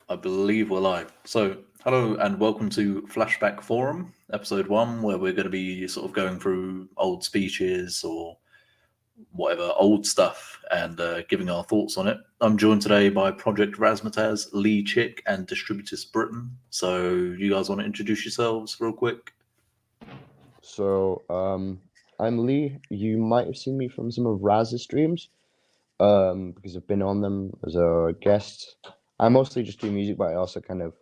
I believe we're live. So, hello and welcome to Flashback Forum, episode 1, where we're going to be sort of going through old speeches or whatever, old stuff, and giving our thoughts on it. I'm joined today by Project Razzmatazz, Lee Chick, and Distributist Britain. So, you guys want to introduce yourselves real quick? I'm Lee. You might have seen me from some of Raz's streams, because I've been on them as a guest. I mostly just do music, but I also kind of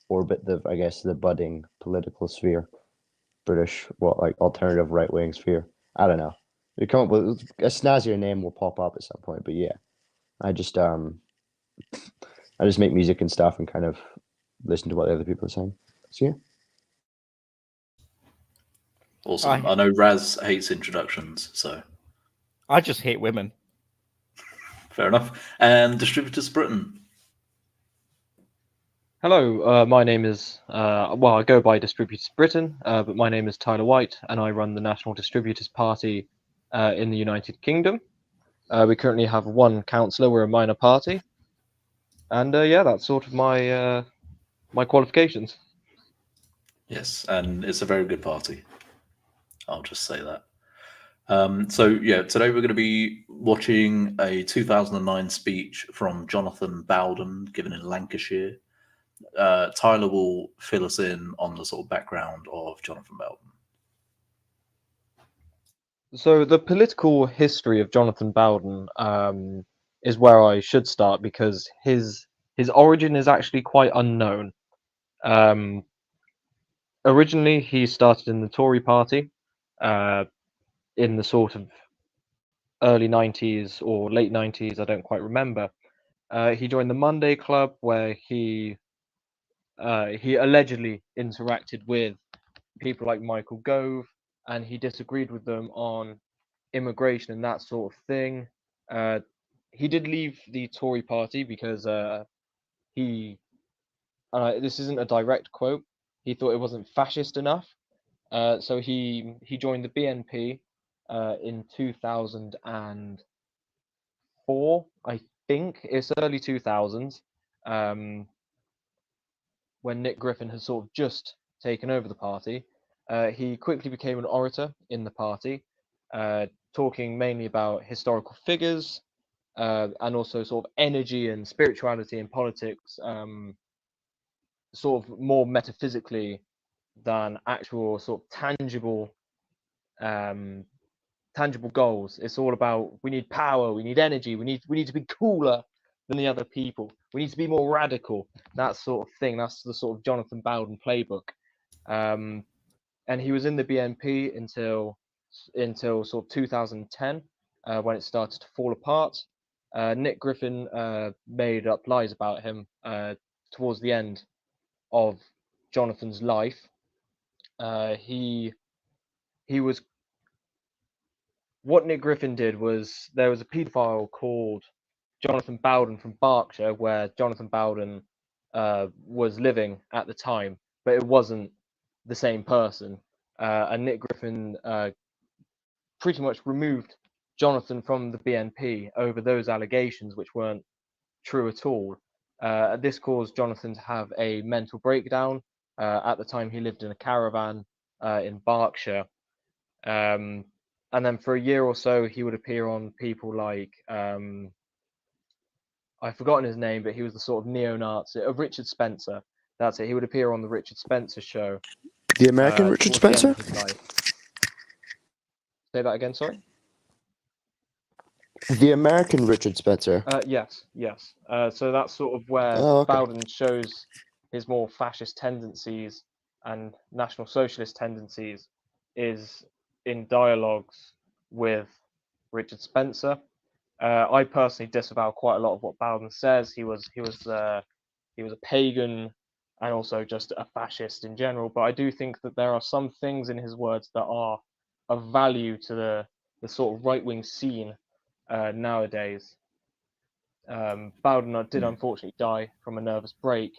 orbit the budding political sphere, British, alternative right wing sphere. I don't know. You come up with a snazzier name will pop up at some point, but yeah, I just um, I just make music and stuff and kind of listen to what the other people are saying. So yeah. Awesome. I I know Raz hates introductions, so I just hate women. fair enough. And Distributist Britain. Hello, my name is, I go by Distributors Britain, but my name is Tyler White, and I run the National Distributors Party in the United Kingdom. We currently have one councillor, we're a minor party, and yeah, that's sort of my qualifications. Yes, and it's a very good party. I'll just say that. Today we're going to be watching a 2009 speech from Jonathan Bowden given in Lancashire. Tyler will fill us in on the sort of background of Jonathan Bowden. So the political history of Jonathan Bowden is where I should start because his origin is actually quite unknown. Um, Originally, he started in the Tory party uh, in the sort of early 90s or late 90s, I don't quite remember. He joined the Monday Club, where he allegedly interacted with people like Michael Gove, and he disagreed with them on immigration and that sort of thing. Uh, he did leave the Tory party because he, this isn't a direct quote, he thought it wasn't fascist enough. So he joined the BNP in 2004, I think. It's early 2000s, um, when Nick Griffin has sort of just taken over the party. He quickly became an orator in the party, talking mainly about historical figures and also sort of energy and spirituality and politics, sort of more metaphysically than actual sort of um, tangible goals. It's all about we need power, we need energy, we need to be cooler than the other people. We need to be more radical. That sort of thing. That's the sort of Jonathan Bowden playbook. Um, and he was in the BNP until sort of 2010 when it started to fall apart. Nick Griffin made up lies about him towards the end of Jonathan's life. He was what Nick Griffin did was there was a paedophile called Jonathan Bowden from Berkshire, where Jonathan Bowden was living at the time, but it wasn't the same person. And Nick Griffin pretty much removed Jonathan from the BNP over those allegations, which weren't true at all. This caused Jonathan to have a mental breakdown. At the time, he lived in a caravan in Berkshire. Um, and then for a year or so, he would appear on people like I've forgotten his name, but he was the sort of neo-Nazi of Richard Spencer. That's it. He would appear on the Richard Spencer show The American Richard towards the end Spencer? of his life. Say that again, sorry. The American Richard Spencer. Yes, yes. So that's sort of where Okay. Bowden shows his more fascist tendencies and National Socialist tendencies is in dialogues with Richard Spencer. I personally disavow quite a lot of what Bowden says. He was a pagan and also just a fascist in general. But I do think that there are some things in his words that are of value to the sort of right wing scene nowadays. Bowden did unfortunately die from a nervous break,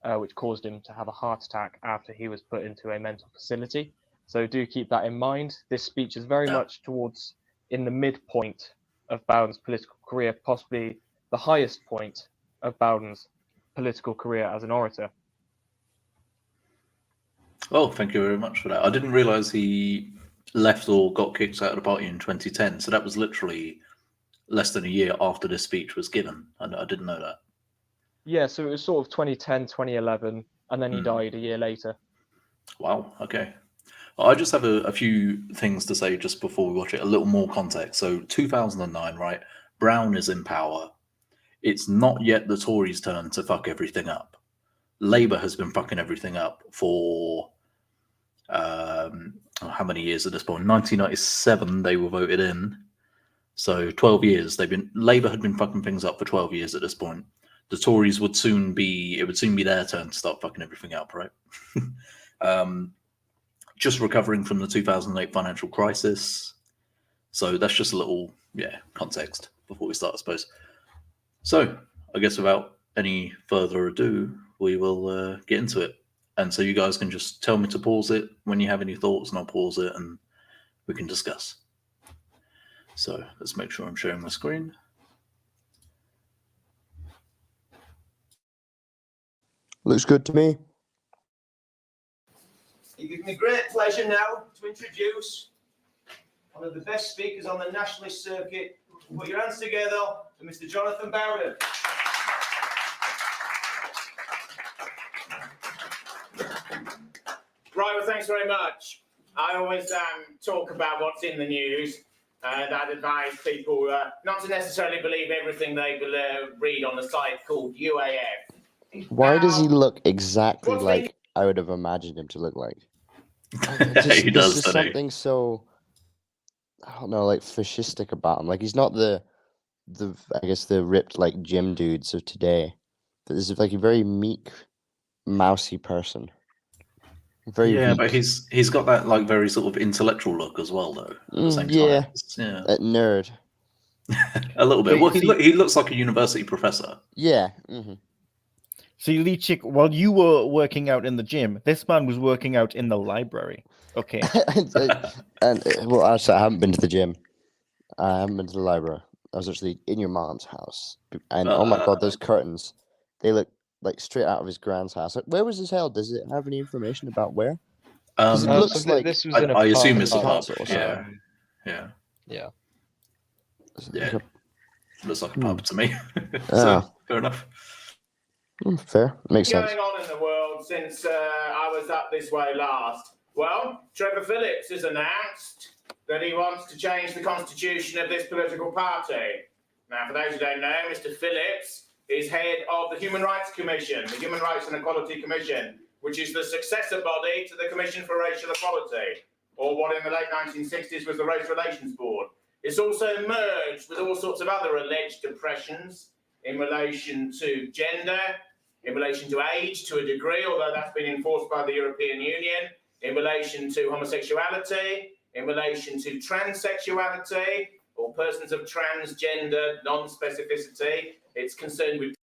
which caused him to have a heart attack after he was put into a mental facility. So do keep that in mind. This speech is very much towards in the midpoint of Bowden's political career, possibly the highest point of Bowden's political career as an orator. Oh, thank you very much for that. I didn't realise he left or got kicked out of the party in 2010. So that was literally less than a year after this speech was given. I didn't know that. Yeah, so it was sort of 2010, 2011, and then he died a year later. Wow, okay. I just have a few things to say just before we watch it, a little more context. So 2009, right? Brown is in power. It's not yet the Tories' turn to fuck everything up. Labour has been fucking everything up for how many years at this point? 1997 they were voted in. So 12 years. Labour had been fucking things up for 12 years at this point. The Tories would soon be their turn to start fucking everything up, right? Just recovering from the 2008 financial crisis. So that's just a little, context before we start, I suppose. So I guess without any further ado, we will get into it. And so you guys can just tell me to pause it when you have any thoughts, and I'll pause it and we can discuss. So let's make sure I'm sharing my screen. Looks good to me. It gives me great pleasure now to introduce one of the best speakers on the nationalist circuit. Put your hands together for Mr. Jonathan Bowden. Right, well, thanks very much. I always talk about what's in the news, and I'd advise people not to necessarily believe everything they read on the site called UAF. Why does he look exactly what's like I would have imagined him to look like? He does, There's doesn't he? something so, I don't know, like fascistic about him. Like he's not the I guess the ripped like gym dudes of today. But this is like a very meek, mousy person. Very Yeah, weak. but he's got that like very sort of intellectual look as well, though. At the same yeah. time, yeah, A nerd. a little bit. So Well, he looks like a university professor. Yeah. See, Lee Chick, while you were working out in the gym, this man was working out in the library. Okay. Well, actually, I haven't been to the gym. I haven't been to the library. I was actually in your mom's house, and oh my god, those curtains! They look like straight out of his grand's house. Like, where was this held? Does it have any information about where? It looks like this was in a I assume pub, it's a pub. or Yeah, yeah. yeah. Looks like a pub to me. Ah. So fair enough. Fair, makes sense. Going on in the world since I was up this way last? Well, Trevor Phillips has announced that he wants to change the constitution of this political party. Now, for those who don't know, Mr. Phillips is head of the Human Rights Commission, the Human Rights and Equality Commission, which is the successor body to the Commission for Racial Equality, or what in the late 1960s was the Race Relations Board. It's also merged with all sorts of other alleged oppressions in relation to gender, in relation to age to a degree, although that's been enforced by the European Union, in relation to homosexuality, in relation to transsexuality, or persons of transgender non-specificity. It's concerned with...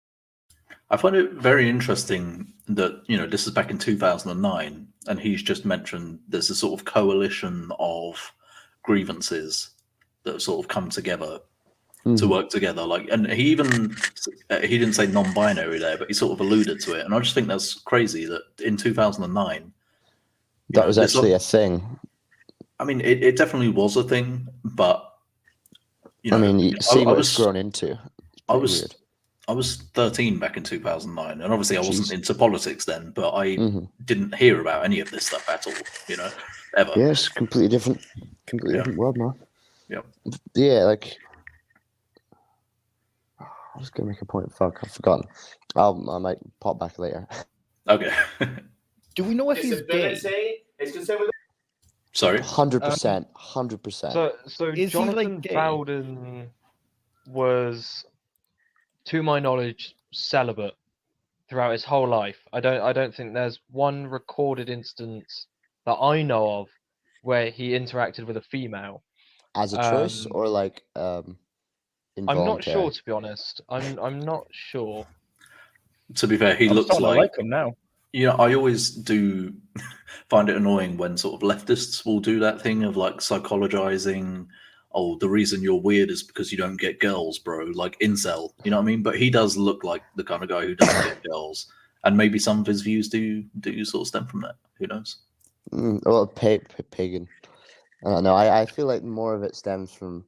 I find it very interesting that, this is back in 2009, and he's just mentioned there's a sort of coalition of grievances that have sort of come together to work together. And he didn't say non-binary there, but he sort of alluded to it. And I just think that's crazy that in 2009, That was actually a thing. I mean, it definitely was a thing, but I mean, you see what it's grown into. I was 13 back in 2009, and obviously I wasn't into politics then, but I didn't hear about any of this stuff at all, ever. Yes, completely different world, man. Yep. Yeah, like I was gonna make a point. Fuck, I've forgotten. I might pop back later. Okay. Do we know if he's gay? It's concerned with... Sorry. 100%. So Is he, like, Jonathan gay? Bowden was, to my knowledge, celibate throughout his whole life. I don't think there's one recorded instance that I know of where he interacted with a female. As a choice or like involuntary? I'm not sure, to be honest. I'm not sure. To be fair, he I'm looks starting to like him now. I always do find it annoying when sort of leftists will do that thing of like psychologizing oh, the reason you're weird is because you don't get girls, bro. Like incel, you know what I mean? But he does look like the kind of guy who doesn't get girls, and maybe some of his views do sort of stem from that. Who knows? Well, pagan. I don't know. I feel like more of it stems from.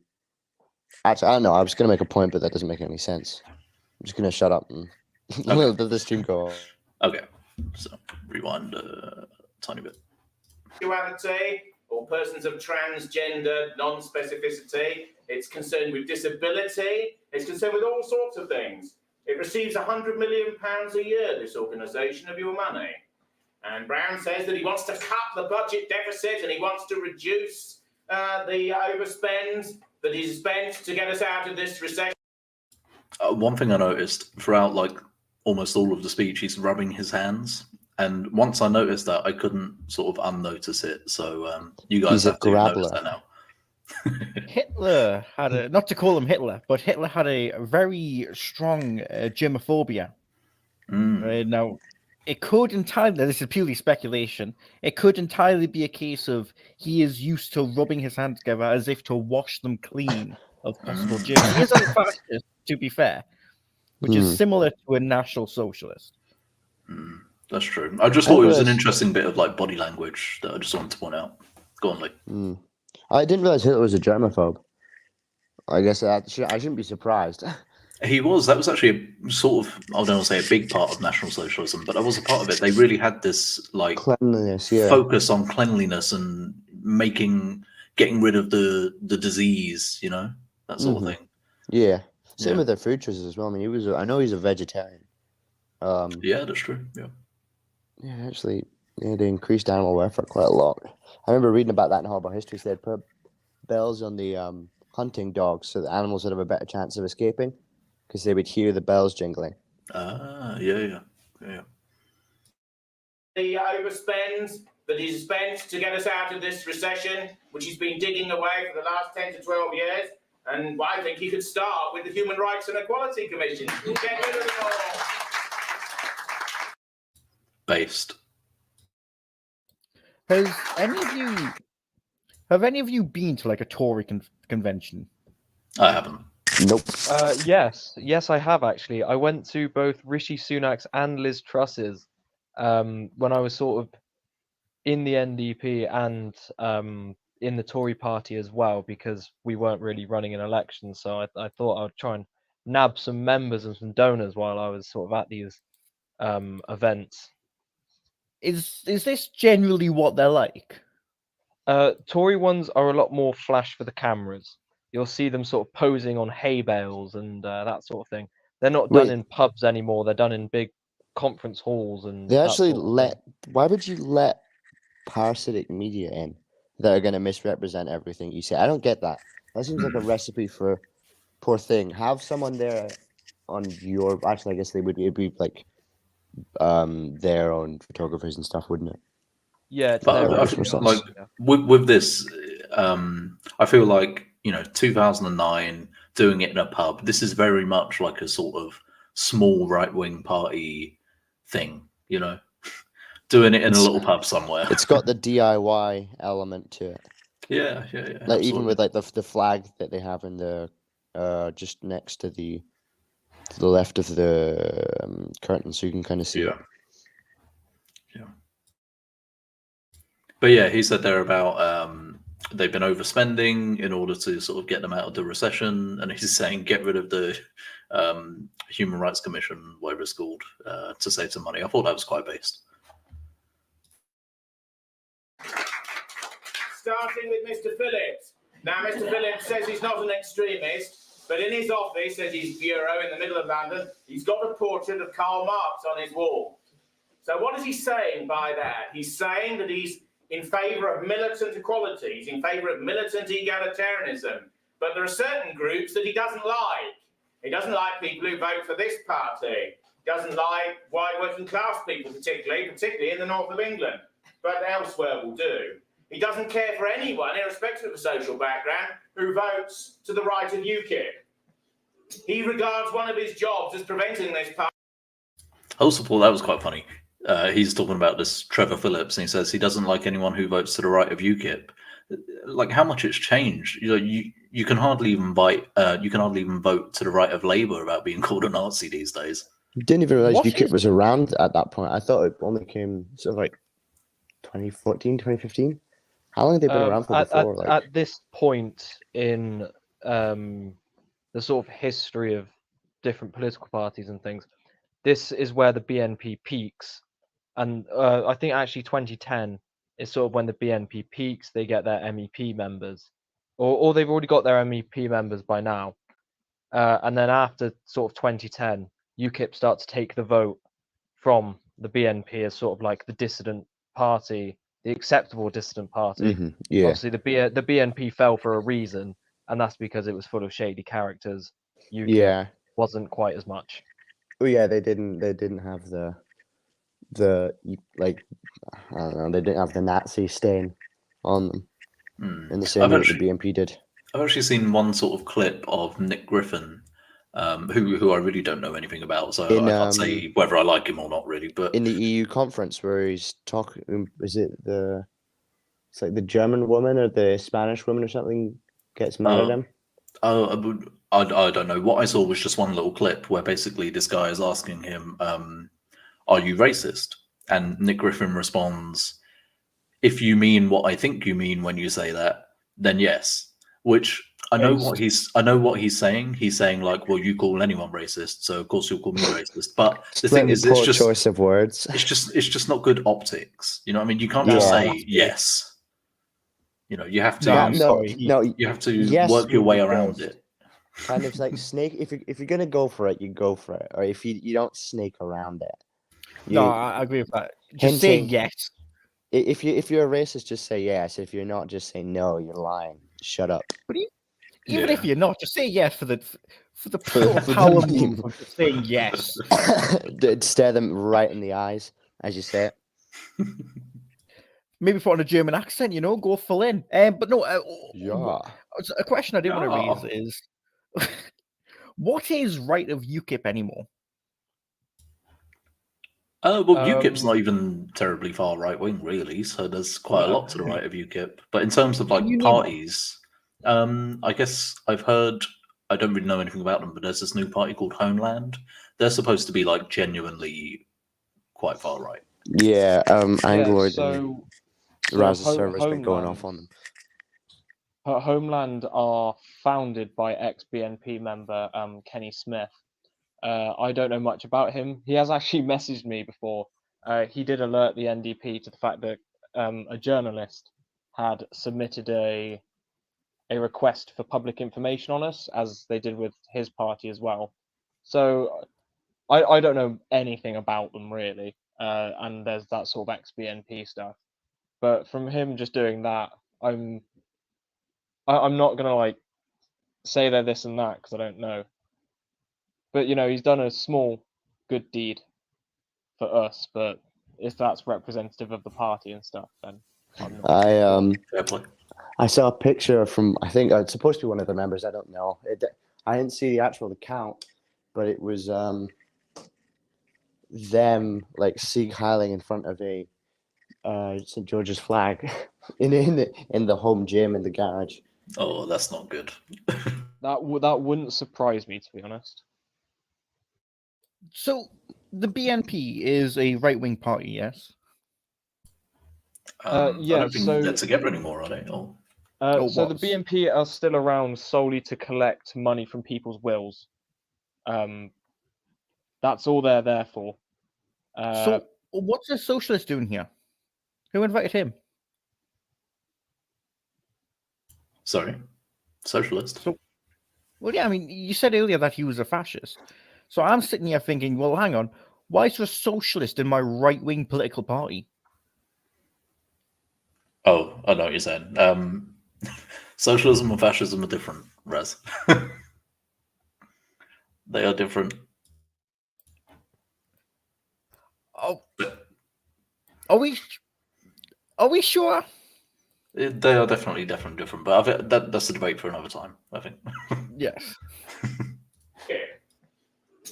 Actually, I don't know. I was going to make a point, but that doesn't make any sense. I'm just going to shut up and let the stream go on. Okay, so rewind a tiny bit. Sexuality or persons of transgender non-specificity. It's concerned with disability. It's concerned with all sorts of things. It receives £100 million a year, this organisation, of your money. And Brown says that he wants to cut the budget deficit and he wants to reduce the overspend that he's spent to get us out of this recession. One thing I noticed throughout, like, almost all of the speech, he's rubbing his hands. And once I noticed that, I couldn't sort of unnotice it. So you guys have to notice that now. Hitler had a, not to call him Hitler, but Hitler had a very strong germophobia. Now, it could entirely, this is purely speculation, it could entirely be a case of he is used to rubbing his hands together as if to wash them clean of possible germs. He is a fascist, to be fair, which is similar to a National Socialist. That's true. I just thought it was an interesting bit of like body language that I just wanted to point out. Go on, Lee. I didn't realize Hitler was a germaphobe. I guess I shouldn't be surprised. He was. That was actually a sort of, I don't want to say a big part of National Socialism, but that was a part of it. They really had this like cleanliness, focus on cleanliness and getting rid of the disease, you know, that sort of thing. Yeah. Same with their food choices as well. I mean, I know he's a vegetarian. Yeah, that's true. Yeah. Yeah, actually, they increased animal welfare quite a lot. I remember reading about that in Horrible Histories. They'd put bells on the hunting dogs so the animals would have a better chance of escaping because they would hear the bells jingling. Yeah. The overspend that he's spent to get us out of this recession, which he's been digging away for the last 10 to 12 years. And I think he could start with the Human Rights and Equality Commission. Get rid of it all. Based. Have any of you been to like a Tory convention? I haven't. Nope. Yes, I have actually. I went to both Rishi Sunak's and Liz Truss's when I was sort of in the NDP and in the Tory party as well, because we weren't really running an election. So I thought I would try and nab some members and some donors while I was sort of at these events. Is this generally what they're like? Tory ones are a lot more flash for the cameras. You'll see them sort of posing on hay bales and that sort of thing. They're not done in pubs anymore. They're done in big conference halls. And they actually why would you let parasitic media in that are going to misrepresent everything you say? I don't get that. That seems like a recipe for poor thing. Have someone there on your, actually I guess it'd be like their own photographers and stuff, wouldn't it? Yeah, but with this, I feel like, you know, 2009, doing it in a pub. This is very much like a sort of small right-wing party thing, you know, doing it in a little pub somewhere. It's got the DIY element to it. Yeah. Like absolutely. even with like the flag that they have in the just next to the left of the curtain, so you can kind of see it. Yeah. But yeah, he said there about they've been overspending in order to sort of get them out of the recession, and he's saying get rid of the Human Rights Commission, whatever it's called, to save some money. I thought that was quite based. Starting with Mr. Phillips. Now, Mr. Phillips says he's not an extremist, but in his office, at his bureau in the middle of London, he's got a portrait of Karl Marx on his wall. So what is he saying by that? He's saying that he's in favour of militant equality. He's in favour of militant egalitarianism. But there are certain groups that he doesn't like. He doesn't like people who vote for this party. He doesn't like white working class people, particularly in the north of England. But elsewhere will do. He doesn't care for anyone, irrespective of social background, who votes to the right of UKIP. He regards one of his jobs as preventing this party. I also thought that was quite funny. He's talking about this Trevor Phillips, and he says he doesn't like anyone who votes to the right of UKIP. like how much it's changed. You can hardly even vote to the right of Labour without being called a Nazi these days. Didn't even realize What UKIP is- was around at that point. I thought it only came sort of like 2014, 2015. How long have they been around for before? At this point in the sort of history of different political parties and things, this is where the BNP peaks. And I think actually 2010 is sort of when the BNP peaks. They get their MEP members, or they've already got their MEP members by now. And then after sort of 2010, UKIP start to take the vote from the BNP as sort of like the dissident party, the acceptable dissident party. Yeah. Obviously, the BNP fell for a reason, and that's because it was full of shady characters. UKIP wasn't quite as much. Oh yeah, they didn't have the like, I don't know, they didn't have the Nazi stain on them in the same way that the BNP did. I've actually seen one sort of clip of Nick Griffin, who I really don't know anything about, so I can't say whether I like him or not really. But in the EU conference where he's talking, it's like the German woman or the Spanish woman or something gets mad at him. I don't know. What I saw was just one little clip where basically this guy is asking him, "Are you racist?" And Nick Griffin responds, "If you mean what I think you mean when you say that, then yes." Which I know what he's saying. He's saying like, "Well, you call anyone racist, so of course you'll call me racist." But the thing is, it's just choice of words. It's just not good optics. You know what I mean? You can't just say yes. You know, you have to. You have to work your way around it. Kind of like snake. If you're gonna go for it, you go for it. Or if you don't snake around it. No, I agree with that. Just say yes. If you're a racist, just say yes. If you're not, just say no. You're lying. Shut up. But even if you're not, just say yes for the power move of just saying yes. Stare them right in the eyes as you say it. Maybe put on a German accent, you know, go full in. But no, a question I did want to raise is, what is right of UKIP anymore? Well, UKIP's not even terribly far right wing, really. So there's quite a lot to the right of UKIP. But in terms of like parties, I guess I've heard. I don't really know anything about them, but there's this new party called Homeland. They're supposed to be like genuinely quite far right. Yeah, Angloid. So Raz's server's been going off on them. Homeland are founded by ex-BNP member Kenny Smith. I don't know much about him. He has actually messaged me before. He did alert the NDP to the fact that a journalist had submitted a request for public information on us, as they did with his party as well. So I don't know anything about them really, and there's that sort of ex-BNP stuff. But from him just doing that, I'm not gonna like say they're this and that because I don't know. But you know, he's done a small good deed for us. But if that's representative of the party and stuff, then I'm not. I saw a picture from, I think it's supposed to be one of the members. I don't know. I didn't see the actual account, but it was them like Sieg Heiling in front of a St. George's flag in the home gym in the garage. Oh, that's not good. That wouldn't surprise me, to be honest. So the BNP is a right-wing party, yes? I don't think they're together anymore, are they? So the BNP are still around solely to collect money from people's wills. That's all they're there for. So what's a socialist doing here? Who invited him? Sorry, socialist. Well, yeah, I mean, you said earlier that he was a fascist. So I'm sitting here thinking, well, hang on, why is there a socialist in my right-wing political party? Oh, I know what you're saying. Socialism and fascism are different, Raz. They are different. Oh, are we sure? They are definitely different, but that's a debate for another time, I think. Yes.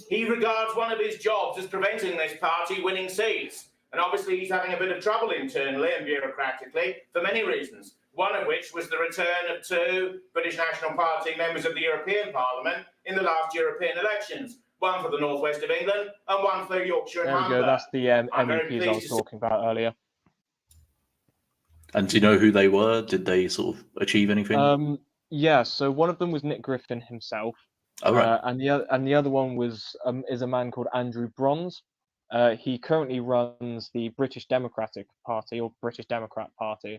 He regards one of his jobs as preventing this party winning seats. And obviously he's having a bit of trouble internally and bureaucratically for many reasons. one of which was the return of 2 British National Party members of the European Parliament in the last European elections, one for the northwest of England and one for Yorkshire and There we Humber. go. That's the I'm very MEPs I was pleased to talking about earlier. And do you know who they were? Did they sort of achieve anything? Yeah. So one of them was Nick Griffin himself, Oh, right. and the other one was is a man called Andrew Bronze. He currently runs the British Democratic Party or British Democrat Party.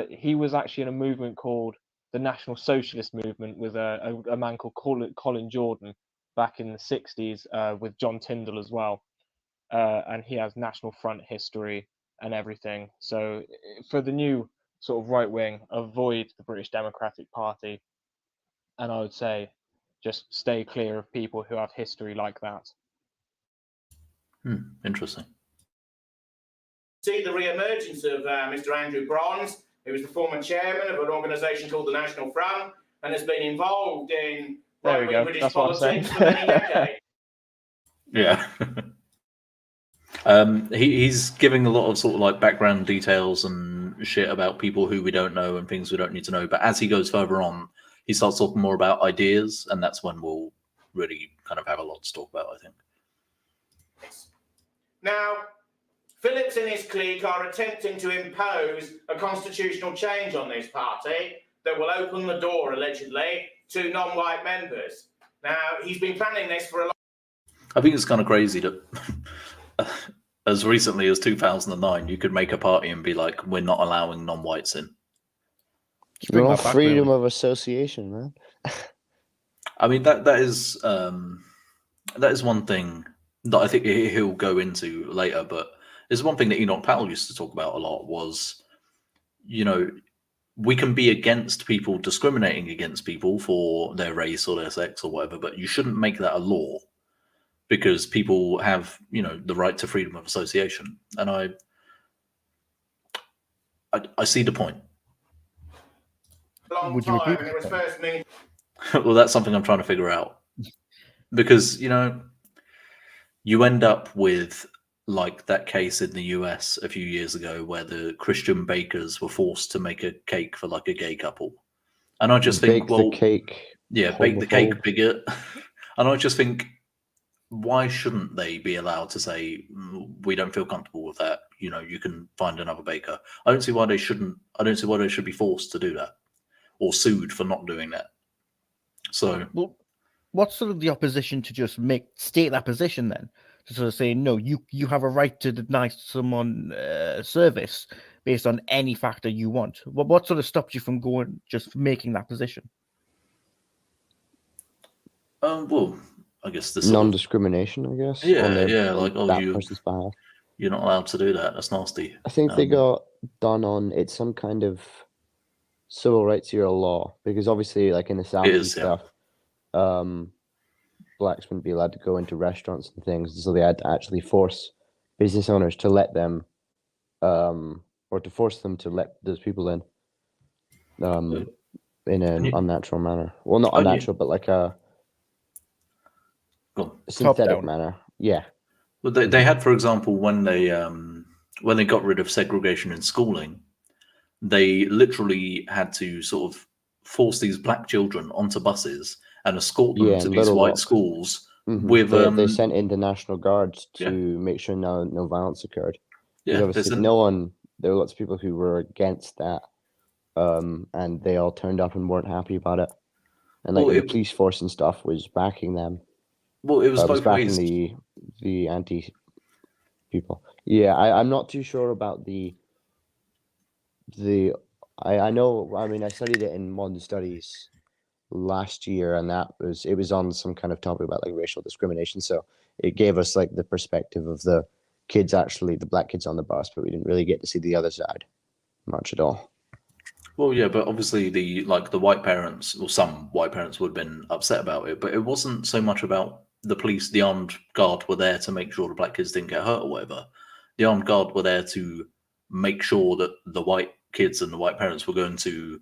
He was actually in a movement called the National Socialist Movement with a man called Colin Jordan back in the 60s with John Tyndall as well. And he has National Front history and everything. So for the new sort of right wing, avoid the British Democratic Party. And I would say just stay clear of people who have history like that. Interesting. see the re-emergence of Mr. Andrew Bronze, who was the former chairman of an organisation called the National Front and has been involved in right-wing British politics for many decades. Yeah. He's giving a lot of sort of like background details and shit about people who we don't know and things we don't need to know. But as he goes further on, he starts talking more about ideas, and that's when we'll really kind of have a lot to talk about, I think. Now, Phillips and his clique are attempting to impose a constitutional change on this party that will open the door, allegedly, to non-white members. Now, he's been planning this for a long time. I think it's kind of crazy that as recently as 2009, you could make a party and be like, we're not allowing non-whites in. Well, freedom of association, man. I mean, that is one thing that I think he'll go into later, but there's one thing that Enoch Powell used to talk about a lot was, you know, we can be against people discriminating against people for their race or their sex or whatever, but you shouldn't make that a law because people have, you know, the right to freedom of association. And I see the point. Would you agree? It was first me. Well, that's something I'm trying to figure out. Because, you know, you end up with like that case in the US a few years ago where the Christian bakers were forced to make a cake for like a gay couple. And I just think, well, the cake. Yeah, bake the cake bigot. And I just think, why shouldn't they be allowed to say, we don't feel comfortable with that? You know, you can find another baker. I don't see why they shouldn't. I don't see why they should be forced to do that or sued for not doing that. So, well, what's sort of the opposition to just state that position then? To sort of say, no, you have a right to deny someone service based on any factor you want. What sort of stops you from just making that position? well, I guess this non-discrimination, I guess. Yeah, like, oh, that person's behalf. You're not allowed to do that. That's nasty. I think they got done on it's some kind of civil rights era law because obviously, like in the South and stuff, blacks wouldn't be allowed to go into restaurants and things, so they had to actually force business owners to let them, or to force them to let those people in an unnatural manner. Well, not unnatural, but like a synthetic manner. Yeah. Well, they had, for example, when they got rid of segregation in schooling, they literally had to sort of force these black children onto buses and escort them to these white schools. Mm-hmm. With they sent in the National Guards to make sure no violence occurred. Yeah, obviously there were lots of people who were against that, and they all turned up and weren't happy about it. And like the police force and stuff was backing them. Well, it was both backing ways. The anti people. Yeah, I'm not too sure about the. I know. I mean, I studied it in modern studies last year, and it was on some kind of topic about like racial discrimination. So it gave us like the perspective of the kids, actually the black kids on the bus, but we didn't really get to see the other side much at all. Well, yeah, but obviously the white parents, or some white parents, would have been upset about it. But it wasn't so much about the police. The armed guard were there to make sure the black kids didn't get hurt or whatever. The armed guard were there to make sure that the white kids and the white parents were going to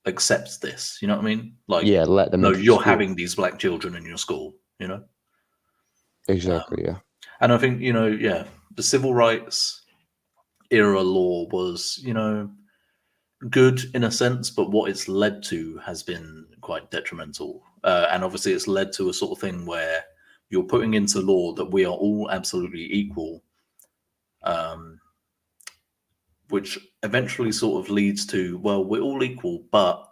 accept this. You know what I mean? Like, yeah, let them. No, you're having these black children in your school. You know. Exactly. Yeah. And I think, you know, the civil rights era law was, you know, good in a sense, but what it's led to has been quite detrimental. And obviously, it's led to a sort of thing where you're putting into law that we are all absolutely equal, which eventually sort of leads to, well, we're all equal, but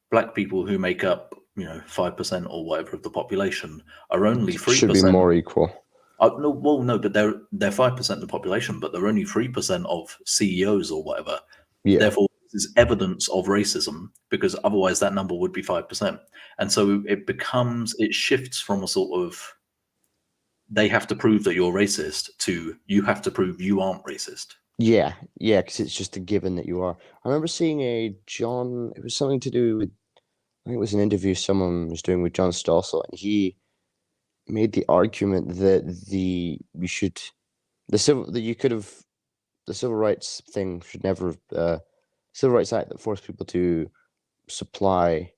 black people who make up 5% or whatever of the population are only 3%. Should be more equal. No, but they're 5% of the population, but they're only 3% of CEOs or whatever. Yeah. Therefore, this is evidence of racism, because otherwise that number would be 5%. And so it shifts from a sort of, they have to prove that you're racist to you have to prove you aren't racist. Yeah, because it's just a given that you are. I remember seeing it was something to do with, I think it was an interview someone was doing with John Stossel, and he made the argument that the Civil Rights thing should never have, Civil Rights Act that forced people to supply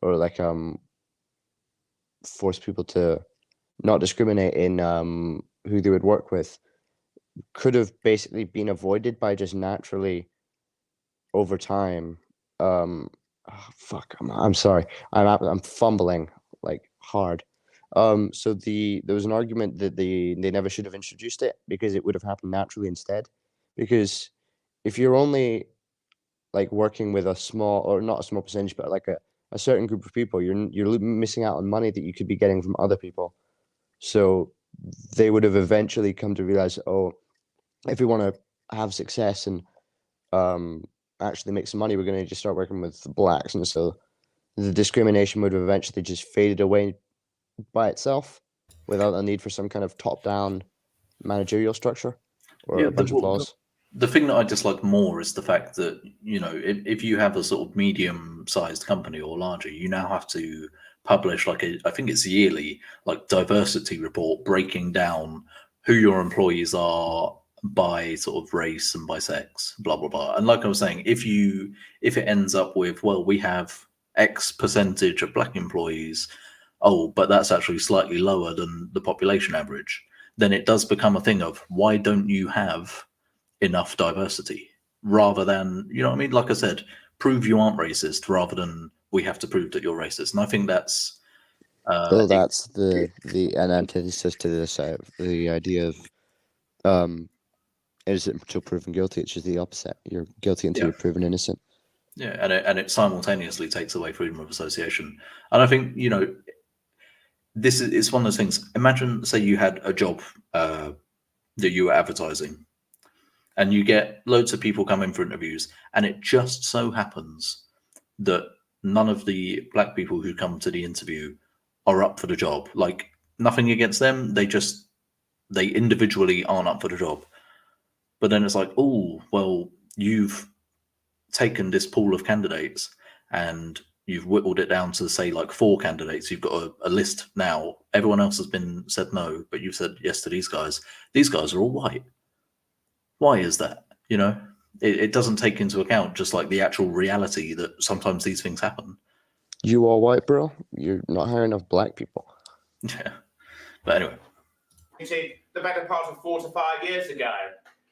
or force people to not discriminate in who they would work with could have basically been avoided by just naturally over time. I'm sorry. I'm fumbling like hard. So there was an argument that they never should have introduced it because it would have happened naturally instead. Because if you're only like working with a small, or not a small percentage, but like a certain group of people, you're missing out on money that you could be getting from other people. So they would have eventually come to realize, oh, if we want to have success and actually make some money, we're going to just start working with blacks. And so the discrimination would have eventually just faded away by itself without a need for some kind of top-down managerial structure or a bunch of laws. The thing that I dislike more is the fact that, if you have a sort of medium-sized company or larger, you now have to publish I think it's yearly, like diversity report breaking down who your employees are by sort of race and by sex, blah, blah, blah. And like I was saying, if it ends up with, well, we have X percentage of black employees, but that's actually slightly lower than the population average, then it does become a thing of, why don't you have enough diversity, rather than, you know what I mean? Like I said, prove you aren't racist rather than we have to prove that you're racist. And I think that's that's an antithesis to this, the idea of innocent until proven guilty. It's just the opposite. You're guilty until you're proven innocent. Yeah, and it simultaneously takes away freedom of association. And I think, it's one of those things. Imagine, say you had a job that you were advertising, and you get loads of people come in for interviews, and it just so happens that none of the black people who come to the interview are up for the job. Like, nothing against them, they individually aren't up for the job. But then it's like, oh, well, you've taken this pool of candidates and you've whittled it down to, say, like 4 candidates. You've got a list now. Everyone else has been said no, but you've said yes to these guys. These guys are all white. Why is that? It doesn't take into account just like the actual reality that sometimes these things happen. You are white, bro. You're not hiring enough black people. Yeah. But anyway. The better part of 4 to 5 years ago,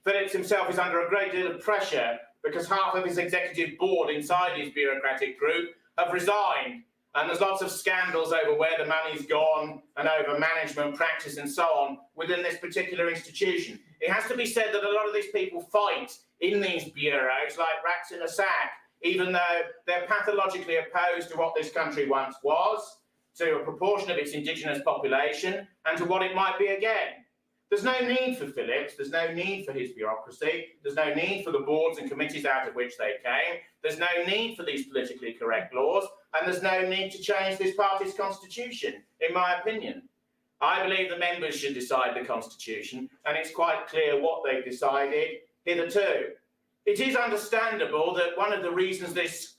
Phillips himself is under a great deal of pressure because half of his executive board inside his bureaucratic group have resigned. And there's lots of scandals over where the money's gone and over management practice and so on within this particular institution. It has to be said that a lot of these people fight in these bureaus like rats in a sack, even though they're pathologically opposed to what this country once was, to a proportion of its indigenous population, and to what it might be again. There's no need for Phillips, there's no need for his bureaucracy, there's no need for the boards and committees out of which they came, there's no need for these politically correct laws, and there's no need to change this party's constitution, in my opinion. I believe the members should decide the constitution, and it's quite clear what they've decided hitherto. It is understandable that one of the reasons this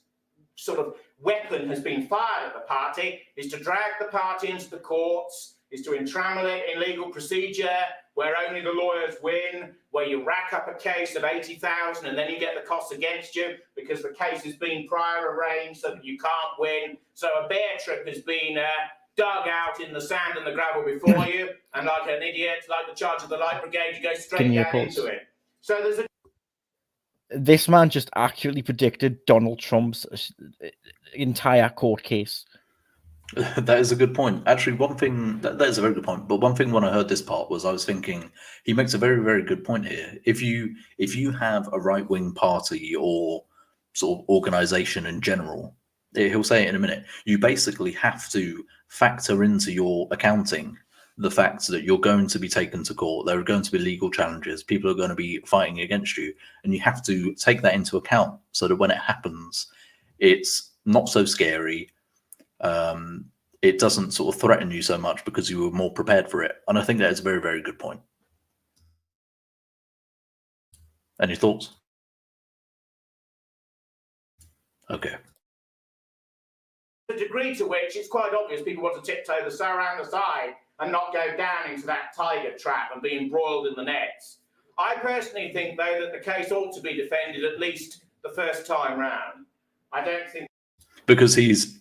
sort of weapon has been fired at the party is to drag the party into the courts, is to entrammel it in legal procedure where only the lawyers win, where you rack up a case of 80,000 and then you get the costs against you because the case has been prior arranged so that you can't win. So a bear trip has been dug out in the sand and the gravel before you, and like an idiot, like the charge of the Light Brigade, you go straight down into it. So there's a this man just accurately predicted Donald Trump's entire court case. That is a good point. Actually, one thing that is a very good point. But one thing when I heard this part was I was thinking he makes a very, very good point here. If you have a right wing party or sort of organization in general, he'll say it in a minute. You basically have to factor into your accounting the fact that you're going to be taken to court. There are going to be legal challenges. People are going to be fighting against you, and you have to take that into account so that when it happens, it's not so scary. It doesn't sort of threaten you so much because you were more prepared for it. And I think that is a very, very good point. Any thoughts? Okay. The degree to which it's quite obvious people want to tiptoe around the side and not go down into that tiger trap and being broiled in the nets. I personally think, though, that the case ought to be defended at least the first time round. I don't think... Because he's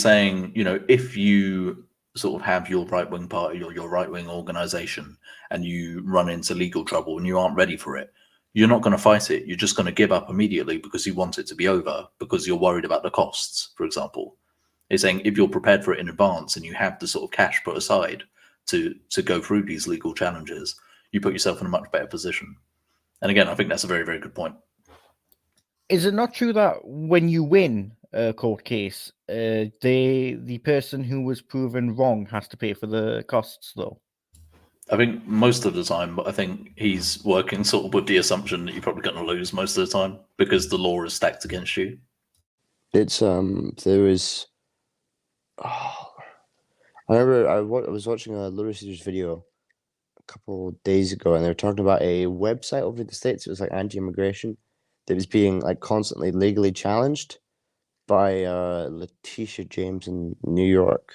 saying, if you sort of have your right-wing party or your right-wing organization and you run into legal trouble and you aren't ready for it, you're not going to fight it. You're just going to give up immediately because you want it to be over, because you're worried about the costs, for example. He's saying if you're prepared for it in advance and you have the sort of cash put aside to go through these legal challenges, you put yourself in a much better position. And again, I think that's a very, very good point. Is it not true that when you win a court case, the person who was proven wrong has to pay for the costs, though? I think most of the time, but I think he's working sort of with the assumption that you're probably going to lose most of the time because the law is stacked against you. It's there is. Oh, I remember I was watching a Little Caesars video a couple of days ago, and they were talking about a website over in the States. It was like anti-immigration that was being like constantly legally challenged by Letitia James in New York.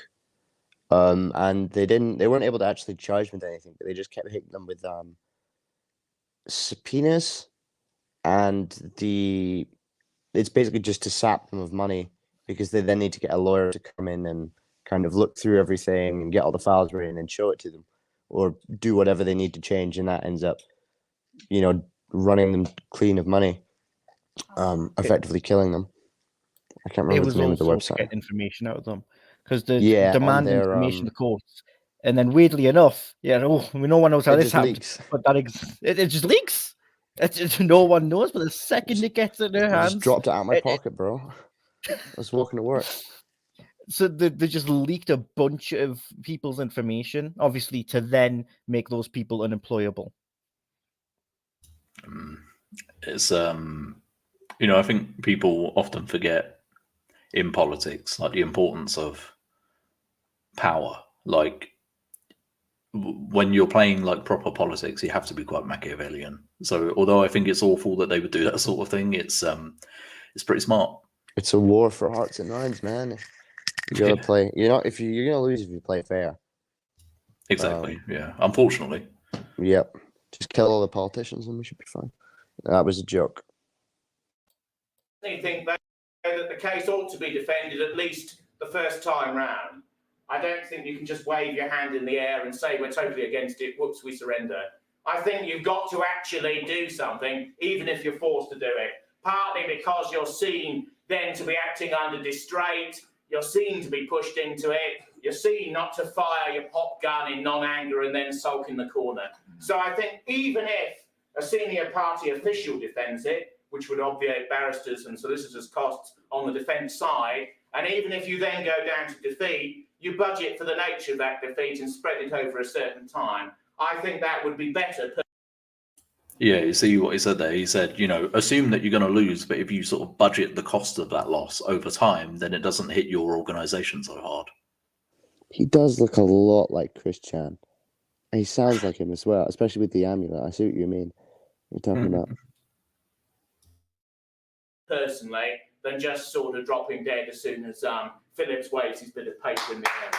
And they weren't able to actually charge me with anything, but they just kept hitting them with subpoenas, and it's basically just to sap them of money because they then need to get a lawyer to come in and kind of look through everything and get all the files ready and then show it to them or do whatever they need to change, and that ends up, running them clean of money, effectively killing them. I can't remember the name of the website. To get information out of them because they Yeah, demand their, information to courts, and then weirdly enough, no one knows how this happened, leaks. but it just leaks. No one knows, but the second it gets in their I hands, just dropped it out of my pocket, bro. I was walking to work. So they just leaked a bunch of people's information, obviously, to then make those people unemployable. It's I think people often forget in politics, like the importance of power. Like when you're playing like proper politics, you have to be quite Machiavellian. So although I think it's awful that they would do that sort of thing, it's pretty smart. It's a war for hearts and minds, man. You gotta play. You're gonna lose if you play fair. Exactly. Yeah. Unfortunately. Yep. Just kill all the politicians and we should be fine. That was a joke. I think that the case ought to be defended at least the first time round. I don't think you can just wave your hand in the air and say we're totally against it, whoops, we surrender. I think you've got to actually do something, even if you're forced to do it. Partly because you're seen then to be acting under distraint, you're seen to be pushed into it, you're seen not to fire your pop gun in non-anger and then sulk in the corner. So I think even if a senior party official defends it, which would obviate barristers and solicitors' costs on the defence side, and even if you then go down to defeat, you budget for the nature of that defeat and spread it over a certain time. I think that would be better. Yeah, you see what he said there? He said, assume that you're going to lose, but if you sort of budget the cost of that loss over time, then it doesn't hit your organisation so hard. He does look a lot like Chris Chan. He sounds like him as well, especially with the amulet. I see what you mean. You're talking about. Personally, than just sort of dropping dead as soon as Phillips waves his bit of paper in the air.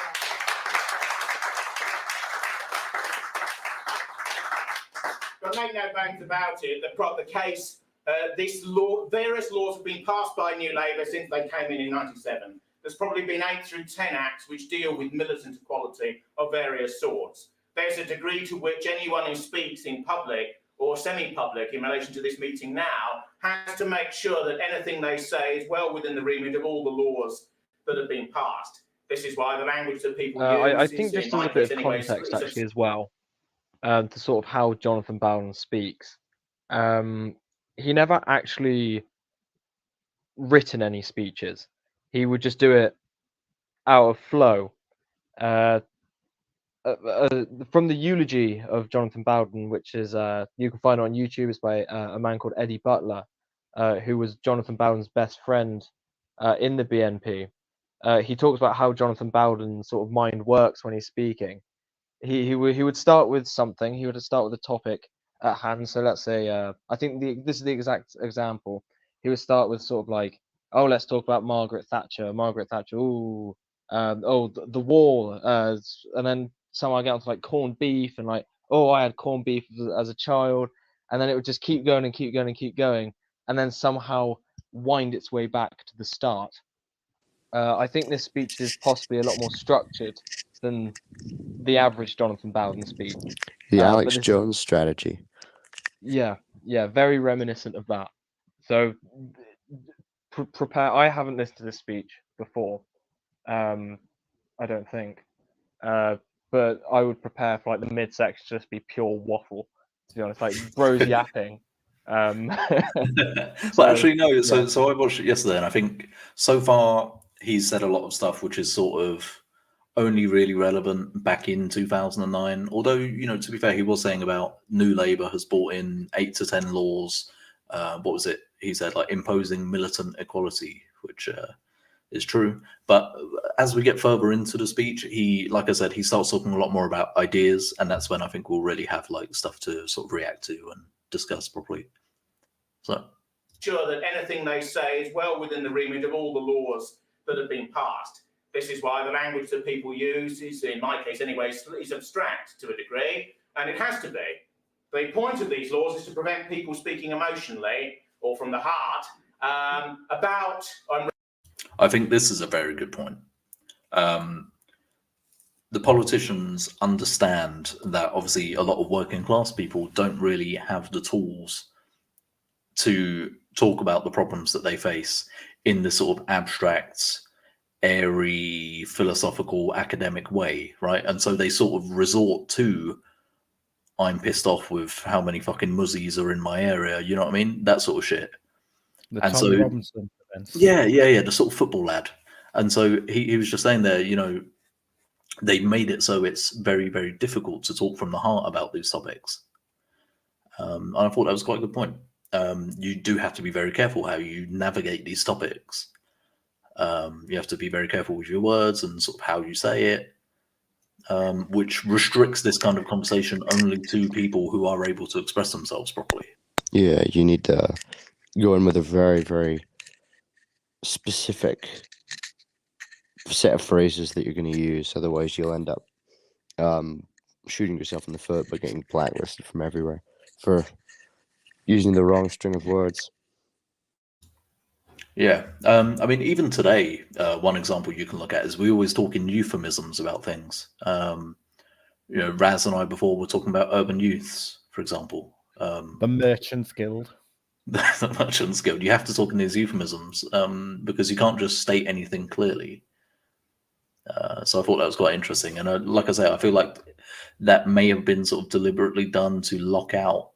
But make no bones about it, the case, various laws have been passed by New Labour since they came in 97. There's probably been 8 through 10 acts which deal with militant equality of various sorts. There's a degree to which anyone who speaks in public or semi-public in relation to this meeting now has to make sure that anything they say is well within the remit of all the laws that have been passed. This is why the language that people use I is, think just in as my a bit case of anyway, context is actually as well, to sort of how Jonathan Bowden speaks. He never actually written any speeches. He would just do it out of flow. From the eulogy of Jonathan Bowden, which is you can find it on YouTube, is by a man called Eddie Butler, who was Jonathan Bowden's best friend in the BNP. He talks about how Jonathan Bowden's sort of mind works when he's speaking. He would start with something. He would start with a topic at hand. So let's say I think this is the exact example. He would start with sort of like, oh, let's talk about Margaret Thatcher. Margaret Thatcher. Ooh, the wall. And then somehow get onto like corned beef and like, oh, I had corned beef as a child. And then it would just keep going and keep going and keep going, and then somehow wind its way back to the start. I think this speech is possibly a lot more structured than the average Jonathan Bowden speech. The Alex but Jones strategy. Yeah, very reminiscent of that. So prepare. I haven't listened to this speech before. I don't think. But I would prepare for like the midsection to just be pure waffle. To be honest, like bros yapping. Well, actually, no. yeah. So I watched it yesterday, and I think so far he's said a lot of stuff which is sort of only really relevant back in 2009. Although, to be fair, he was saying about New Labour has brought in 8 to 10 laws. What was it? He said like imposing militant equality, which is true. But as we get further into the speech, like I said, he starts talking a lot more about ideas, and that's when I think we'll really have like stuff to sort of react to and discuss properly. So sure that anything they say is well within the remit of all the laws that have been passed. This is why the language that people use is, in my case anyway, is abstract to a degree, and it has to be. The point of these laws is to prevent people speaking emotionally or from the heart about. I think this is a very good point. The politicians understand that obviously a lot of working class people don't really have the tools to talk about the problems that they face in this sort of abstract, airy, philosophical, academic way, right? And so they sort of resort to, I'm pissed off with how many fucking muzzies are in my area, you know what I mean? That sort of shit. The And Tommy so, Robinson events. Yeah, the sort of football lad. And so he was just saying there, they made it so it's very, very difficult to talk from the heart about these topics. And I thought that was quite a good point. You do have to be very careful how you navigate these topics. You have to be very careful with your words and sort of how you say it, which restricts this kind of conversation only to people who are able to express themselves properly. Yeah, you need to go in with a very, very specific set of phrases that you're going to use. Otherwise, you'll end up shooting yourself in the foot by getting blacklisted from everywhere for using the wrong string of words. Yeah. I mean, even today, one example you can look at is we always talk in euphemisms about things. Raz and I before were talking about urban youths, for example. The Merchants Guild. The Merchants Guild. You have to talk in these euphemisms because you can't just state anything clearly. So I thought that was quite interesting. And like I say, I feel like that may have been sort of deliberately done to lock out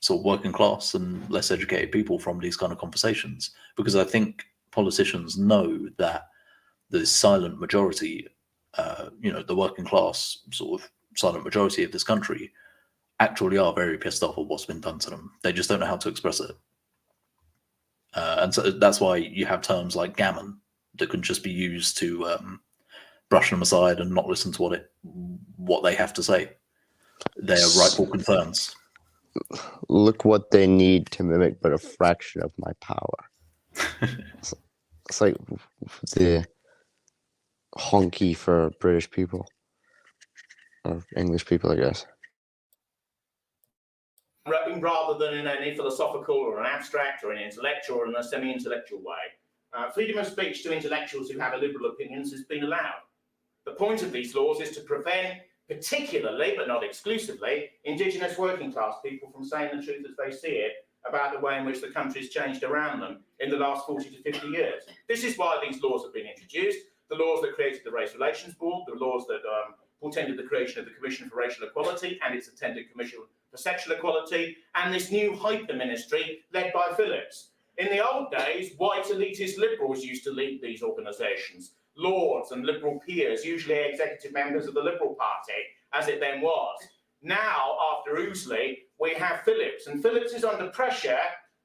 sort of working class and less educated people from these kind of conversations, because I think politicians know that the silent majority, the working class sort of silent majority of this country actually are very pissed off at what's been done to them. They just don't know how to express it. And so that's why you have terms like gammon that can just be used to brush them aside and not listen to what they have to say. They are rightful concerns. Look what they need to mimic but a fraction of my power. It's like the honky for British people or English people, I guess. Rather than in any philosophical or an abstract or an intellectual or in a semi-intellectual way. Freedom of speech to intellectuals who have liberal opinions has been allowed. The point of these laws is to prevent particularly, but not exclusively, Indigenous working class people from saying the truth as they see it about the way in which the country's changed around them in the last 40 to 50 years. This is why these laws have been introduced, the laws that created the Race Relations Board, the laws that portended the creation of the Commission for Racial Equality and its attendant Commission for Sexual Equality, and this new hyper ministry led by Phillips. In the old days, white elitist liberals used to lead these organisations. Lords and liberal peers, usually executive members of the Liberal Party, as it then was. Now, after Ouseley, we have Phillips, and Phillips is under pressure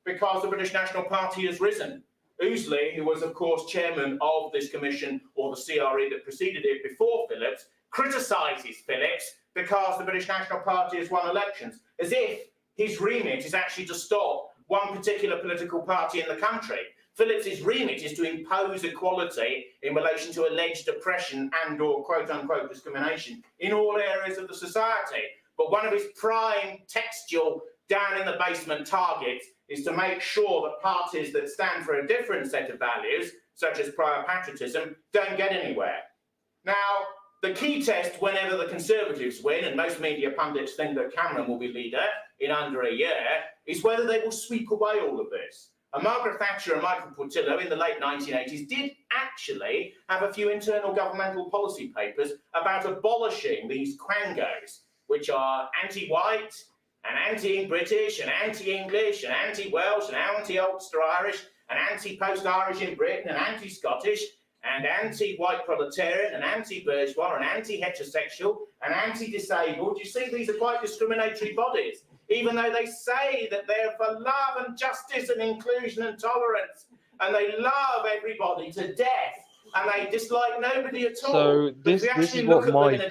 because the British National Party has risen. Ouseley, who was, of course, chairman of this commission, or the CRE that preceded it before Phillips, criticises Phillips because the British National Party has won elections, as if his remit is actually to stop one particular political party in the country. Phillips's remit is to impose equality in relation to alleged oppression and or quote-unquote discrimination in all areas of the society. But one of his prime textual down-in-the-basement targets is to make sure that parties that stand for a different set of values, such as prior patriotism, don't get anywhere. Now, the key test whenever the Conservatives win, and most media pundits think that Cameron will be leader in under a year, is whether they will sweep away all of this. And Margaret Thatcher and Michael Portillo in the late 1980s did actually have a few internal governmental policy papers about abolishing these quangos, which are anti-white and anti-British and anti-English and anti-Welsh and anti-Ulster-Irish and anti-post-Irish in Britain and anti-Scottish and anti-white proletarian and anti-bourgeois and anti-heterosexual and anti-disabled. You see, these are quite discriminatory bodies, even though they say that they're for love and justice and inclusion and tolerance, and they love everybody to death, and they dislike nobody at all. So this is what my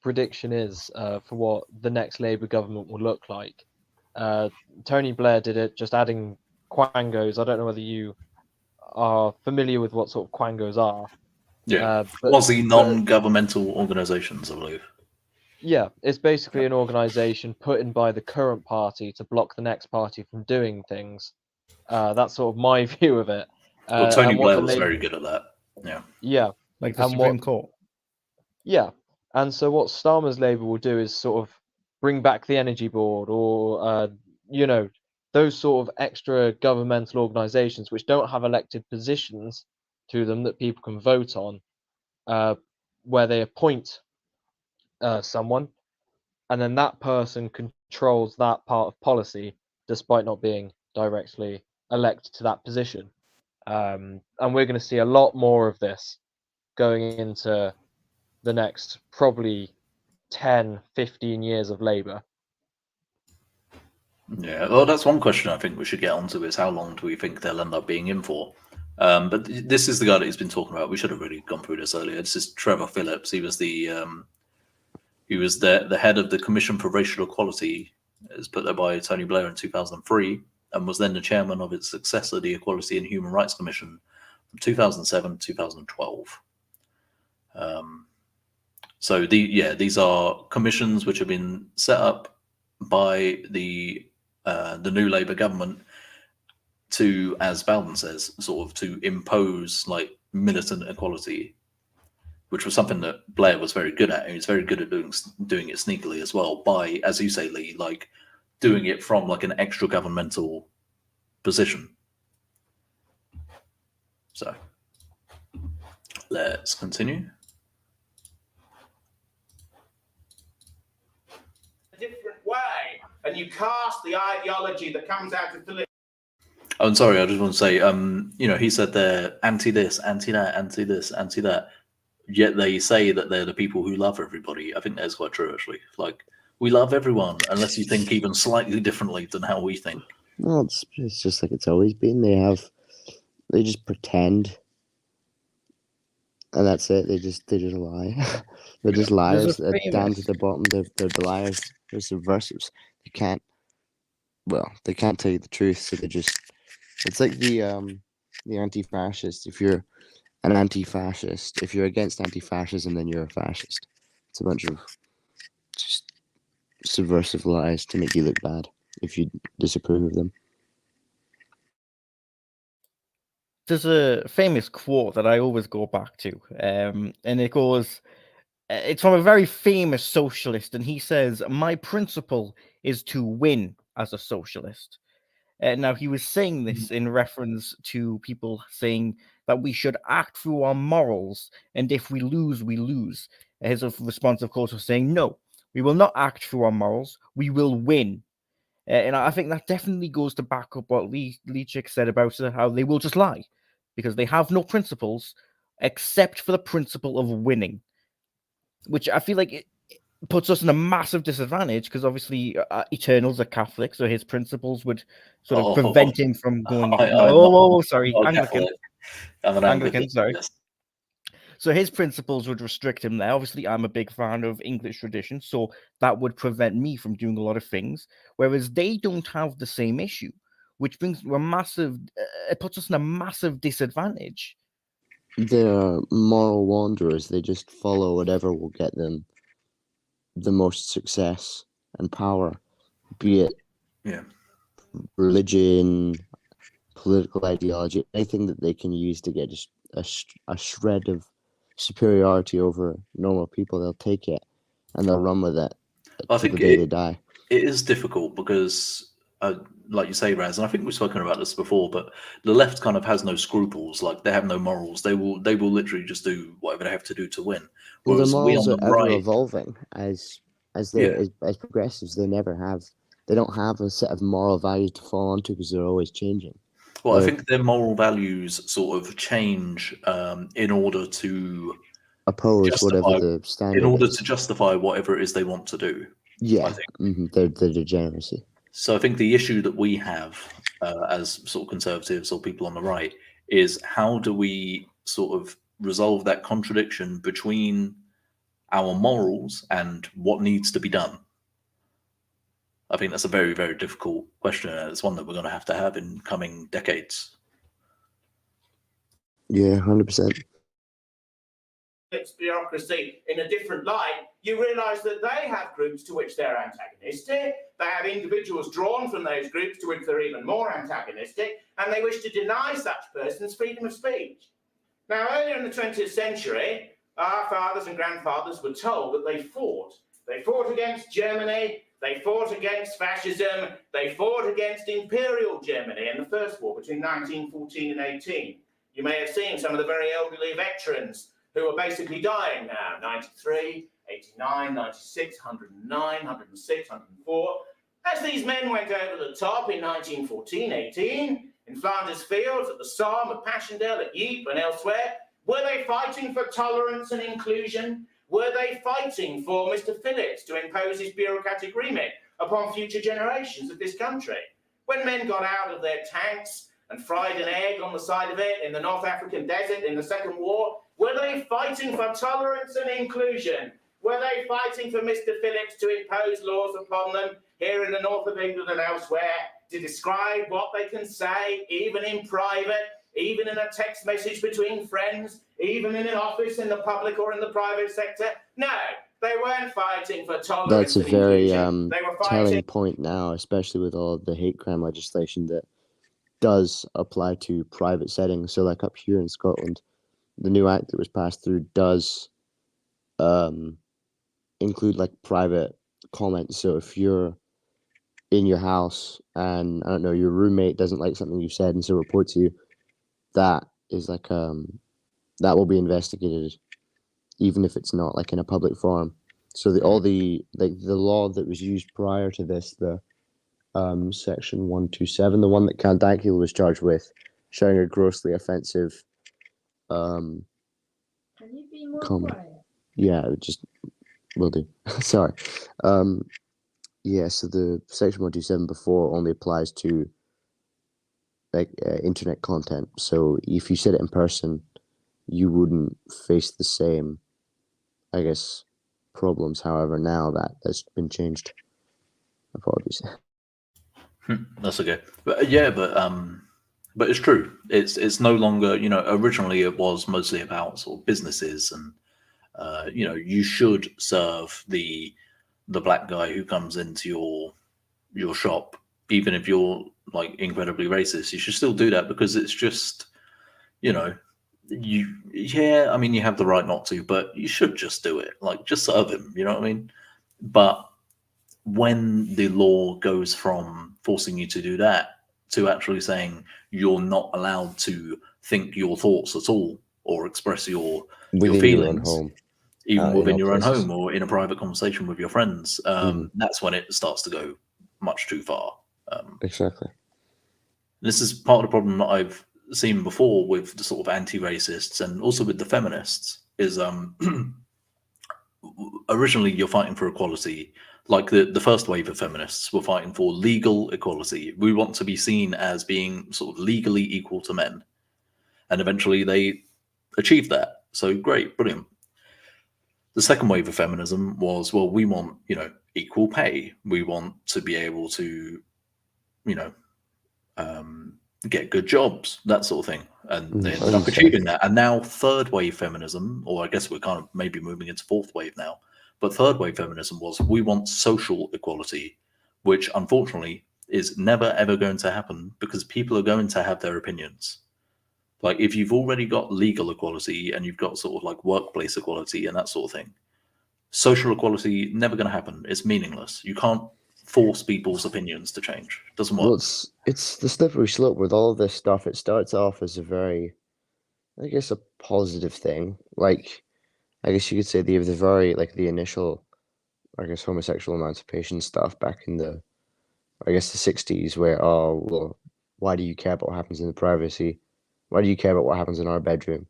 prediction is for what the next Labour government will look like. Tony Blair did it, just adding quangos. I don't know whether you are familiar with what sort of quangos are. Yeah, Aussie non-governmental organisations, I believe. Yeah, it's basically an organisation put in by the current party to block the next party from doing things. That's sort of my view of it. Well, Tony Blair was very good at that. Yeah. Yeah. Like the Supreme Court. Yeah. And so what Starmer's Labour will do is sort of bring back the Energy Board or, those sort of extra governmental organisations which don't have elected positions to them that people can vote on, where they appoint someone, and then that person controls that part of policy despite not being directly elected to that position. And we're going to see a lot more of this going into the next probably 10, 15 years of Labour. Yeah, well, that's one question I think we should get onto is how long do we think they'll end up being in for? But this is the guy that he's been talking about. We should have really gone through this earlier. This is Trevor Phillips. He was the head of the Commission for Racial Equality, as put there by Tony Blair in 2003, and was then the chairman of its successor, the Equality and Human Rights Commission, from 2007 to 2012. So these are commissions which have been set up by the new Labour government to, as Bowden says, sort of to impose like militant equality, which was something that Blair was very good at. And he was very good at doing it sneakily as well by, as you say, Lee, like doing it from like an extra governmental position. So let's continue. Different way, and you cast the ideology that comes out of Phillips. Oh, I'm sorry, I just want to say, he said they're anti this, anti that, anti this, anti that. Yet they say that they're the people who love everybody. I think that's quite true, actually. Like, we love everyone, unless you think even slightly differently than how we think. No, it's just like it's always been. They just pretend, and that's it. They just lie. They're just liars. They're down to the bottom. They're the liars. They're subversives. They can't tell you the truth. So it's like the anti-fascist. If you're an anti-fascist, if you're against anti-fascism, then you're a fascist. It's a bunch of just subversive lies to make you look bad if you disapprove of them. There's a famous quote that I always go back to, and it goes, It's from a very famous socialist, and he says, "My principle is to win as a socialist." Now, he was saying this in reference to people saying that we should act through our morals, and if we lose, we lose. His response, of course, was saying, no, we will not act through our morals, we will win. And I think that definitely goes to back up what Leachik said about how they will just lie, because they have no principles except for the principle of winning, which I feel like it puts us in a massive disadvantage, because obviously Eternals are Catholic, so his principles would sort of prevent him from going. Sorry, Anglican. I'm an Anglican, sorry. yes. So his principles would restrict him there. Obviously, I'm a big fan of English tradition, so that would prevent me from doing a lot of things. Whereas they don't have the same issue, which brings a massive. It puts us in a massive disadvantage. They're moral wanderers. They just follow whatever will get them the most success and power, be it religion, political ideology, anything that they can use to get just a shred of superiority over normal people. They'll take it and they'll run with it I to think the day they die. It is difficult because, like you say, Raz, and I think we've spoken about this before, but the left kind of has no scruples. Like, they have no morals. They will literally just do whatever they have to do to win. Well, their Whereas morals we are on the ever right, evolving as progressives. They never have. They don't have a set of moral values to fall onto because they're always changing. well, I think their moral values sort of change in order to oppose whatever the standard in order is. to justify whatever it is they want to do. Yeah, I think. Their degeneracy. So I think the issue that we have as sort of conservatives or people on the right is, how do we sort of resolve that contradiction between our morals and what needs to be done? I think that's a very, very difficult question, and it's one that we're going to have in coming decades. Yeah, 100%. Bureaucracy in a different light, you realise that they have groups to which they're antagonistic. They have individuals drawn from those groups to which they're even more antagonistic, and they wish to deny such persons freedom of speech. Now, earlier in the 20th century, our fathers and grandfathers were told that they fought. They fought against Germany, they fought against fascism, they fought against Imperial Germany in the First War between 1914 and 18. You may have seen some of the very elderly veterans who are basically dying now, 93, 89, 96, 109, 106, 104. As these men went over the top in 1914-18, in Flanders Fields, at the Somme, at Passchendaele, at Ypres and elsewhere, were they fighting for tolerance and inclusion? Were they fighting for Mr. Phillips to impose his bureaucratic remit upon future generations of this country? When men got out of their tanks and fried an egg on the side of it in the North African desert in the Second War, were they fighting for tolerance and inclusion? Were they fighting for Mr. Phillips to impose laws upon them here in the north of England and elsewhere, to describe what they can say, even in private, even in a text message between friends, even in an office in the public or in the private sector? No, they weren't fighting for tolerance. That's a very telling point now, especially with all the hate crime legislation that does apply to private settings. So, like up here in Scotland, the new act that was passed through does include like private comments. So if you're in your house and, I don't know, your roommate doesn't like something you said and so reports you, that is like that will be investigated, even if it's not like in a public forum. So the law that was used prior to this, the section 127, the one that Dankula was charged with, sharing a grossly offensive Can you be more comment. quiet? Yeah, just will do. Sorry. Yeah, so the section 127 before only applies to like internet content. So if you said it in person, you wouldn't face the same, I guess, problems. However, now that has been changed. Apologies. That's okay. But but it's true. It's no longer, originally it was mostly about sort of businesses and you should serve the black guy who comes into your shop, even if you're like incredibly racist. You should still do that because it's just, I mean, you have the right not to, but you should just do it. Like, just serve him. You know what I mean? But when the law goes from forcing you to do that to actually saying you're not allowed to think your thoughts at all or express your Within your own feelings, home, even in within all your own places. home or in a private conversation with your friends, that's when it starts to go much too far. Exactly. This is part of the problem that I've seen before with the sort of anti-racists and also with the feminists is originally you're fighting for equality. Like the first wave of feminists were fighting for legal equality. We want to be seen as being sort of legally equal to men. And eventually they achieved that. So great, brilliant. The second wave of feminism was, well, we want, equal pay. We want to be able to, get good jobs, that sort of thing. And they ended up achieving that. And now third wave feminism, or I guess we're kind of maybe moving into fourth wave now, but third wave feminism was we want social equality, which unfortunately is never ever going to happen because people are going to have their opinions. Like if you've already got legal equality and you've got sort of like workplace equality and that sort of thing, social equality never going to happen. It's meaningless. You can't force people's opinions to change. It doesn't work. Well, it's the slippery slope with all of this stuff. It starts off as a very, I guess, a positive thing. Like, I guess you could say the very like the initial, I guess, homosexual emancipation stuff back in the, I guess, the 60s, where, oh, well, why do you care about what happens in the privacy? Why do you care about what happens in our bedroom?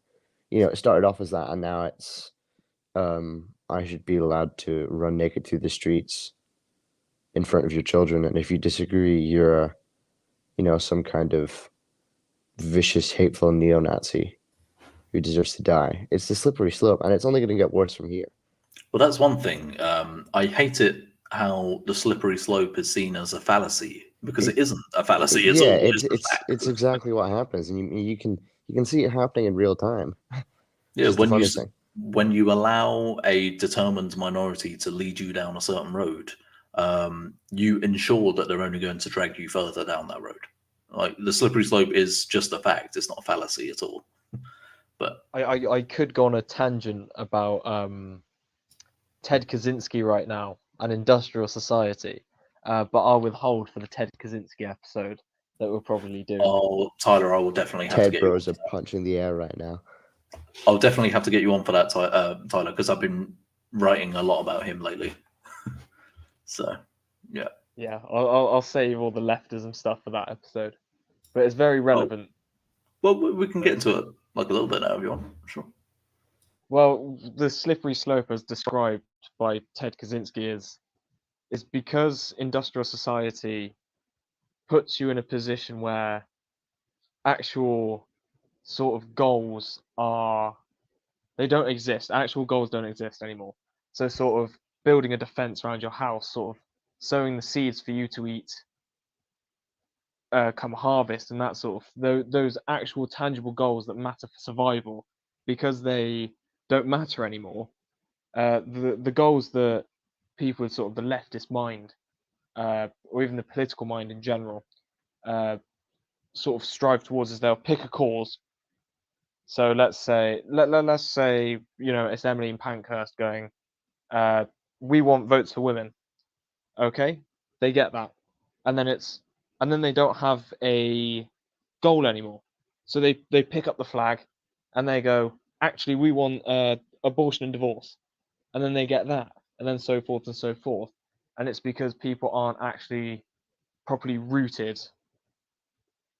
It started off as that, and now it's, I should be allowed to run naked through the streets in front of your children, and if you disagree, you're, some kind of vicious, hateful neo-Nazi who deserves to die. It's the slippery slope, and it's only going to get worse from here. Well, that's one thing. I hate it how the slippery slope is seen as a fallacy because it isn't a fallacy at all. It's exactly what happens, and you can see it happening in real time. Yeah, Which is the funny thing. when you allow a determined minority to lead you down a certain road, you ensure that they're only going to drag you further down that road. Like the slippery slope is just a fact; it's not a fallacy at all. But I could go on a tangent about Ted Kaczynski right now and industrial society, but I'll withhold for the Ted Kaczynski episode that we'll probably do. oh, Tyler, I will definitely have to Ted get bros you are punching the air right now. I'll definitely have to get you on for that, Tyler, because I've been writing a lot about him lately. So, yeah. Yeah, I'll save all the leftism stuff for that episode, but it's very relevant. Well, we can get into it like a little bit now if you want. Sure. Well, the slippery slope as described by Ted Kaczynski is because industrial society puts you in a position where actual sort of goals they don't exist. Actual goals don't exist anymore. So sort of building a defense around your house, sort of sowing the seeds for you to eat come harvest, and that sort of those actual tangible goals that matter for survival, because they don't matter anymore. The goals that people with sort of the leftist mind, or even the political mind in general, sort of strive towards is they'll pick a cause. So let's say let's say it's Emily and Pankhurst going, we want votes for women. Okay, they get that, and then they don't have a goal anymore. So they pick up the flag, and they go, actually we want abortion and divorce, and then they get that, and then so forth and so forth. And it's because people aren't actually properly rooted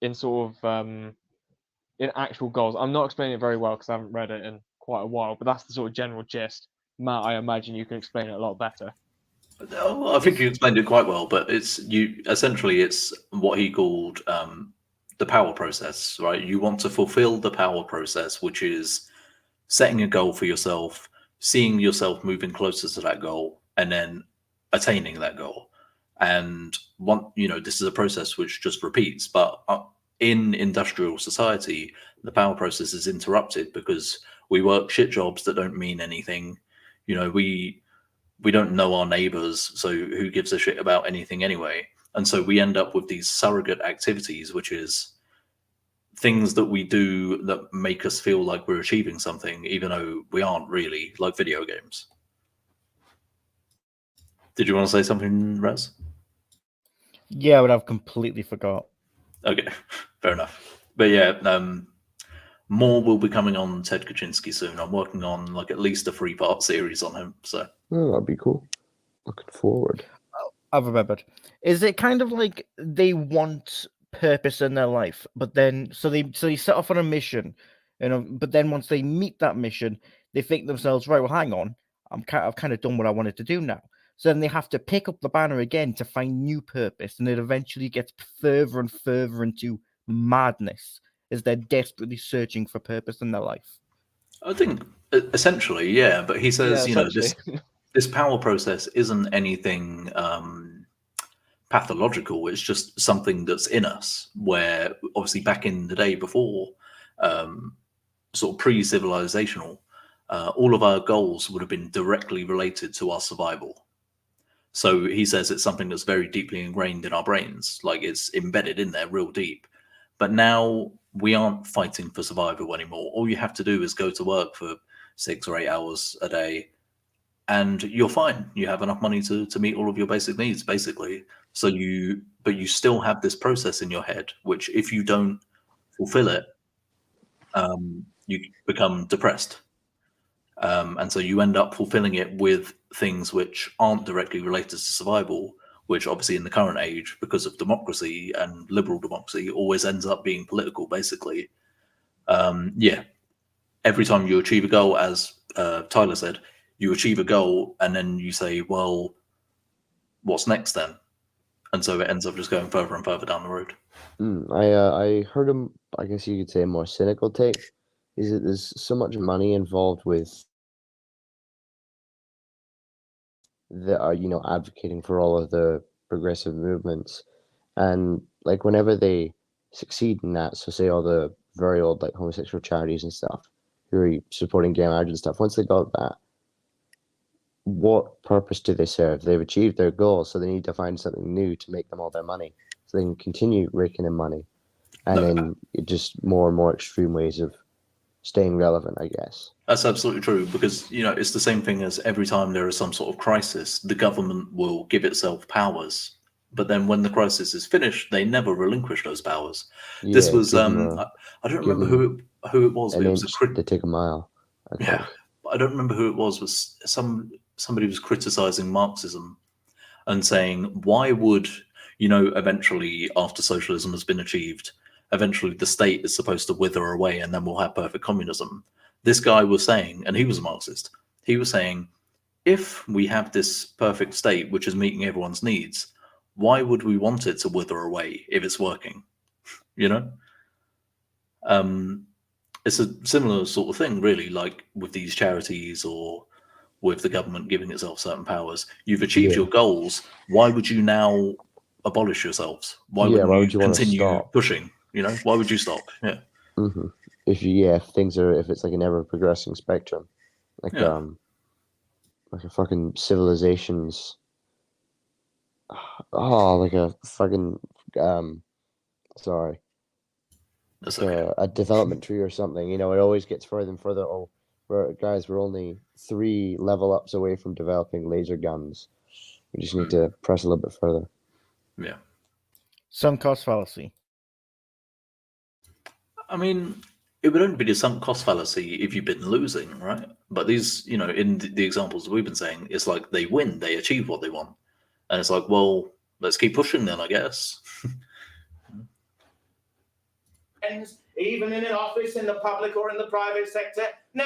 in sort of in actual goals. I'm not explaining it very well because I haven't read it in quite a while, but that's the sort of general gist. Matt, I imagine you can explain it a lot better. I think you explained it quite well, but it's what he called the power process, right? You want to fulfill the power process, which is setting a goal for yourself, seeing yourself moving closer to that goal, and then attaining that goal. And this is a process which just repeats. But in industrial society, the power process is interrupted because we work shit jobs that don't mean anything. We don't know our neighbors, so who gives a shit about anything anyway? And so we end up with these surrogate activities, which is things that we do that make us feel like we're achieving something, even though we aren't really, like video games. Did you want to say something, Raz? Yeah, but I've completely forgot. Okay, fair enough. But yeah, more will be coming on Ted Kaczynski soon. I'm working on like at least a 3-part series on him. So that'd be cool. Looking forward. I've remembered. Is it kind of like they want purpose in their life, but then so they set off on a mission, but then once they meet that mission, they think themselves, right, well, hang on, I've kind of done what I wanted to do now. So then they have to pick up the banner again to find new purpose, and it eventually gets further and further into madness as they're desperately searching for purpose in their life. I think essentially, yeah. But he says, Yeah, this power process isn't anything pathological. It's just something that's in us. Where obviously back in the day before, sort of pre-civilizational, all of our goals would have been directly related to our survival. So he says it's something that's very deeply ingrained in our brains, like it's embedded in there real deep. But now we aren't fighting for survival anymore. All you have to do is go to work for 6 or 8 hours a day and you're fine. You have enough money to meet all of your basic needs, basically. So but you still have this process in your head, which if you don't fulfill it, you become depressed. And so you end up fulfilling it with things which aren't directly related to survival, which obviously in the current age, because of democracy and liberal democracy, always ends up being political, basically. Yeah. Every time you achieve a goal, as Tyler said, you achieve a goal and then you say, well, what's next then? And so it ends up just going further and further down the road. I heard him, I guess you could say, a more cynical take, is that there's so much money involved with that are, advocating for all of the progressive movements. And like whenever they succeed in that, so say all the very old like homosexual charities and stuff who are supporting gay marriage and stuff, once they got that, what purpose do they serve? They've achieved their goal, so they need to find something new to make them all their money, so they can continue raking in money, and then just more and more extreme ways of staying relevant, I guess. That's absolutely true, because it's the same thing as every time there is some sort of crisis, the government will give itself powers, but then when the crisis is finished, they never relinquish those powers. Yeah, This was I don't remember who it was. An But it inch was to take a mile. Yeah, I don't remember who it was. Was somebody was criticizing Marxism and saying, why would eventually after socialism has been achieved, eventually the state is supposed to wither away and then we'll have perfect communism. This guy was saying, and he was a Marxist, he was saying, if we have this perfect state which is meeting everyone's needs, why would we want it to wither away if it's working? It's a similar sort of thing, really, like with these charities or with the government giving itself certain powers. You've achieved your goals. Why would you now abolish yourselves? Why would you continue pushing? Why would you stop? Yeah. Mm-hmm. If it's like an ever progressing spectrum, like like a fucking civilization's, like a fucking sorry, That's like okay. a development tree or something. It always gets further and further. Oh, we're only 3 level ups away from developing laser guns. We just need to press a little bit further. Yeah. Sunk cost fallacy. I mean, it would only be the sunk cost fallacy if you've been losing, right? But these, in the examples we've been saying, it's like they win, they achieve what they want. And it's like, well, let's keep pushing then, I guess. Even in an office in the public or in the private sector? No,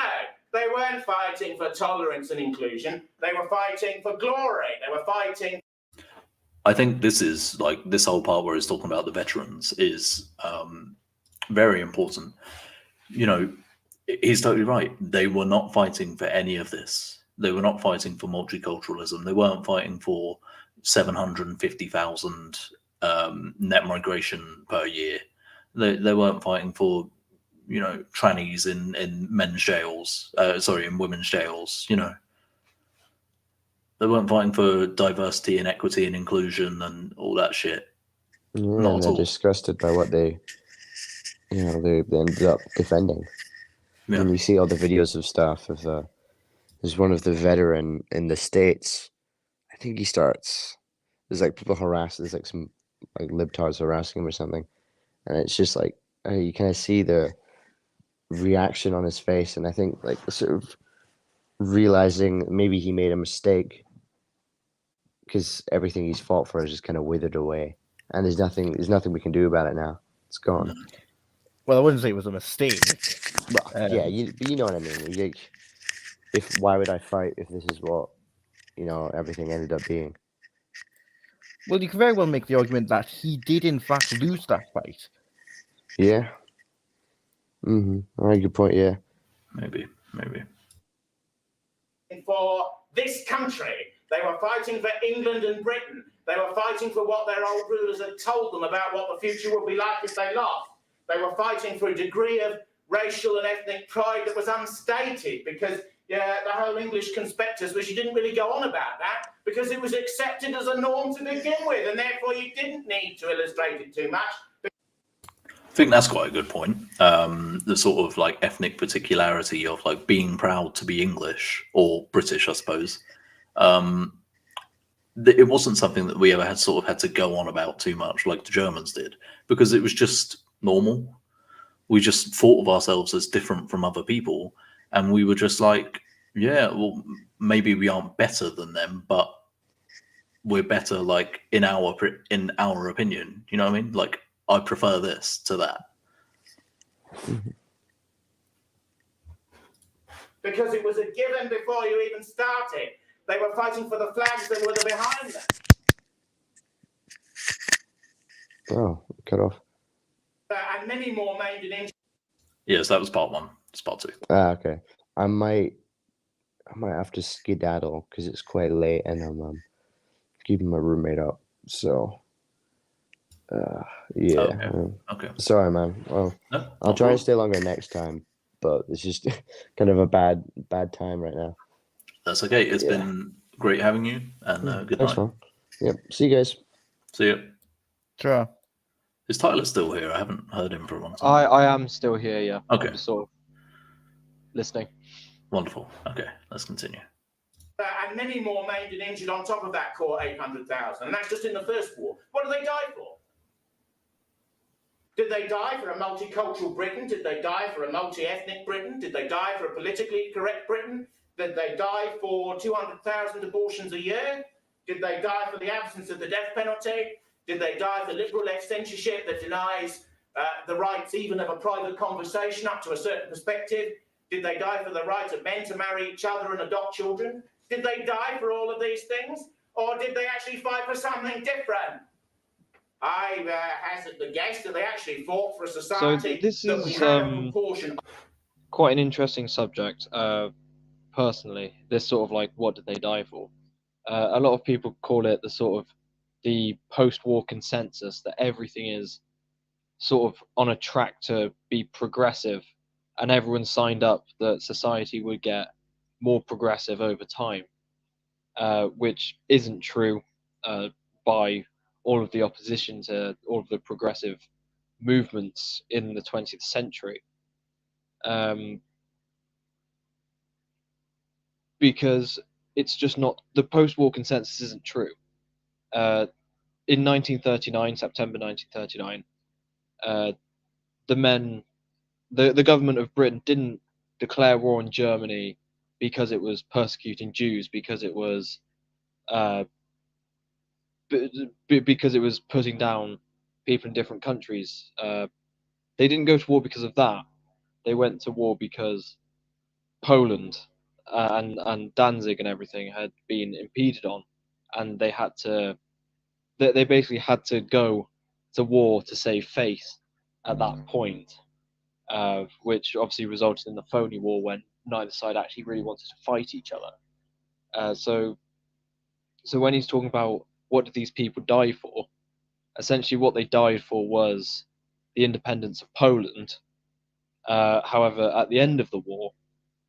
they weren't fighting for tolerance and inclusion. They were fighting for glory. They were fighting. I think this is like this whole part where he's talking about the veterans is very important. He's totally right. They were not fighting for any of this. They were not fighting for multiculturalism. They weren't fighting for 750,000 net migration per year. They weren't fighting for, trannies in men's jails. In women's jails. They weren't fighting for diversity and equity and inclusion and all that shit. Yeah, and they're disgusted by what they they ended up defending. Yeah. And you see all the videos of stuff of there's one of the veteran in the States. I think he starts. There's like people harass. There's like some like libtards harassing him or something, and it's just like you kind of see the reaction on his face, and I think like sort of realizing maybe he made a mistake because everything he's fought for is just kind of withered away, and there's nothing we can do about it now. It's gone. No. Well, I wouldn't say it was a mistake. Well, yeah, you know what I mean. Why would I fight if this is what everything ended up being? Well, you can very well make the argument that he did in fact lose that fight. Yeah. All right, good point. Yeah. Maybe. For this country. They were fighting for England and Britain. They were fighting for what their old rulers had told them about what the future would be like if they lost. They were fighting for a degree of racial and ethnic pride that was unstated because the whole English conspectus was you didn't really go on about that because it was accepted as a norm to begin with, and therefore you didn't need to illustrate it too much. I think that's quite a good point. The sort of like ethnic particularity of like being proud to be English or British, I suppose. It wasn't something that we ever had to go on about too much like the Germans did, because it was just normal. We just thought of ourselves as different from other people, and we were just like, yeah, well, maybe we aren't better than them, but we're better like in our opinion. You know what I mean? Like, I prefer this to that. Because it was a given before you even started. They were fighting for the flags that were behind them. Oh, cut off. And many more maimed and injured. Yes, that was part one. It's part two. Okay. I might have to skedaddle because it's quite late and I'm keeping my roommate up. So, yeah. Okay. Sorry, man. Well, No, I'll try and stay longer next time, but it's just kind of a bad time right now. That's okay. It's been great having you, and good night. Thanks, man. Yep. See you guys. See ya. Sure. Is Tyler still here? I haven't heard him for a long time. I am still here, yeah. Okay. I'm just sort of listening. Wonderful. Okay, let's continue. And many more maimed and injured on top of that core 800,000. And that's just in the First War. What did they die for? Did they die for a multicultural Britain? Did they die for a multi-ethnic Britain? Did they die for a politically correct Britain? Did they die for 200,000 abortions a year? Did they die for the absence of the death penalty? Did they die for liberal left censorship that denies the rights even of a private conversation up to a certain perspective? Did they die for the right of men to marry each other and adopt children? Did they die for all of these things? Or did they actually fight for something different? I hazard the guess that they actually fought for a society this that we is had a proportion. quite an interesting subject, personally. This sort of like, what did they die for? A lot of people call it the post-war consensus that everything is sort of on a track to be progressive, and everyone signed up that society would get more progressive over time, which isn't true by all of the opposition to all of the progressive movements in the 20th century. Because it's just not, the post-war consensus isn't true. In 1939, September 1939, the government of Britain didn't declare war on Germany because it was persecuting Jews, because it was putting down people in different countries. They didn't go to war because of that. They went to war because Poland and Danzig and everything had been impeded on, and they basically had to go to war to save face at that point, which obviously resulted in the phony war when neither side actually really wanted to fight each other. So when he's talking about what did these people die for, essentially what they died for was the independence of Poland. However, at the end of the war,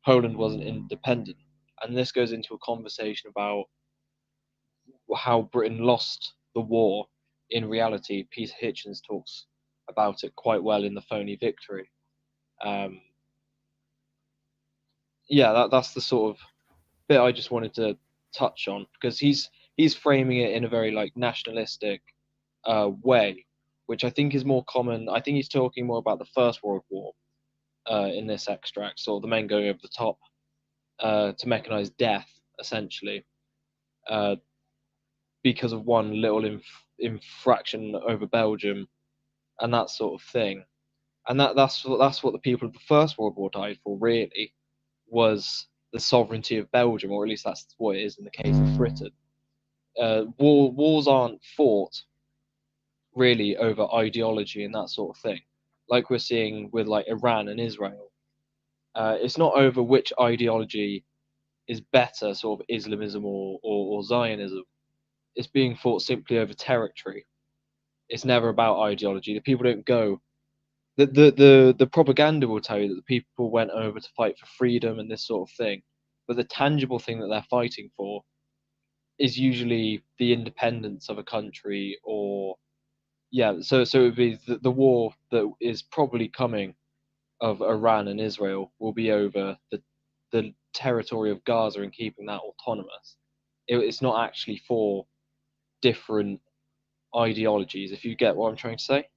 Poland wasn't independent, and this goes into a conversation about how Britain lost the war in reality. Peter Hitchens talks about it quite well in the phony victory. That's the sort of bit I just wanted to touch on, because he's framing it in a very like nationalistic way, which I think is more common. I think he's talking more about the First World War in this extract, sort of the men going over the top to mechanize death, essentially, because of one little infraction over Belgium and that sort of thing. And that's what the people of the First World War died for, really, was the sovereignty of Belgium, or at least that's what it is in the case of Britain. Wars aren't fought really over ideology and that sort of thing, like we're seeing with like Iran and Israel. It's not over which ideology is better, sort of Islamism or Zionism. It's being fought simply over territory. It's never about ideology. The people don't go. The propaganda will tell you that the people went over to fight for freedom and this sort of thing, but the tangible thing that they're fighting for is usually the independence of a country, or so it would be the war that is probably coming of Iran and Israel will be over the territory of Gaza and keeping that autonomous. It's not actually for different ideologies, if you get what I'm trying to say.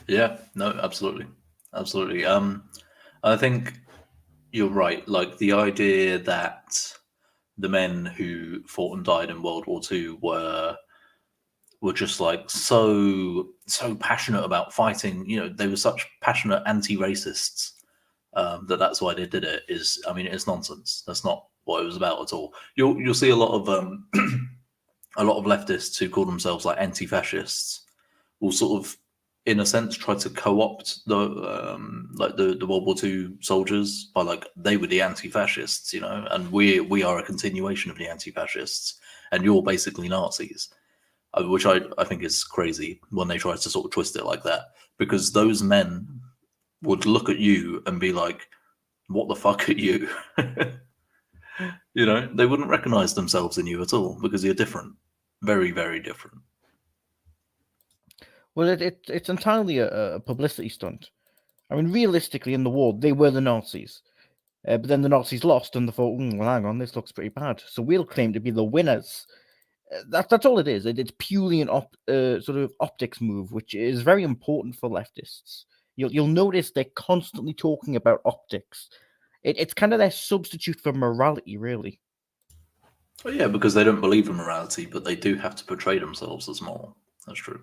Yeah, no, absolutely. I think you're right. Like, the idea that the men who fought and died in World War II were just like so passionate about fighting. They were such passionate anti-racists, that's why they did it. I mean, it's nonsense. That's not what it was about at all. You'll see a lot of a lot of leftists who call themselves like anti-fascists will sort of, in a sense, try to co-opt the World War II soldiers by like, they were the anti-fascists, and we are a continuation of the anti-fascists, and you're basically Nazis, which I think is crazy when they try to sort of twist it like that, because those men would look at you and be like, what the fuck are you? They wouldn't recognize themselves in you at all, because you're different. Very, very different. Well, it's entirely a publicity stunt. I mean, realistically, in the war, they were the Nazis. But then the Nazis lost, and they thought, well, hang on, this looks pretty bad. So we'll claim to be the winners. That's all it is. It's purely an sort of optics move, which is very important for leftists. You'll notice they're constantly talking about optics. It's kind of their substitute for morality, really. Well, yeah, because they don't believe in morality, but they do have to portray themselves as moral. That's true.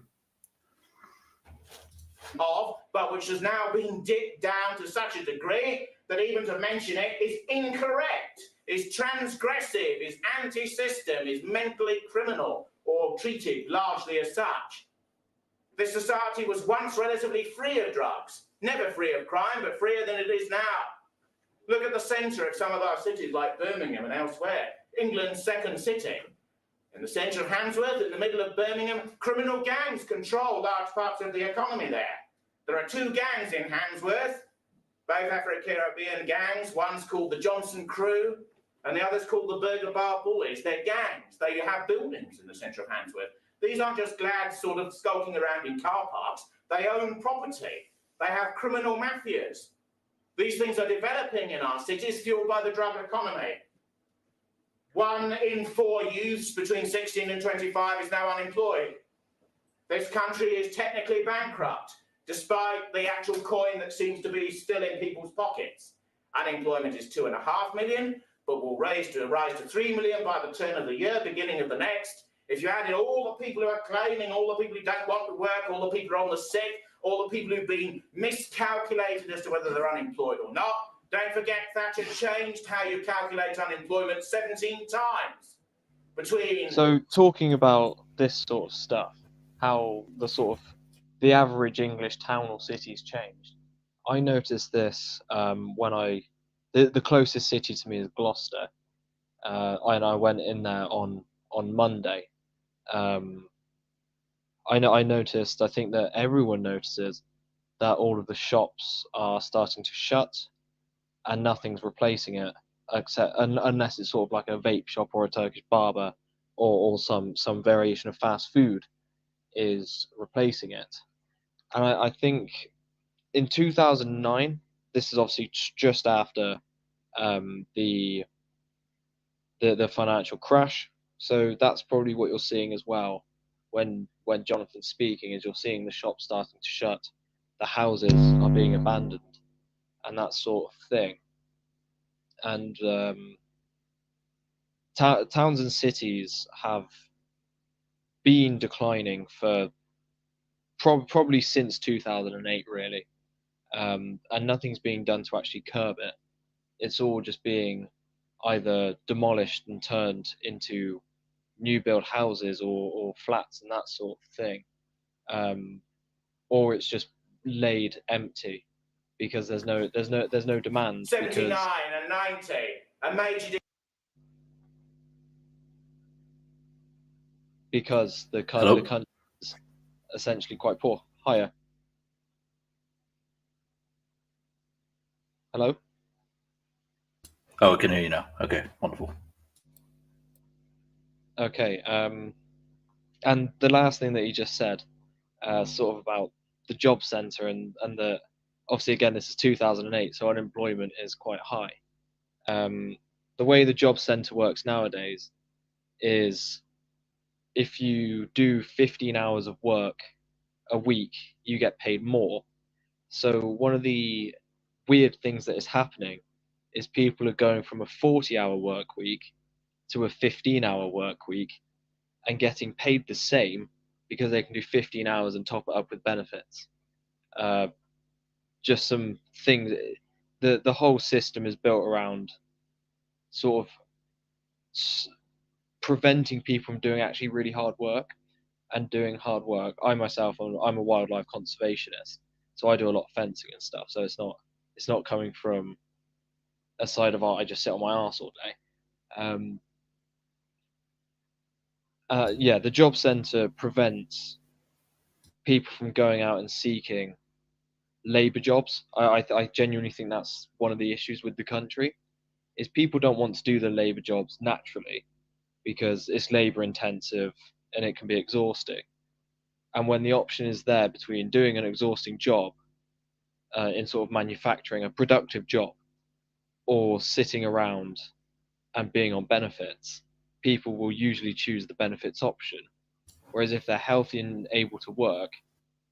But which has now been dipped down to such a degree that even to mention it is incorrect, is transgressive, is anti-system, is mentally criminal, or treated largely as such. This society was once relatively free of drugs, never free of crime, but freer than it is now. Look at the centre of some of our cities like Birmingham and elsewhere, England's second city. In the centre of Handsworth, in the middle of Birmingham, criminal gangs control large parts of the economy there. There are two gangs in Handsworth, both Afro-Caribbean gangs. One's called the Johnson Crew, and the other's called the Burger Bar Boys. They're gangs. They have buildings in the centre of Handsworth. These aren't just lads sort of skulking around in car parks. They own property. They have criminal mafias. These things are developing in our cities, fueled by the drug economy. 1 in 4 youths between 16 and 25 is now unemployed. This country is technically bankrupt, despite the actual coin that seems to be still in people's pockets. Unemployment is 2.5 million, but will rise to 3 million by the turn of the year, beginning of the next. If you added all the people who are claiming, all the people who don't want to work, all the people who are on the sick, all the people who've been miscalculated as to whether they're unemployed or not, don't forget Thatcher changed how you calculate unemployment 17 times between... So talking about this sort of stuff, how the average English town or city's changed. I noticed this when the closest city to me is Gloucester, and I went in there on Monday. I noticed, I think that everyone notices that all of the shops are starting to shut, and nothing's replacing it, unless it's sort of like a vape shop or a Turkish barber, or some variation of fast food is replacing it. And I think in 2009, this is obviously just after the financial crash. So that's probably what you're seeing as well when Jonathan's speaking, is you're seeing the shops starting to shut, the houses are being abandoned, and that sort of thing. And towns and cities have been declining for probably since 2008, really, and nothing's being done to actually curb it. It's all just being either demolished and turned into new build houses or flats and that sort of thing, or it's just laid empty because there's no demand. 79 because and 90, a major because the Hello? country is essentially quite poor. Higher. Hello? Oh, I can hear you now. Okay, wonderful. Okay. And the last thing that you just said, sort of about the job centre and the, obviously again this is 2008, so unemployment is quite high. The way the job centre works nowadays is if you do 15 hours of work a week, you get paid more. So one of the weird things that is happening is people are going from a 40-hour work week to a 15-hour work week and getting paid the same because they can do 15 hours and top it up with benefits. Just some things. The whole system is built around sort of preventing people from doing actually really hard work and doing hard work. I myself, I'm a wildlife conservationist, so I do a lot of fencing and stuff. So it's not coming from a side of art. I just sit on my arse all day. Yeah, the job centre prevents people from going out and seeking labour jobs. I genuinely think that's one of the issues with the country, is people don't want to do the labour jobs naturally because it's labour intensive and it can be exhausting. And when the option is there between doing an exhausting job in sort of manufacturing, a productive job, or sitting around and being on benefits, people will usually choose the benefits option. Whereas if they're healthy and able to work,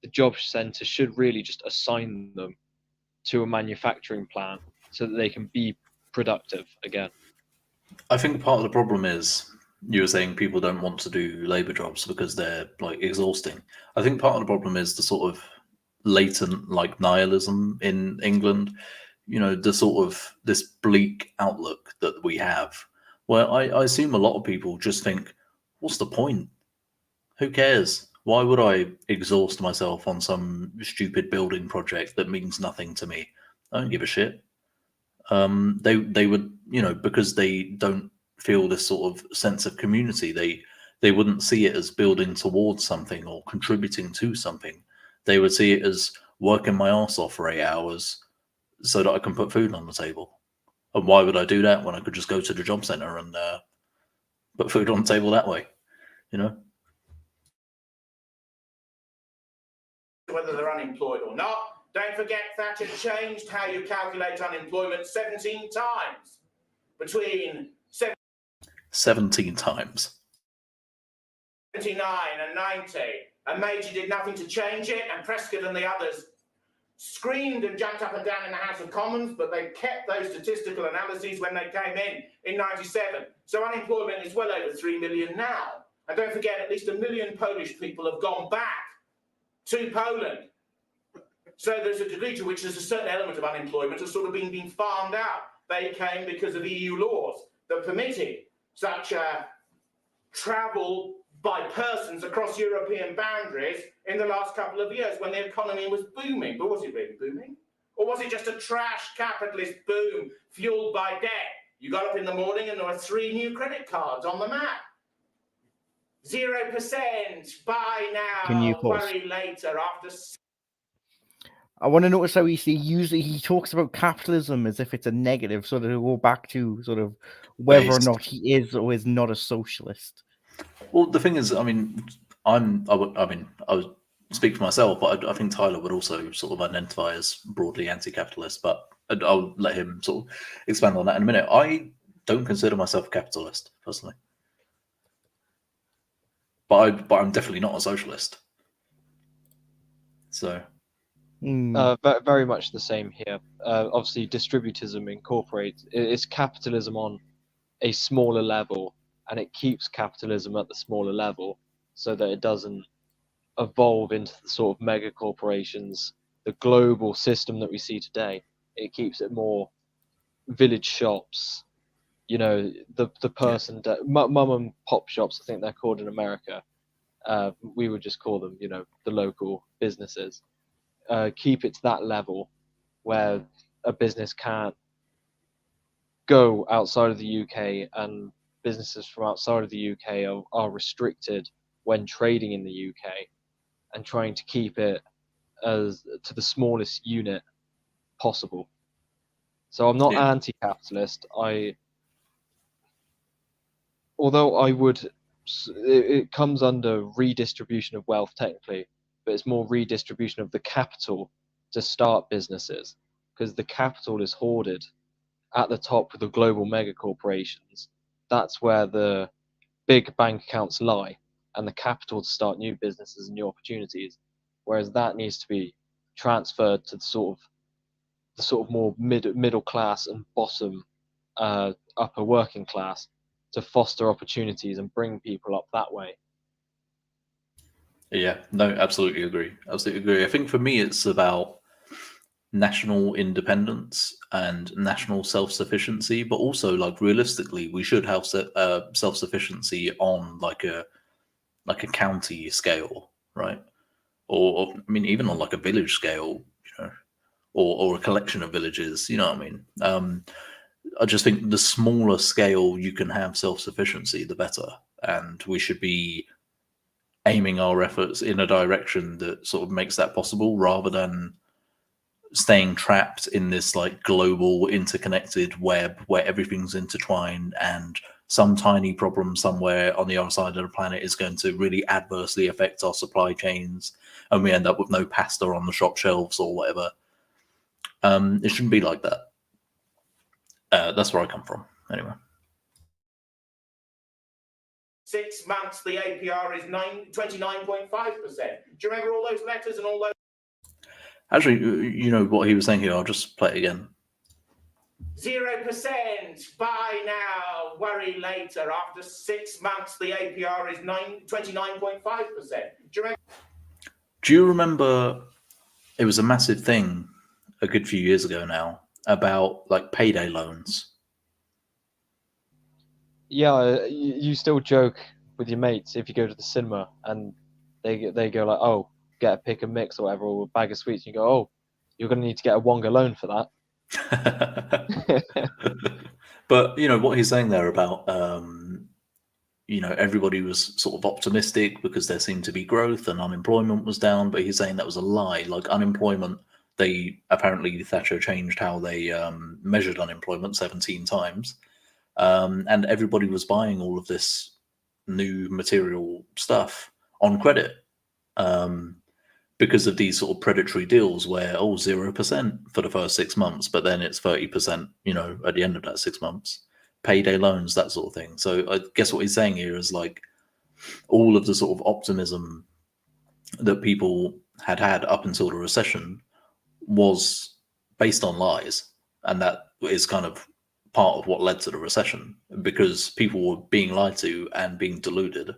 the job centre should really just assign them to a manufacturing plant so that they can be productive again. I think part of the problem is you were saying people don't want to do labour jobs because they're like exhausting. I think part of the problem is the sort of latent like nihilism in England. You know, the sort of this bleak outlook that we have, where I assume a lot of people just think, what's the point? Who cares? Why would I exhaust myself on some stupid building project that means nothing to me? I don't give a shit. They would, you know, because they don't feel this sort of sense of community. They wouldn't see it as building towards something or contributing to something. They would see it as working my arse off for 8 hours so that I can put food on the table. And why would I do that when I could just go to the job centre and put food on the table that way? You know. Whether they're unemployed or not. Don't forget Thatcher changed how you calculate unemployment 17 times between 17 times. 79 and 90. And Major did nothing to change it, and Prescott and the others screamed and jumped up and down in the House of Commons, but they kept those statistical analyses when they came in 97. So unemployment is well over 3 million now. And don't forget, at least 1 million Polish people have gone back to Poland. So there's a degree to which there's a certain element of unemployment has sort of been farmed out. They came because of EU laws that permitted such travel by persons across European boundaries in the last couple of years when the economy was booming. But was it really booming? Or was it just a trash capitalist boom fueled by debt? You got up in the morning and there were 3 new credit cards on the map. 0%, buy now, Can you pause? worry later after... I want to notice how he talks about capitalism as if it's a negative, so that he'll go back to sort of whether or not he is or is not a socialist. Well, the thing is, I mean, I was speak for myself, but I think Tyler would also sort of identify as broadly anti-capitalist. But I'll let him sort of expand on that in a minute. I don't consider myself a capitalist personally, but I'm definitely not a socialist. So. Very much the same here. Obviously, distributism incorporates it's capitalism on a smaller level, and it keeps capitalism at the smaller level so that it doesn't evolve into the sort of mega corporations, the global system that we see today. It keeps it more village shops, the person that mum and pop shops, I think they're called in America. We would just call them, the local businesses. Keep it to that level where a business can't go outside of the UK, and businesses from outside of the UK are restricted when trading in the UK, and trying to keep it as to the smallest unit possible. So I'm not anti-capitalist. Although I would, it comes under redistribution of wealth technically, but it's more redistribution of the capital to start businesses, because the capital is hoarded at the top with the global mega corporations. That's where the big bank accounts lie, and the capital to start new businesses and new opportunities. Whereas that needs to be transferred to the sort of more middle class and bottom upper working class, to foster opportunities and bring people up that way. Yeah, no, absolutely agree. Absolutely agree. I think for me, it's about national independence and national self-sufficiency, but also, like, realistically, we should have self-sufficiency on like a county scale, right? Or I mean, even on like a village scale, or a collection of villages. You know what I mean? I just think the smaller scale you can have self-sufficiency, the better, and we should be aiming our efforts in a direction that sort of makes that possible, rather than staying trapped in this like global interconnected web where everything's intertwined, and some tiny problem somewhere on the other side of the planet is going to really adversely affect our supply chains, and we end up with no pasta on the shop shelves or whatever. It shouldn't be like that. That's where I come from, anyway. 6 months, the APR is 29.5%. Do you remember all those letters and all those? Actually, you know what he was saying here? I'll just play it again. 0%. Buy now, worry later. After 6 months, the APR is 29.5%. Do you remember? It was a massive thing a good few years ago now about like payday loans. Yeah, you still joke with your mates if you go to the cinema and they go like, oh, get a pick and mix or whatever, or a bag of sweets, and you go, oh, you're going to need to get a Wonga loan for that. But you know what he's saying there about everybody was sort of optimistic because there seemed to be growth and unemployment was down, but he's saying that was a lie. Like unemployment, apparently Thatcher changed how they measured unemployment 17 times, and everybody was buying all of this new material stuff on credit, because of these sort of predatory deals where 0% for the first 6 months, but then it's 30%, at the end of that 6 months, payday loans, that sort of thing. So I guess what he's saying here is like all of the sort of optimism that people had up until the recession was based on lies, and that is kind of part of what led to the recession, because people were being lied to and being deluded.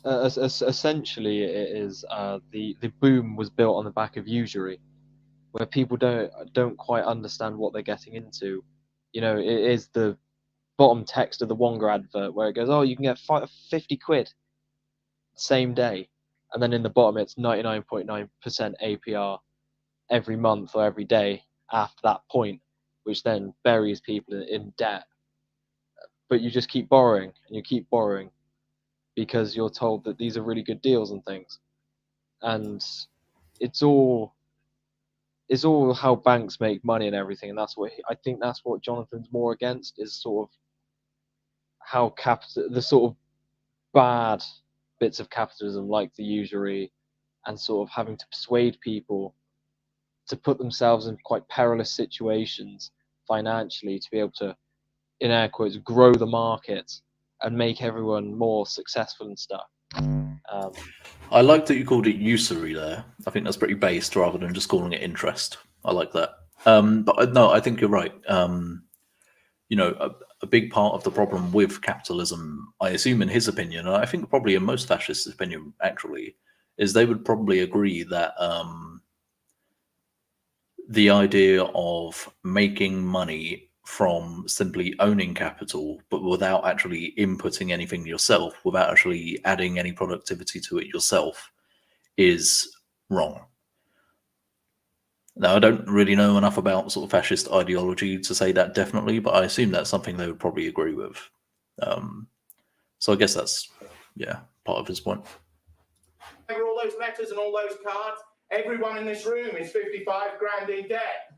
Essentially, it is the boom was built on the back of usury, where people don't quite understand what they're getting into. It is the bottom text of the Wonga advert where it goes, oh, you can get 50 quid same day, and then in the bottom it's 99.9% APR every month or every day after that point, which then buries people in debt. But you just keep borrowing and you keep borrowing because you're told that these are really good deals and things, and it's all how banks make money and everything. And I think that's what Jonathan's more against, is sort of how the sort of bad bits of capitalism, like the usury, and sort of having to persuade people to put themselves in quite perilous situations financially to be able to, in air quotes, grow the market and make everyone more successful and stuff. I like that you called it usury there. I think that's pretty based rather than just calling it interest. I like that. But no, I think you're right. You know, a big part of the problem with capitalism, I assume in his opinion, and I think probably in most fascists' opinion actually, is they would probably agree that the idea of making money from simply owning capital, but without actually inputting anything yourself, without actually adding any productivity to it yourself, is wrong. Now, I don't really know enough about sort of fascist ideology to say that definitely, but I assume that's something they would probably agree with. So I guess that's, yeah, part of his point. All those letters and all those cards, everyone in this room is 55 grand in debt.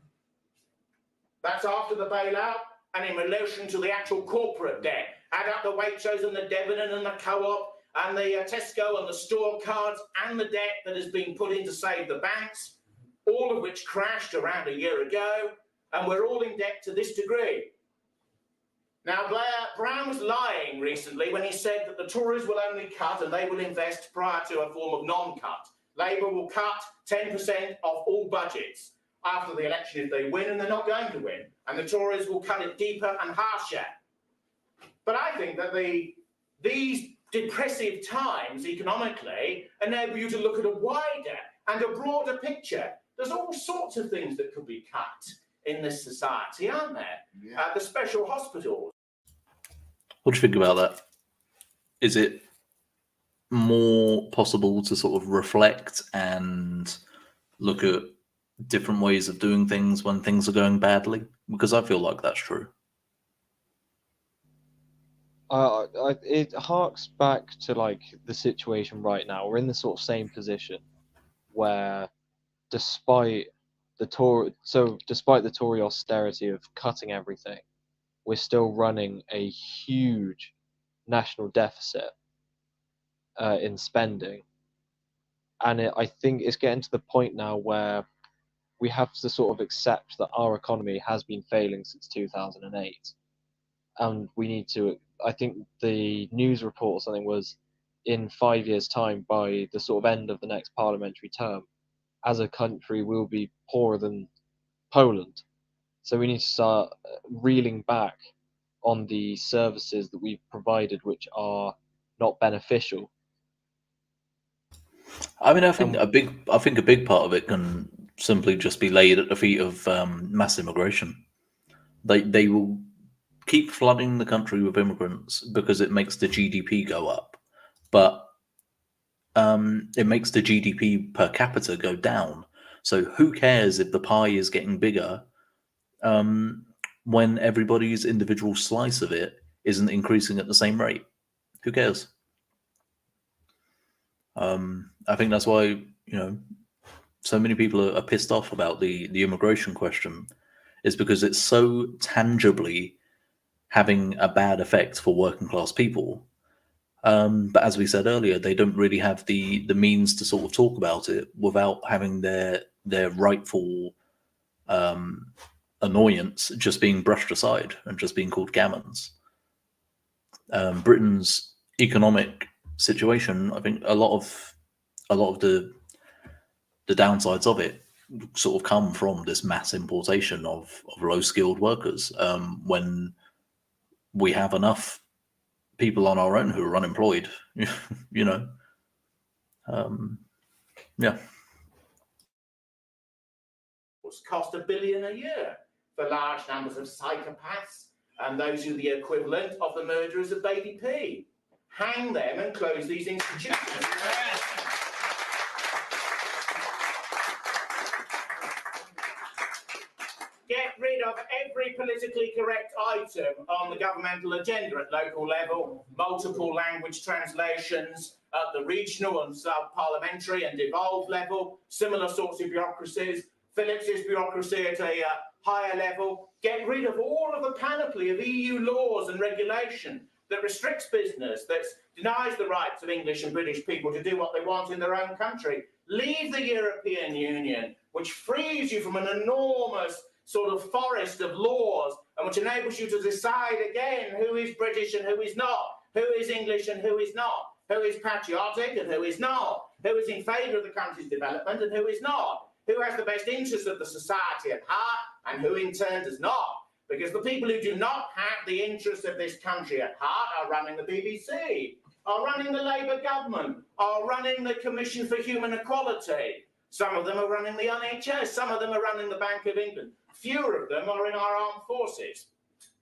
That's after the bailout and in relation to the actual corporate debt. Add up the Waitrose and the Debenham and the Co-op and the Tesco and the store cards and the debt that has been put in to save the banks, all of which crashed around a year ago, and we're all in debt to this degree. Now, Brown was lying recently when he said that the Tories will only cut and they will invest prior to a form of non-cut. Labour will cut 10% of all budgets after the election if they win, and they're not going to win. And the Tories will cut it deeper and harsher. But I think that these depressive times economically enable you to look at a wider and a broader picture. There's all sorts of things that could be cut in this society, aren't there? Yeah. The special hospitals. What do you think about that? Is it more possible to sort of reflect and look at different ways of doing things when things are going badly? Because I feel like that's true. It harks back to like the situation right now. We're in the sort of same position where despite the Tory austerity of cutting everything, we're still running a huge national deficit in spending. And I think it's getting to the point now where we have to sort of accept that our economy has been failing since 2008. And we need to, I think the news report or something was, in 5 years' time, by the sort of end of the next parliamentary term, as a country, we'll be poorer than Poland. So we need to start reeling back on the services that we've provided, which are not beneficial. I mean, I think a big part of it can simply just be laid at the feet of mass immigration. They will keep flooding the country with immigrants because it makes the GDP go up, but it makes the GDP per capita go down. So who cares if the pie is getting bigger when everybody's individual slice of it isn't increasing at the same rate? Who cares? I think that's why, you know, so many people are pissed off about the immigration question, is because it's so tangibly having a bad effect for working class people. But as we said earlier, they don't really have the means to sort of talk about it without having their rightful annoyance just being brushed aside and just being called gammons. Britain's economic situation, I think a lot of the downsides of it sort of come from this mass importation of low skilled workers. When we have enough people on our own who are unemployed, you know, yeah. Cost $1 billion a year for large numbers of psychopaths and those who are the equivalent of the murderers of Baby P. Hang them and close these institutions. Get rid of every politically correct item on the governmental agenda at local level, multiple language translations at the regional and sub-parliamentary and devolved level, similar sorts of bureaucracies, Phillips's bureaucracy at a higher level. Get rid of all of the panoply of EU laws and regulation. that restricts business, that denies the rights of English and British people to do what they want in their own country. Leave the European Union, which frees you from an enormous sort of forest of laws and which enables you to decide again who is British and who is not, who is English and who is not, who is patriotic and who is not, who is in favour of the country's development and who is not, who has the best interests of the society at heart and who in turn does not. Because the people who do not have the interests of this country at heart are running the BBC, are running the Labour government, are running the Commission for Human Equality. Some of them are running the NHS, some of them are running the Bank of England. Fewer of them are in our armed forces,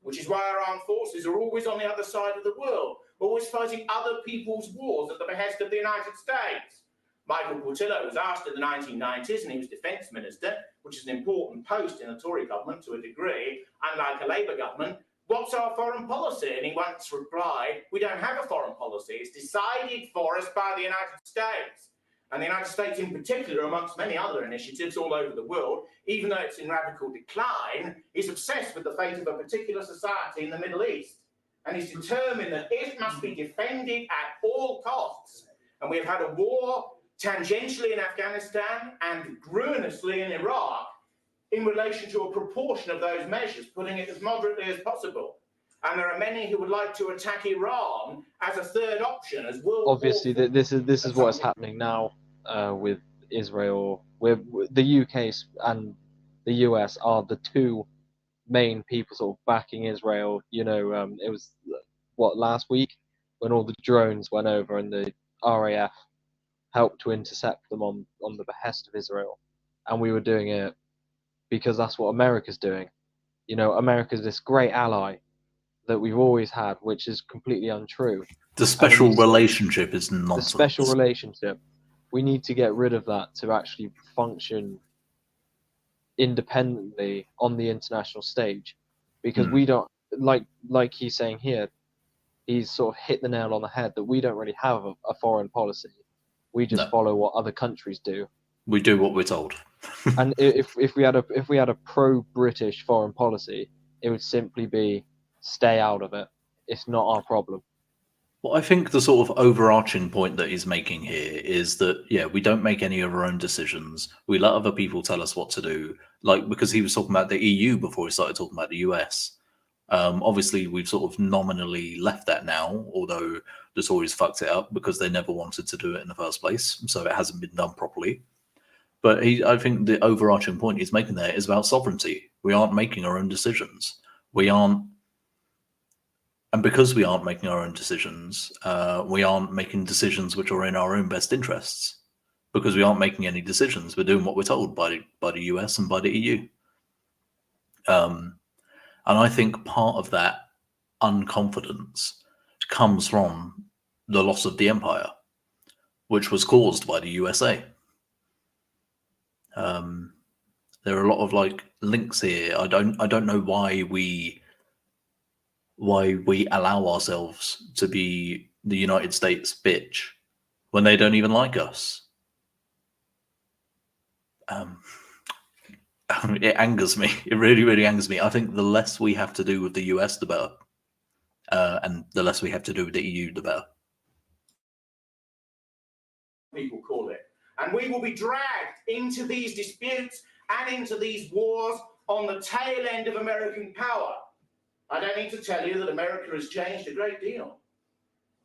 which is why our armed forces are always on the other side of the world, always fighting other people's wars at the behest of the United States. Michael Portillo was asked in the 1990s, and he was Defence Minister, which is an important post in a Tory government to a degree, unlike a Labour government, what's our foreign policy? And he once replied, we don't have a foreign policy. It's decided for us by the United States. And the United States in particular, amongst many other initiatives all over the world, even though it's in radical decline, is obsessed with the fate of a particular society in the Middle East. And is determined that it must be defended at all costs. And we've had a war tangentially in Afghanistan and ruinously in Iraq in relation to a proportion of those measures, putting it as moderately as possible. And there are many who would like to attack Iran as a third option, as World Obviously, War this is what is happening now with Israel. With the UK and the US are the two main people sort of backing Israel. You know, it was last week when all the drones went over and the RAF helped to intercept them on the behest of Israel, and we were doing it because that's what America's doing. You know, America's this great ally that we've always had, which is completely untrue. The special relationship is nonsense. The special relationship. We need to get rid of that to actually function independently on the international stage, because we don't, like he's saying here, he's sort of hit the nail on the head that we don't really have a foreign policy. We just follow what other countries do. We do what we're told. And if we had a pro-British foreign policy, it would simply be stay out of it. It's not our problem. Well, I think the sort of overarching point that he's making here is that, yeah, we don't make any of our own decisions. We let other people tell us what to do. Like, because he was talking about the EU before he started talking about the US. Obviously, we've sort of nominally left that now, although the Tories fucked it up because they never wanted to do it in the first place. So it hasn't been done properly. But I think the overarching point he's making there is about sovereignty. We aren't making our own decisions. We aren't. And because we aren't making our own decisions, we aren't making decisions which are in our own best interests. Because we aren't making any decisions, we're doing what we're told by the US and by the EU. And I think part of that unconfidence comes from the loss of the empire, which was caused by the USA. There are a lot of like links here. I don't know why we allow ourselves to be the United States bitch when they don't even like us. It angers me. It really, really angers me. I think the less we have to do with the US, the better. And the less we have to do with the EU, the better. People call it. And we will be dragged into these disputes and into these wars on the tail end of American power. I don't need to tell you that America has changed a great deal.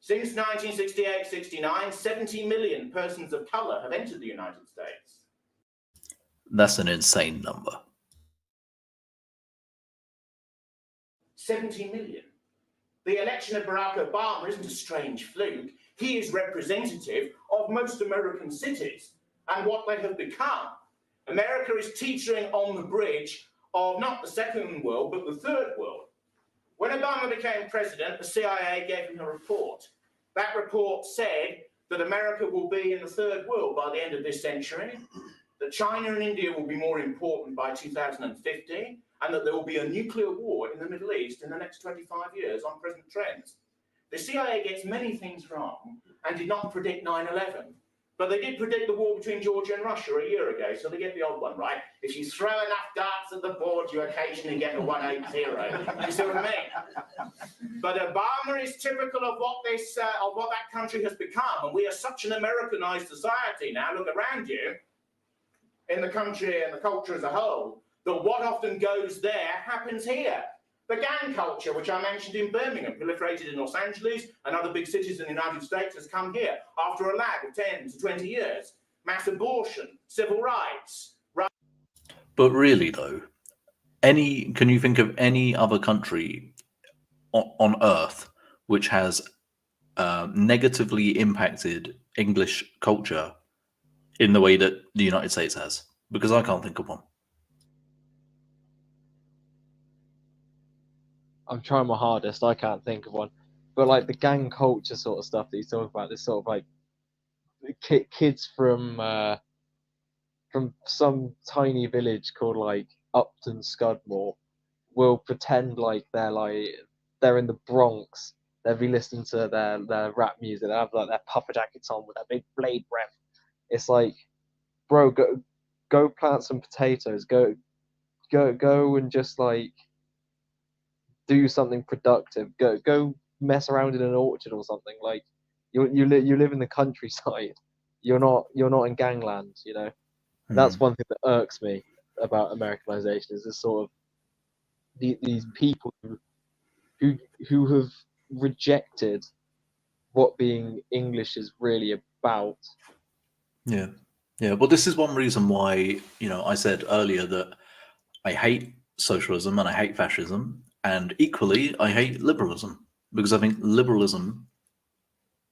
Since 1968-69, 70 million persons of colour have entered the United States. That's an insane number. 70 million. The election of Barack Obama isn't a strange fluke. He is representative of most American cities and what they have become. America is teetering on the bridge of not the second world, but the third world. When Obama became president, the CIA gave him a report. That report said that America will be in the third world by the end of this century, that China and India will be more important by 2050, and that there will be a nuclear war in the Middle East in the next 25 years on present trends. The CIA gets many things wrong and did not predict 9/11. But they did predict the war between Georgia and Russia a year ago, so they get the odd one right. If you throw enough darts at the board, you occasionally get a 180. You see what I mean? But Obama is typical of what that country has become, and we are such an Americanized society now. Look around you, in the country and the culture as a whole, that what often goes there happens here. The gang culture, which I mentioned in Birmingham, proliferated in Los Angeles and other big cities in the United States, has come here after a lag of 10 to 20 years. Mass abortion, civil rights. But really, though, can you think of any other country on Earth which has negatively impacted English culture in the way that the United States has? Because I can't think of one. I'm trying my hardest. I can't think of one. But like the gang culture sort of stuff that he's talking about, this sort of like kids from some tiny village called like Upton Scudmore will pretend like they're in the Bronx. They'll be listening to their rap music. They have like their puffer jackets on with their big blade breath. It's like, bro, go plant some potatoes. Go and just like do something productive. Go mess around in an orchard or something. Like you live in the countryside. You're not in gangland. You know, that's one thing that irks me about Americanization is this sort of these people who have rejected what being English is really about. Yeah. Well, this is one reason why I said earlier that I hate socialism and I hate fascism, and equally I hate liberalism, because I think liberalism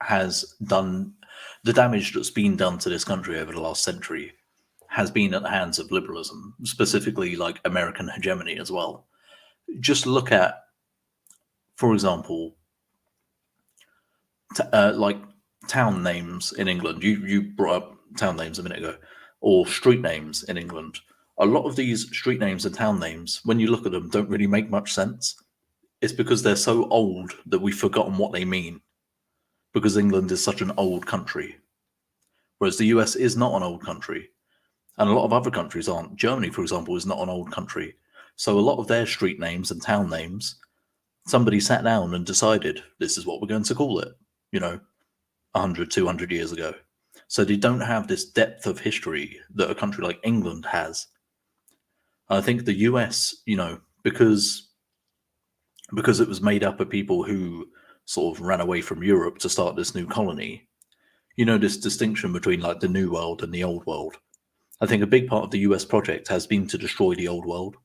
has done the damage that's been done to this country over the last century has been at the hands of liberalism, specifically like American hegemony as well. Just look at, for example, like town names in England. You brought up town names a minute ago, or street names in England. A lot of these street names and town names, when you look at them, don't really make much sense. It's because they're so old that we've forgotten what they mean, because England is such an old country, whereas the US is not an old country, and a lot of other countries aren't. Germany, for example, is not an old country. So a lot of their street names and town names, somebody sat down and decided this is what we're going to call it, 100, 200 years ago. So they don't have this depth of history that a country like England has. I think the US, because it was made up of people who sort of ran away from Europe to start this new colony, this distinction between like the new world and the old world. I think a big part of the US project has been to destroy the old world.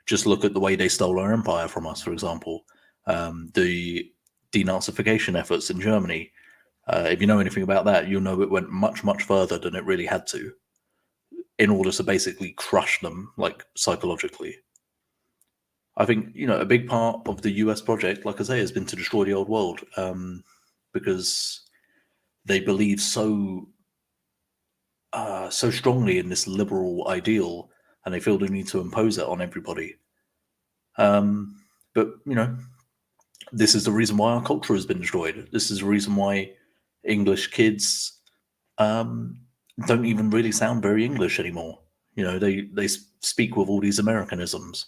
Just look at the way they stole our empire from us, for example. The denazification efforts in Germany. If you know anything about that, you'll know it went much, much further than it really had to, in order to basically crush them, like psychologically. I think, a big part of the US project, like I say, has been to destroy the old world, because they believe so strongly in this liberal ideal, and they feel the need to impose it on everybody. But, this is the reason why our culture has been destroyed. This is the reason why English kids don't even really sound very English anymore. They speak with all these Americanisms.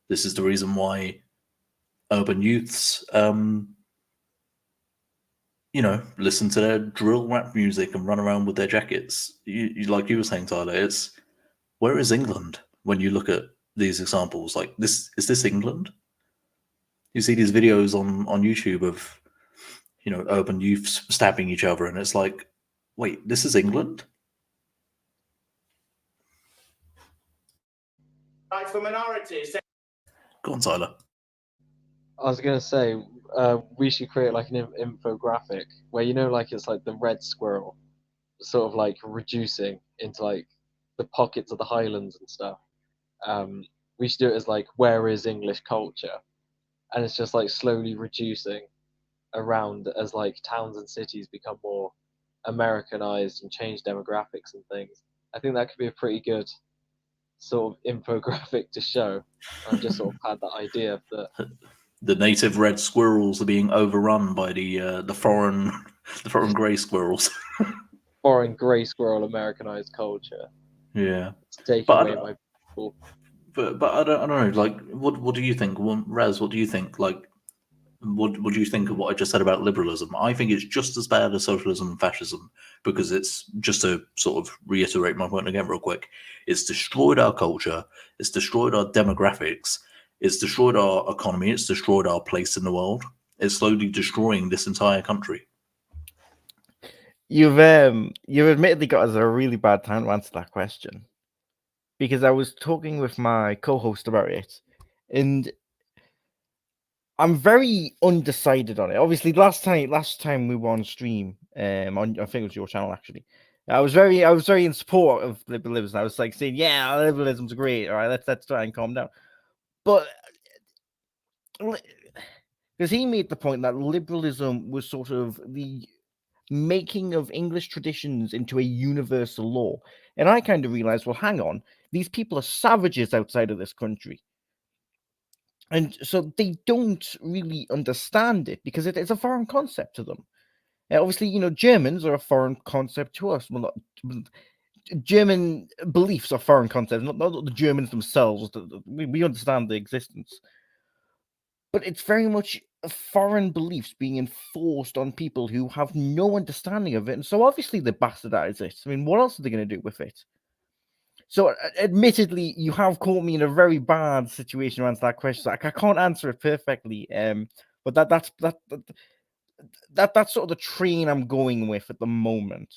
This is the reason why urban youths, listen to their drill rap music and run around with their jackets. Like you were saying, Tyler, where is England when you look at these examples? Like, is this England? You see these videos on YouTube of, urban youths stabbing each other, and it's like, wait, this is England? Rights for minorities. Go on, Tyler. I was gonna say we should create like an infographic where like it's like the red squirrel, sort of like reducing into like the pockets of the Highlands and stuff. We should do it as like, where is English culture, and it's just like slowly reducing around as like towns and cities become more Americanized and change demographics and things. I think that could be a pretty good sort of infographic to show. I've just sort of had that idea that the native red squirrels are being overrun by the foreign grey squirrels. foreign grey squirrel Americanized culture. Yeah, It's taking but away my people. but I don't know. Like, what do you think, Raz? What do you think? Like, what do you think of what I just said about liberalism? I think it's just as bad as socialism and fascism because it's, just to sort of reiterate my point again real quick, it's destroyed our culture, it's destroyed our demographics, it's destroyed our economy, it's destroyed our place in the world. It's slowly destroying this entire country. You've admittedly got us a really bad time to answer that question, because I was talking with my co-host about it, and I'm very undecided on it. Obviously, last time we were on stream, on, I think it was your channel actually. I was very in support of liberalism. I was like saying, yeah, liberalism's great. All right, let's try and calm down. But because he made the point that liberalism was sort of the making of English traditions into a universal law, and I kind of realized, well, hang on, these people are savages outside of this country. And so they don't really understand it because it's a foreign concept to them. Obviously, Germans are a foreign concept to us. Well, German beliefs are foreign concepts, not the Germans themselves. We understand the existence. But it's very much foreign beliefs being enforced on people who have no understanding of it. And so obviously they bastardize it. I mean, what else are they going to do with it? So, admittedly, you have caught me in a very bad situation to answer that question. So I can't answer it perfectly. But that's sort of the train I'm going with at the moment.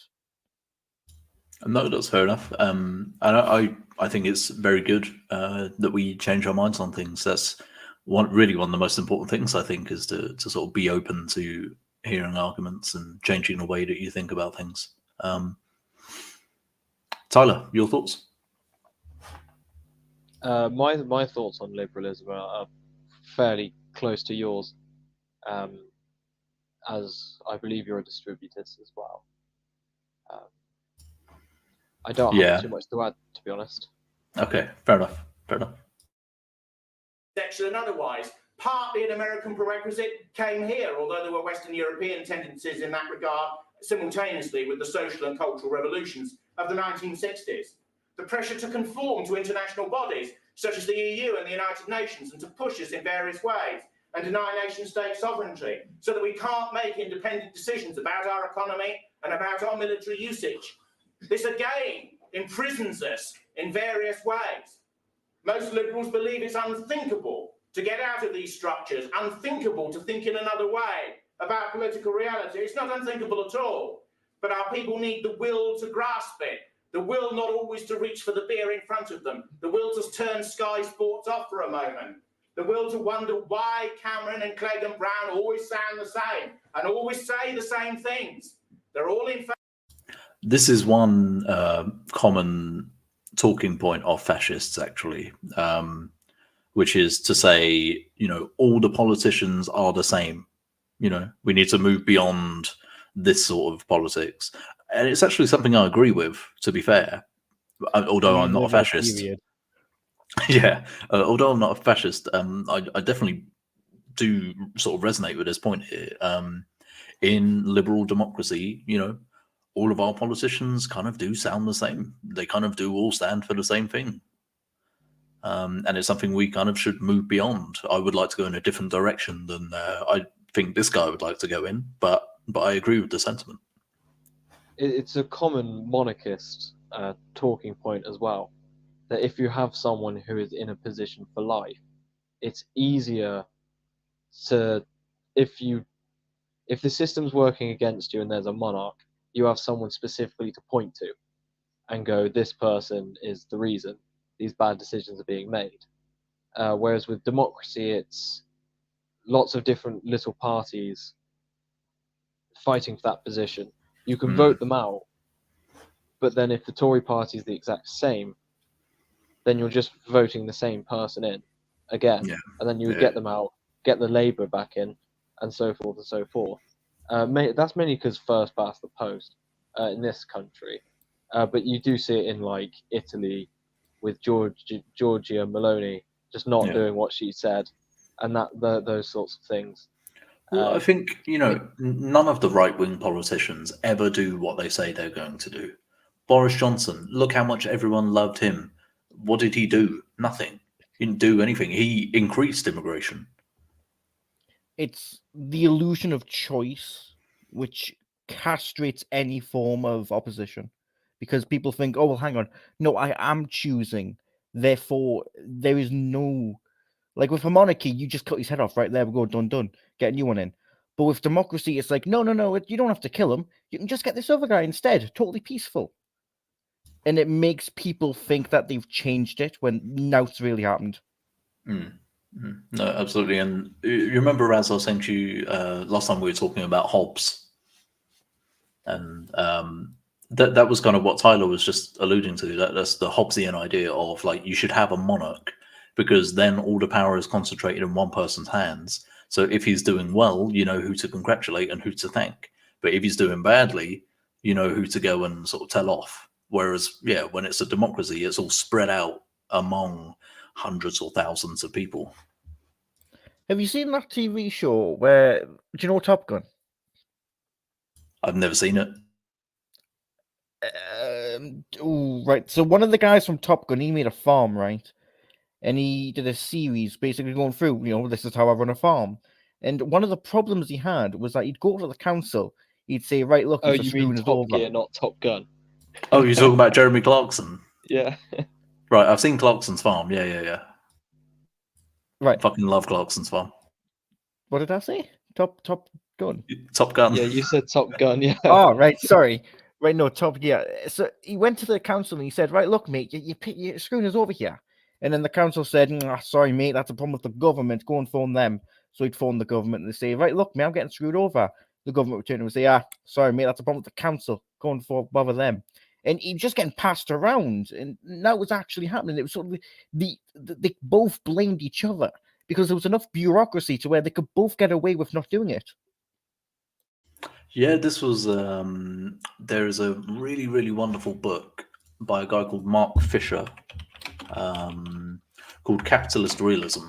No, that's fair enough. And I think it's very good that we change our minds on things. That's one of the most important things, I think, is to sort of be open to hearing arguments and changing the way that you think about things. Tyler, your thoughts? My thoughts on liberalism are fairly close to yours, as I believe you're a distributist as well. I don't have too much to add, to be honest. Okay, fair enough. Sexual and otherwise, partly an American prerequisite came here, although there were Western European tendencies in that regard simultaneously with the social and cultural revolutions of the 1960s. The pressure to conform to international bodies, such as the EU and the United Nations, and to push us in various ways, and deny nation-state sovereignty, so that we can't make independent decisions about our economy and about our military usage. This again imprisons us in various ways. Most liberals believe it's unthinkable to get out of these structures, unthinkable to think in another way about political reality. It's not unthinkable at all, but our people need the will to grasp it, the will not always to reach for the beer in front of them, the will to turn Sky Sports off for a moment, the will to wonder why Cameron and Clegg and Brown always sound the same and always say the same things. They're all in fact. This is one common talking point of fascists, actually, which is to say, all the politicians are the same. We need to move beyond this sort of politics. And it's actually something I agree with, to be fair, although I'm not a fascist. Yeah, although I'm not a fascist, I definitely do sort of resonate with this point here. In liberal democracy, all of our politicians kind of do sound the same. They kind of do all stand for the same thing. And it's something we kind of should move beyond. I would like to go in a different direction than I think this guy would like to go in, but I agree with the sentiment. It's a common monarchist talking point as well, that if you have someone who is in a position for life, it's easier to, if the system's working against you and there's a monarch, you have someone specifically to point to and go, this person is the reason these bad decisions are being made. Whereas with democracy, it's lots of different little parties fighting for that position. You can vote them out, but then if the Tory party is the exact same, then you're just voting the same person in again, and then you would get them out, get the Labour back in, and so forth and so forth. That's mainly because first past the post in this country, but you do see it in like Italy with Giorgia Meloni just not doing what she said, and those sorts of things. Well, I think, none of the right-wing politicians ever do what they say they're going to do. Boris Johnson, look how much everyone loved him. What did he do? Nothing. He didn't do anything. He increased immigration. It's the illusion of choice, which castrates any form of opposition. Because people think, oh, well, hang on. No, I am choosing. Therefore, there is no... Like with a monarchy, you just cut his head off right there. We go, done. Get a new one in. But with democracy, it's like, no. You don't have to kill him. You can just get this other guy instead. Totally peaceful. And it makes people think that they've changed it when now it's really happened. No, absolutely. And you remember, as I was saying to you last time, we were talking about Hobbes. And that was kind of what Tyler was just alluding to. That's the Hobbesian idea of, like, you should have a monarch, because then all the power is concentrated in one person's hands. So if he's doing well, you know who to congratulate and who to thank. But if he's doing badly, you know who to go and sort of tell off. Whereas, when it's a democracy, it's all spread out among hundreds or thousands of people. Have you seen that TV show where, do you know Top Gun? I've never seen it. Right. So one of the guys from Top Gun, he made a farm, right? And he did a series basically going through, this is how I run a farm. And one of the problems he had was that he'd go to the council, he'd say, right, look, Oh, if you mean is Top over. Gear, not Top Gun? Oh, you're talking about Jeremy Clarkson? Yeah. Right, I've seen Clarkson's Farm. Yeah. Right. Fucking love Clarkson's Farm. What did I say? Top Gun. Top Gun. Yeah, you said Top Gun, yeah. Oh, right, sorry. Right, no, yeah. So he went to the council and he said, right, look, mate, you're screwing us over here. And then the council said, sorry, mate, that's a problem with the government. Go and phone them. So he'd phone the government and they say, right, look, mate, I'm getting screwed over. The government would turn and say, sorry, mate, that's a problem with the council. Go and bother them. And he was just getting passed around. And that was actually happening. It was sort of they both blamed each other because there was enough bureaucracy to where they could both get away with not doing it. Yeah, this was, there is a really, really wonderful book by a guy called Mark Fisher called Capitalist Realism,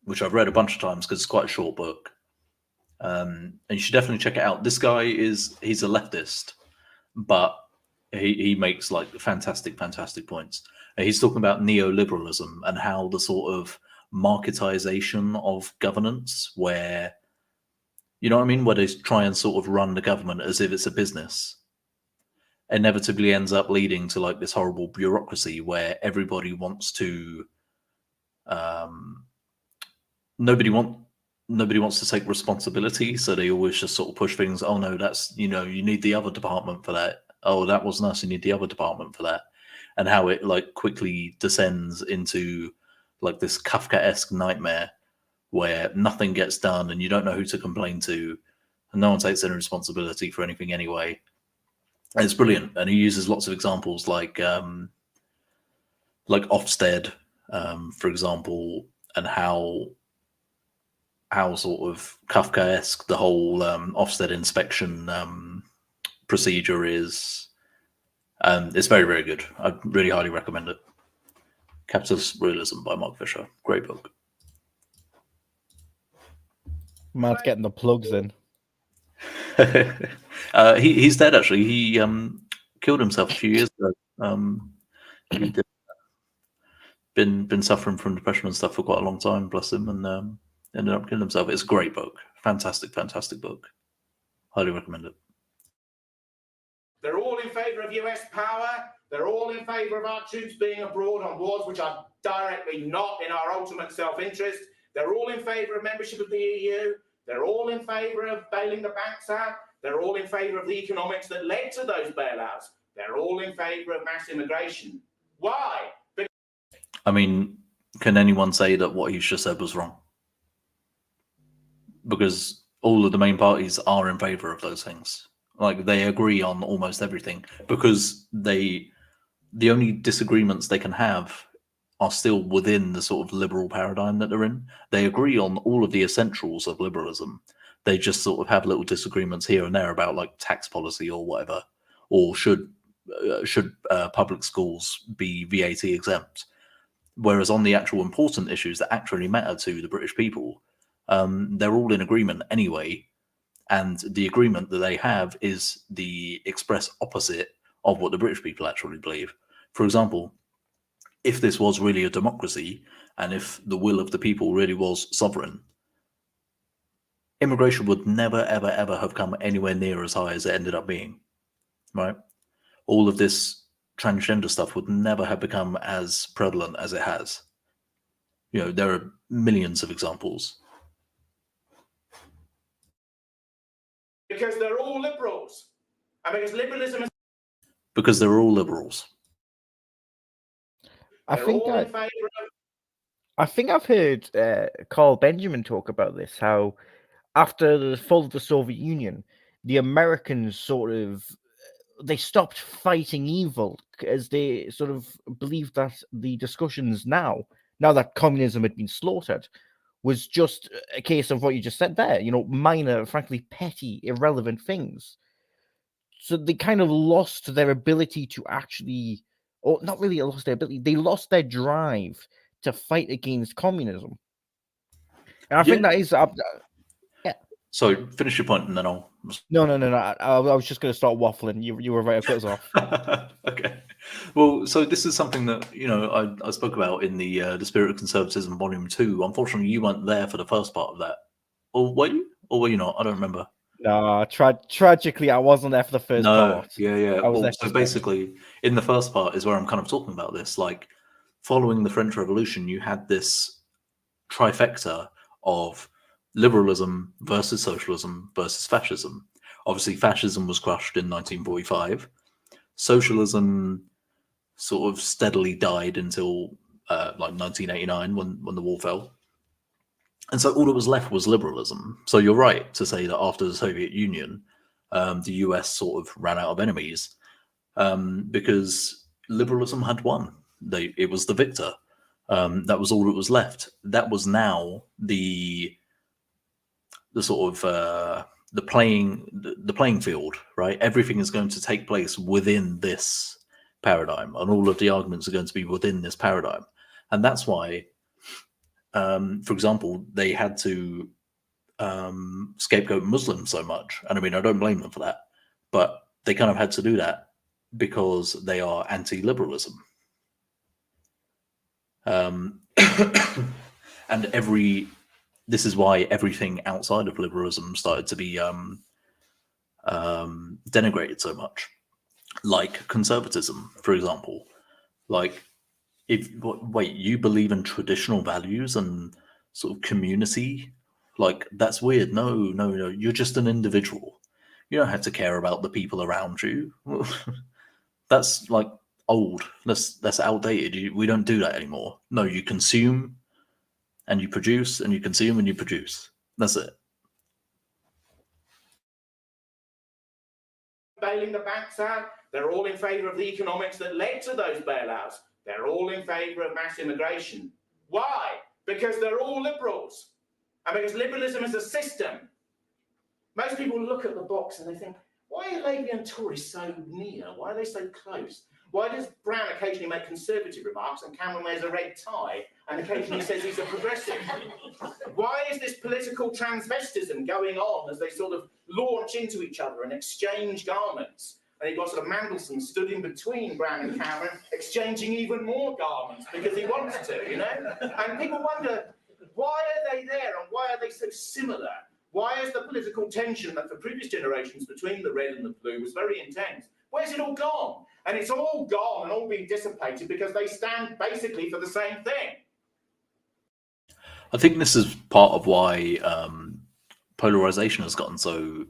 which I've read a bunch of times because it's quite a short book. And you should definitely check it out. This guy he's a leftist, but he makes like fantastic points. And he's talking about neoliberalism and how the sort of marketization of governance, where, you know what I mean, where they try and sort of run the government as if it's a business, inevitably ends up leading to like this horrible bureaucracy where everybody wants to, nobody wants to take responsibility, so they always just sort of push things. Oh no, that's, you need the other department for that. Oh, that wasn't us, you need the other department for that. And how it like quickly descends into like this Kafkaesque nightmare where nothing gets done and you don't know who to complain to and no one takes any responsibility for anything anyway. And it's brilliant. And he uses lots of examples like Ofsted, for example, and how sort of Kafkaesque the whole Ofsted inspection procedure is. It's very, very good. I really highly recommend it. Capitalist Realism by Mark Fisher. Great book. Man's getting the plugs in. He's dead, actually. He killed himself a few years ago. He'd been suffering from depression and stuff for quite a long time, bless him, and ended up killing himself. It's a great book. Fantastic book. Highly recommend it. They're all in favour of US power. They're all in favour of our troops being abroad on wars which are directly not in our ultimate self-interest. They're all in favour of membership of the EU. They're all in favour of bailing the banks out. They're all in favour of the economics that led to those bailouts. They're all in favour of mass immigration. Why? I mean, can anyone say that what he's just said was wrong? Because all of the main parties are in favour of those things. Like, they agree on almost everything, because the only disagreements they can have are still within the sort of liberal paradigm that they're in. They agree on all of the essentials of liberalism. They just sort of have little disagreements here and there about like tax policy or whatever, or should public schools be VAT exempt? Whereas on the actual important issues that actually matter to the British people, they're all in agreement anyway. And the agreement that they have is the express opposite of what the British people actually believe. For example, if this was really a democracy and if the will of the people really was sovereign, immigration would never, ever, ever have come anywhere near as high as it ended up being, right? All of this transgender stuff would never have become as prevalent as it has. You know, there are millions of examples. Because they're all liberals. And because liberalism is... Because they're all liberals. I They're think all in that favour of... I think I've heard Carl Benjamin talk about this, how after the fall of the Soviet Union, the Americans they stopped fighting evil as they sort of believed that the discussions now that communism had been slaughtered, was just a case of what you just said there, minor, frankly, petty, irrelevant things. So they kind of lost their ability to actually, or not really lost their ability, they lost their drive to fight against communism. And I think that is... yeah. So finish your point and then I'll... No. I was just going to start waffling. You were right to cut us off. Okay. Well, so this is something that, I spoke about in the Spirit of Conservatism Volume 2. Unfortunately, you weren't there for the first part of that. Or were you? Or were you not? I don't remember. No, tragically, I wasn't there for the first part. Yeah. I was Well, there so basically, in the first part is where I'm kind of talking about this. Like, following the French Revolution, you had this trifecta of liberalism versus socialism versus fascism. Obviously, fascism was crushed in 1945. Socialism sort of steadily died until like 1989 when the wall fell. And so all that was left was liberalism. So you're right to say that after the Soviet Union, the US sort of ran out of enemies because liberalism had won. It was the victor. That was all that was left. That was now the sort of the playing field, right? Everything is going to take place within this paradigm, and all of the arguments are going to be within this paradigm, and that's why, for example, they had to scapegoat Muslims so much, and I mean, I don't blame them for that, but they kind of had to do that because they are anti-liberalism. And this is why everything outside of liberalism started to be denigrated so much, like conservatism, for example. Like, wait, you believe in traditional values and sort of community? Like, that's weird. No, you're just an individual. You don't have to care about the people around you. That's like old. That's outdated. We don't do that anymore. No, you consume and you produce, and you consume and you produce. That's it. Bailing the banks out. They're all in favour of the economics that led to those bailouts. They're all in favour of mass immigration. Why? Because they're all liberals. And because liberalism is a system. Most people look at the box and they think, why are Labour and Tories so near? Why are they so close? Why does Brown occasionally make conservative remarks and Cameron wears a red tie and occasionally says he's a progressive? Why is this political transvestism going on as they sort of launch into each other and exchange garments? And you've got sort of Mandelson stood in between Brown and Cameron, exchanging even more garments because he wants to, And people wonder, why are they there and why are they so similar? Why is the political tension that for previous generations between the red and the blue was very intense? Where's it all gone? And it's all gone and all being dissipated because they stand basically for the same thing. I think this is part of why polarization has gotten so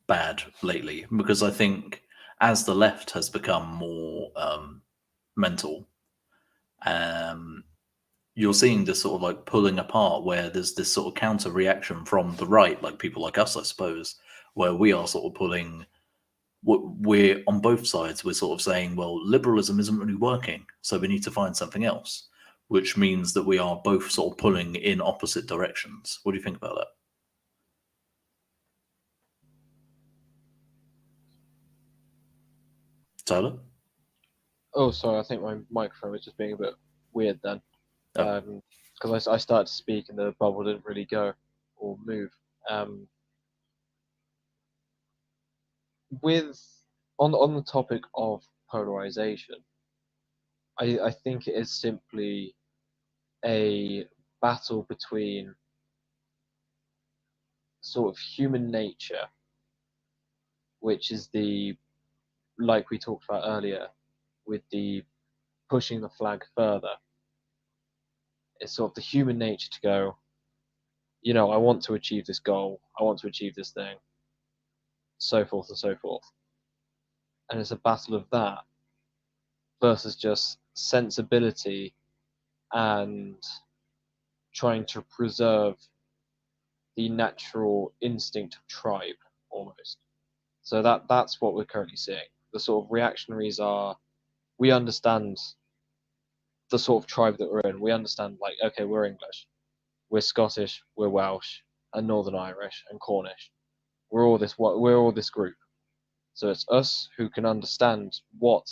bad lately, because I think as the left has become more mental, you're seeing this sort of like pulling apart where there's this sort of counter reaction from the right, like people like us, I suppose, where we are sort of pulling, we're on both sides. We're sort of saying, well, liberalism isn't really working, so we need to find something else, which means that we are both sort of pulling in opposite directions. What do you think about that? Tyler? Oh, sorry. I think my microphone was just being a bit weird then. Because I started to speak and the bubble didn't really go or move. On the topic of polarization, I think it is simply a battle between sort of human nature, which is like we talked about earlier, with the pushing the flag further. It's sort of the human nature to go, I want to achieve this goal, I want to achieve this thing, so forth and so forth. And it's a battle of that versus just sensibility and trying to preserve the natural instinct of tribe, almost. So that's what we're currently seeing. The sort of reactionaries are, we understand the sort of tribe that we're in. We understand, like, okay, we're English, we're Scottish, we're Welsh, and Northern Irish, and Cornish. We're all this group. So it's us who can understand what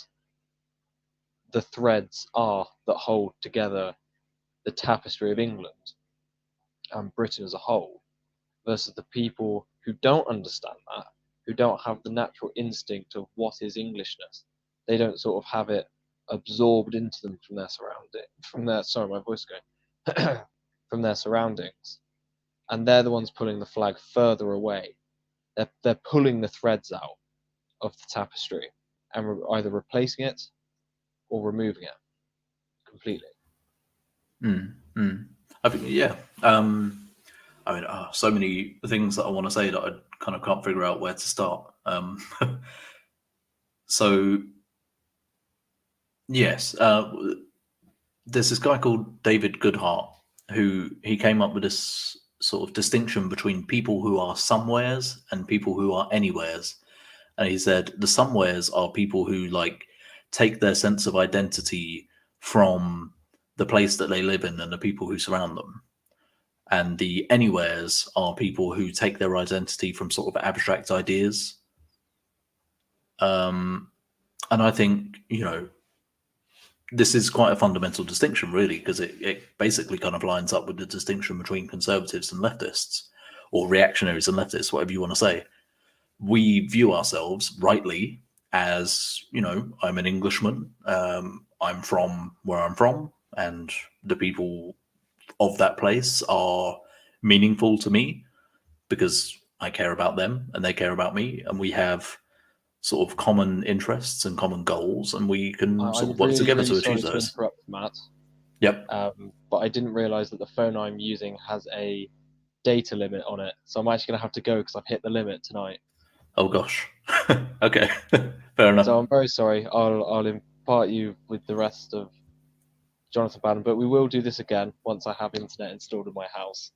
the threads are that hold together the tapestry of England and Britain as a whole, versus the people who don't understand that, who don't have the natural instinct of what is Englishness. They don't sort of have it absorbed into them from their from their surroundings, and they're the ones pulling the flag further away. They're pulling the threads out of the tapestry and either replacing it or removing it completely. I think, yeah. So many things that I want to say that I kind of can't figure out where to start. So, yes, there's this guy called David Goodhart who he came up with this sort of distinction between people who are somewheres and people who are anywheres. And he said the somewheres are people who like take their sense of identity from the place that they live in and the people who surround them. And the anywheres are people who take their identity from sort of abstract ideas. And I think, this is quite a fundamental distinction, really, because it basically kind of lines up with the distinction between conservatives and leftists, or reactionaries and leftists, whatever you want to say. We view ourselves rightly as, I'm an Englishman, I'm from where I'm from, and the people of that place are meaningful to me because I care about them and they care about me, and we have sort of common interests and common goals, and we can sort of work together to achieve sorry those. to interrupt, Matt. Yep. But I didn't realise that the phone I'm using has a data limit on it, so I'm actually going to have to go because I've hit the limit tonight. Oh gosh. Okay. Fair enough. So I'm very sorry. I'll impart you with the rest of Jonathan Bowden, but we will do this again once I have internet installed in my house.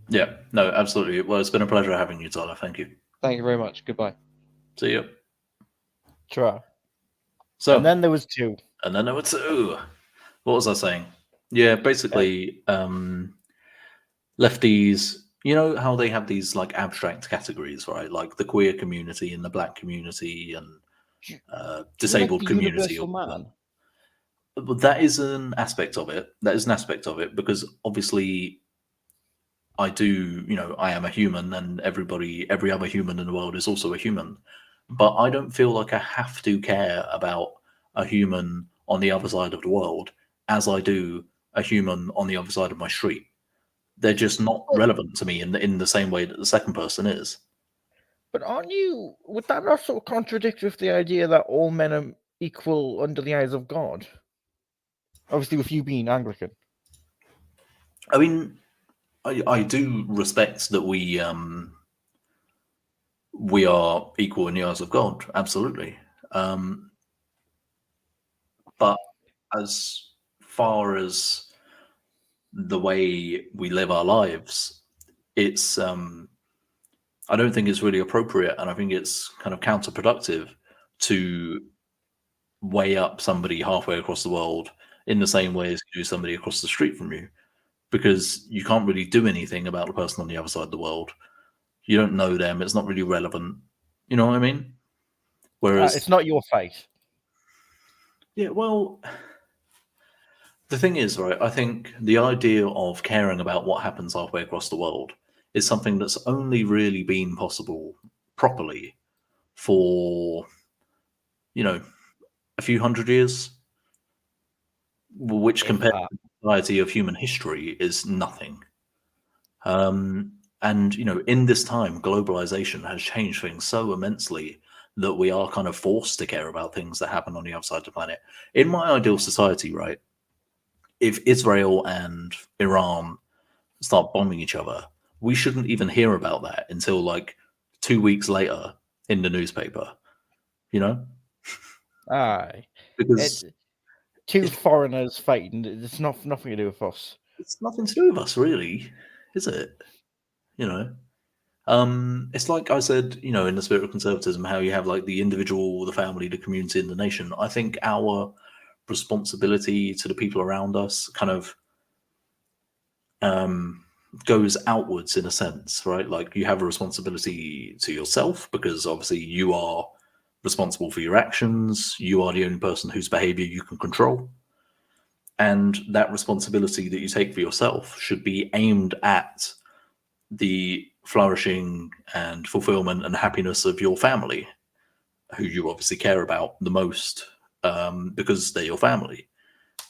Yeah. No, absolutely. Well, it's been a pleasure having you, Tyler. Thank you. Thank you very much. Goodbye. See you. Sure. So, and then there was two. And then there were two. What was I saying? Yeah, basically, lefties, you know how they have these like abstract categories, right? Like the queer community and the black community and disabled like the community. universal man. But that is an aspect of it. That is an aspect of it because obviously I am a human, and every other human in the world is also a human. But I don't feel like I have to care about a human on the other side of the world as I do a human on the other side of my street. They're just not relevant to me in the same way that the second person is. But would that not sort of contradict with the idea that all men are equal under the eyes of God? Obviously, with you being Anglican. I mean, I do respect that we are equal in the eyes of God, absolutely. But as far as the way we live our lives, it's I don't think it's really appropriate, and I think it's kind of counterproductive to weigh up somebody halfway across the world in the same way as you do somebody across the street from you, because you can't really do anything about the person on the other side of the world. You don't know them. It's not really relevant. You know what I mean? Whereas it's not your fight. Yeah, well, the thing is, right, I think the idea of caring about what happens halfway across the world is something that's only really been possible properly for, a few hundred years, which If compared that. to the society of human history is nothing. And, in this time, globalization has changed things so immensely that we are kind of forced to care about things that happen on the other side of the planet. In my ideal society, right, if Israel and Iran start bombing each other, we shouldn't even hear about that until like 2 weeks later in the newspaper, Aye. because Two it's, foreigners fighting. It's nothing to do with us. it's nothing to do with us, really, is it? It's like I said, in the spirit of conservatism, how you have like the individual, the family, the community, and the nation. I think our responsibility to the people around us kind of goes outwards in a sense, right? Like you have a responsibility to yourself because obviously you are responsible for your actions. You are the only person whose behavior you can control. And that responsibility that you take for yourself should be aimed at the flourishing and fulfillment and happiness of your family, who you obviously care about the most, because they're your family.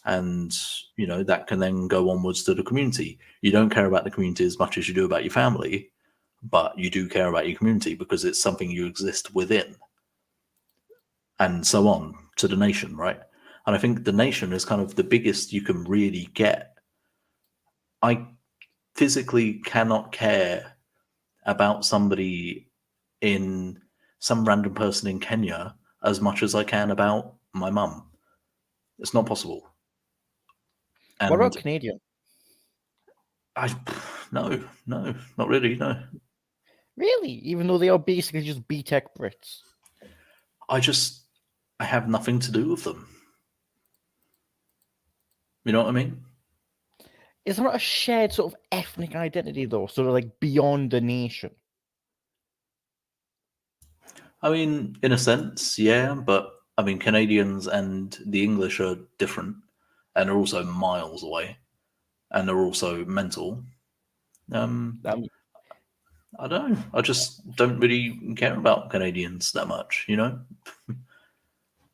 And that can then go onwards to the community. You don't care about the community as much as you do about your family, but you do care about your community because it's something you exist within, and so on to the nation, right? And I think the nation is kind of the biggest you can really get. I physically cannot care about somebody in some random person in Kenya as much as I can about my mum. It's not possible. And What about Canadian? no, not really, no. Really? Even though they are basically just B-Tech Brits. I have nothing to do with them. You know what I mean? Is there not a shared sort of ethnic identity though, sort of like beyond the nation? I mean, in a sense, yeah, but I mean, Canadians and the English are different, and they're also miles away, and they're also mental. I don't know. I just don't really care about Canadians that much,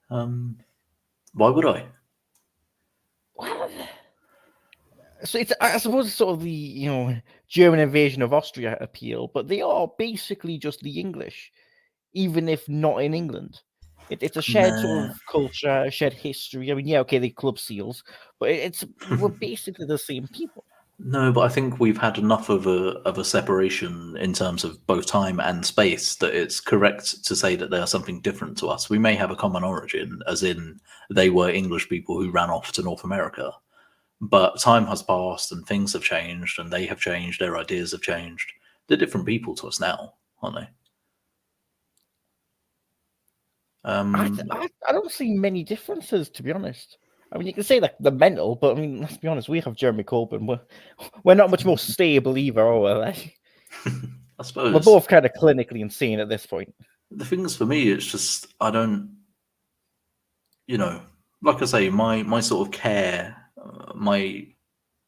Why would I? Well, so I suppose it's sort of the German invasion of Austria appeal, but they are basically just the English, even if not in England. It's a shared sort of culture, shared history. I mean, yeah, okay, they club seals, but we're basically the same people. No, but I think we've had enough of a separation in terms of both time and space that it's correct to say that they are something different to us. We may have a common origin, as in they were English people who ran off to North America. But time has passed and things have changed and they have changed, their ideas have changed. They're different people to us now, aren't they? I don't see many differences, to be honest. I mean, you can say like the mental, but I mean, let's be honest, we have Jeremy Corbyn. We're not much more stable either, are we? I suppose. We're both kind of clinically insane at this point. The thing is, for me, it's just, I don't, like I say, my sort of care, my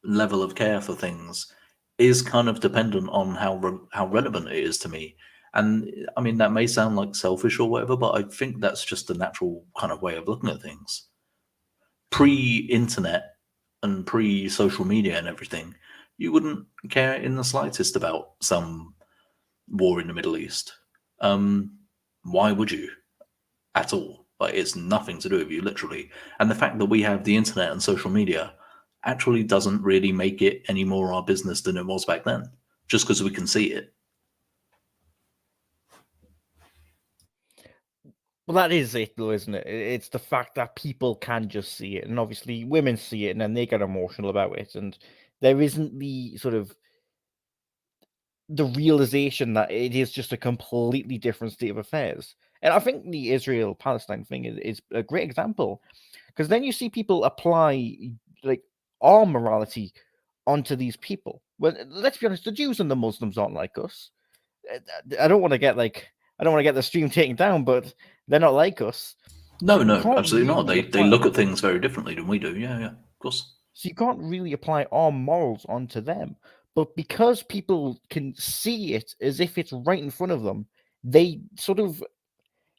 level of care for things is kind of dependent on how relevant it is to me. And I mean, that may sound like selfish or whatever, but I think that's just the natural kind of way of looking at things. Pre-internet and pre-social media and everything, you wouldn't care in the slightest about some war in the Middle East. Why would you? At all? Like, it's nothing to do with you, literally. And the fact that we have the internet and social media actually doesn't really make it any more our business than it was back then, just because we can see it. Well, that is it, though, isn't it? It's the fact that people can just see it, and obviously women see it, and then they get emotional about it, and there isn't the sort of the realization that it is just a completely different state of affairs. And I think the Israel-Palestine thing is a great example, because then you see people apply like our morality onto these people. Well, let's be honest, the Jews and the Muslims aren't like us. I don't want to get the stream taken down, but they're not like us. No, So absolutely not. really They look at things very differently than we do. Yeah, of course. So you can't really apply our morals onto them. But because people can see it as if it's right in front of them, they sort of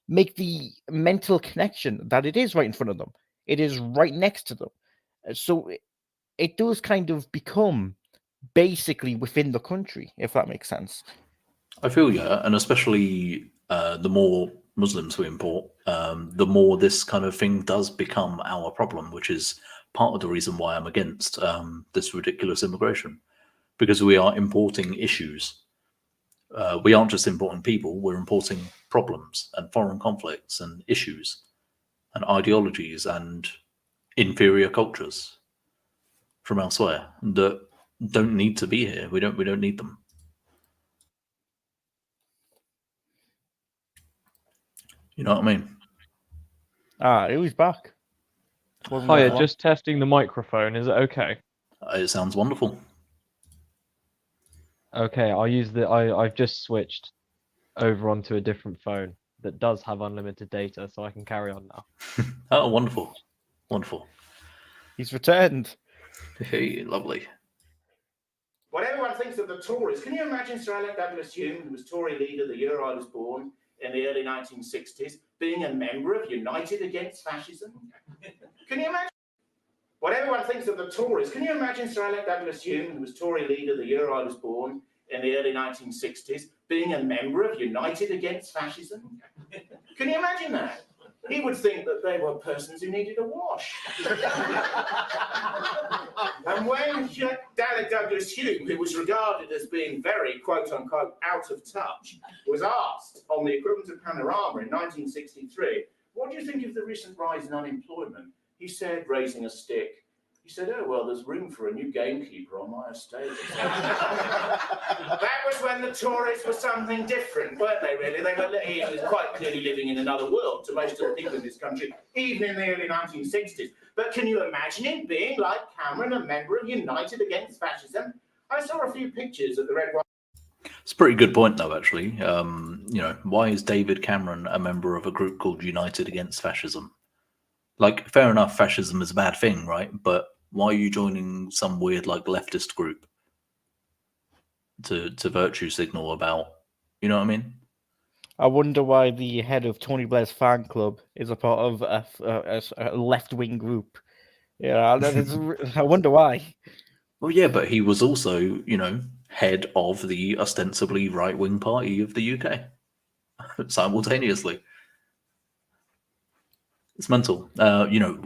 make the mental connection that it is right in front of them. It is right next to them. So it does kind of become basically within the country, if that makes sense. I feel yeah, and especially the more Muslims we import, the more this kind of thing does become our problem, which is part of the reason why I'm against this ridiculous immigration, because we are importing issues. We aren't just importing people; we're importing problems and foreign conflicts and issues and ideologies and inferior cultures from elsewhere that don't need to be here. We don't need them. You know what I mean? It was back. Wasn't Hiya, that long? just testing the microphone. Is it okay? It sounds wonderful. Okay, I'll use the. I've just switched over onto a different phone that does have unlimited data, so I can carry on now. Oh, wonderful. Wonderful. He's returned. Hey, lovely. What everyone thinks of the Tories, can you imagine Sir Alec Douglas-Hume, who was Tory leader the year I was born in the early 1960s, being a member of United Against Fascism? Can you imagine? What everyone thinks of the Tories, can you imagine Sir Alec Douglas-Hume, who was Tory leader the year I was born in the early 1960s, being a member of United Against Fascism? Can you imagine that? He would think that they were persons who needed a wash. And when Alec Douglas-Hume, who was regarded as being very, quote-unquote, out of touch, was asked on the equivalent of Panorama in 1963, what do you think of the recent rise in unemployment? He said, raising a stick, he said, oh, well, there's room for a new gamekeeper on my estate. That was when the Tories were something different, weren't they, really? He was quite clearly living in another world to most of the people in this country, even in the early 1960s. But can you imagine him being like Cameron, a member of United Against Fascism? I saw a few pictures at the Red White. It's a pretty good point, though, actually. You know, why is David Cameron a member of a group called United Against Fascism? Like, fair enough, fascism is a bad thing, right? But why are you joining some weird, like, leftist group to virtue signal about, you know what I mean? I wonder why the head of Tony Blair's fan club is a part of a left-wing group. Yeah, I wonder why. Well, yeah, but he was also, you know, head of the ostensibly right-wing party of the UK simultaneously. It's mental. You know,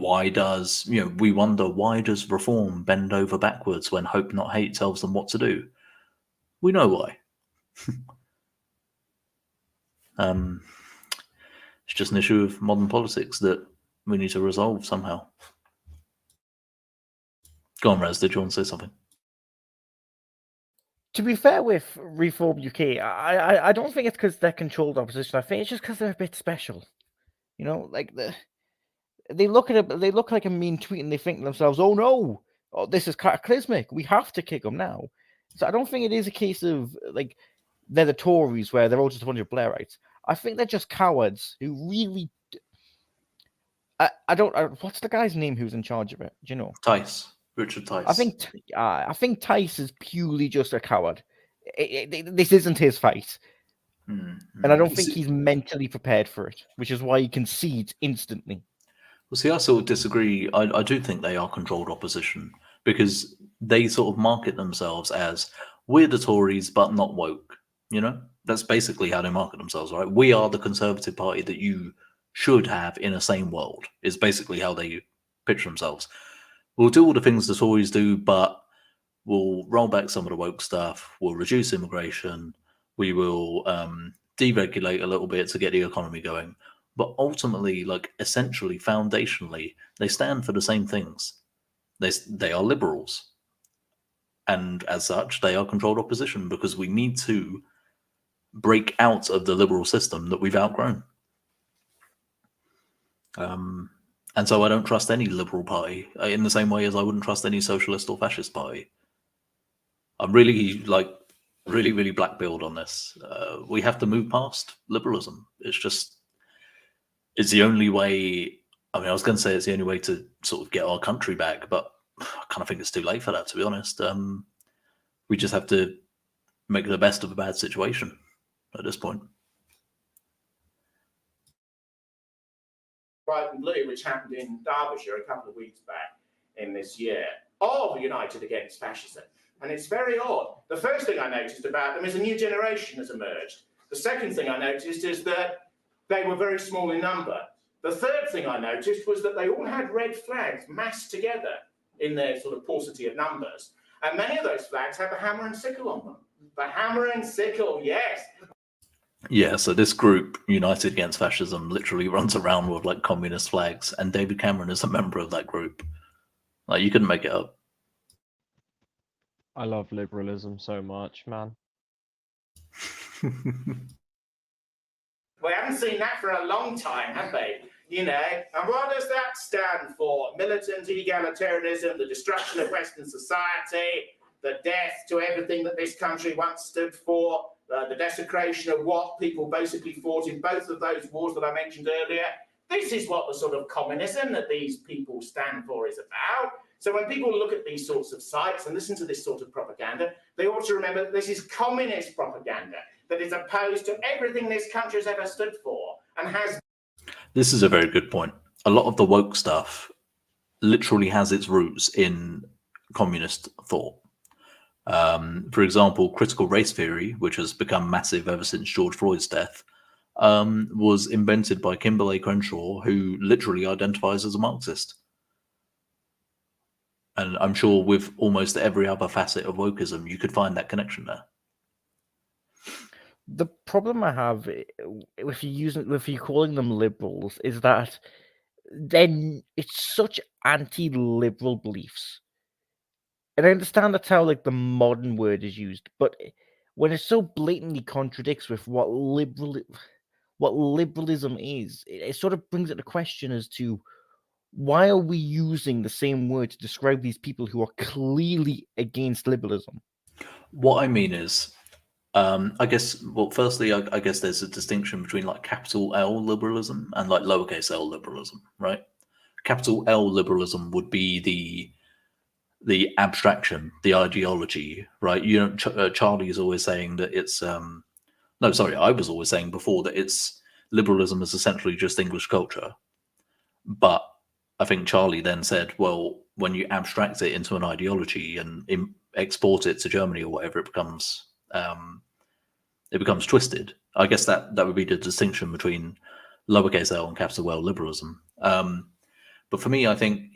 we wonder, why does reform bend over backwards when hope not hate tells them what to do? We know why. It's just an issue of modern politics that we need to resolve somehow. Go on, Raz, did you want to say something? To be fair with Reform UK, I don't think it's because they're controlled opposition. I think it's just because they're a bit special. You know, like they look like a mean tweet and they think to themselves, "Oh no, this is cataclysmic. We have to kick them now." So I don't think it is a case of like they're the Tories where they're all just a bunch of Blairites. I think they're just cowards who really. I don't. What's the guy's name who's in charge of it? Do you know? Richard Tice. I think Tice is purely just a coward. This isn't his fight. And I don't think he's mentally prepared for it, which is why he concedes instantly. Well, see, I sort of disagree. I do think they are controlled opposition because they sort of market themselves as, we're the Tories, but not woke. You know, that's basically how they market themselves, right? We are the Conservative Party that you should have in a sane world, is basically how they picture themselves. We'll do all the things the Tories do, but we'll roll back some of the woke stuff. We'll reduce immigration. We will deregulate a little bit to get the economy going. But ultimately, like, essentially, foundationally, they stand for the same things. They are liberals. And as such, they are controlled opposition because we need to break out of the liberal system that we've outgrown. And so I don't trust any liberal party in the same way as I wouldn't trust any socialist or fascist party. I'm really, really black-pilled on this. We have to move past liberalism. It's the only way. I mean, I was going to say it's the only way to sort of get our country back, but I kind of think it's too late for that, to be honest. We just have to make the best of a bad situation at this point. Brighton Blue, which happened in Derbyshire a couple of weeks back in this year, all united against fascism. And it's very odd. The first thing I noticed about them is a new generation has emerged. The second thing I noticed is that they were very small in number. The third thing I noticed was that they all had red flags massed together in their sort of paucity of numbers. And many of those flags have a hammer and sickle on them. The hammer and sickle, yes. Yeah, so this group, United Against Fascism, literally runs around with like communist flags, and David Cameron is a member of that group. Like, you couldn't make it up. I love liberalism so much, man. We haven't seen that for a long time, have they? And what does that stand for? Militant egalitarianism, the destruction of Western society, the death to everything that this country once stood for, the desecration of what people basically fought in both of those wars that I mentioned earlier. This is what the sort of communism that these people stand for is about. So when people look at these sorts of sites and listen to this sort of propaganda, they ought to remember that this is communist propaganda that is opposed to everything this country has ever stood for and has. This is a very good point. A lot of the woke stuff literally has its roots in communist thought. For example, critical race theory, which has become massive ever since George Floyd's death, was invented by Kimberlé Crenshaw, who literally identifies as a Marxist. And I'm sure with almost every other facet of wokeism, you could find that connection there. The problem I have if you calling them liberals is that then it's such anti-liberal beliefs. And I understand that's how like the modern word is used, but when it so blatantly contradicts with what liberalism is, it sort of brings into question as to why are we using the same word to describe these people who are clearly against liberalism? What I mean is, I guess, well, firstly, I guess there's a distinction between like capital L liberalism and like lowercase l liberalism, right? Capital L liberalism would be the abstraction, the ideology, right? Charlie is always saying that it's no, sorry, I was always saying before that it's liberalism is essentially just English culture. But I think Charlie then said, well, when you abstract it into an ideology and export it to Germany or whatever, it becomes twisted. I guess that would be the distinction between lowercase l and capital L liberalism. But for me, I think,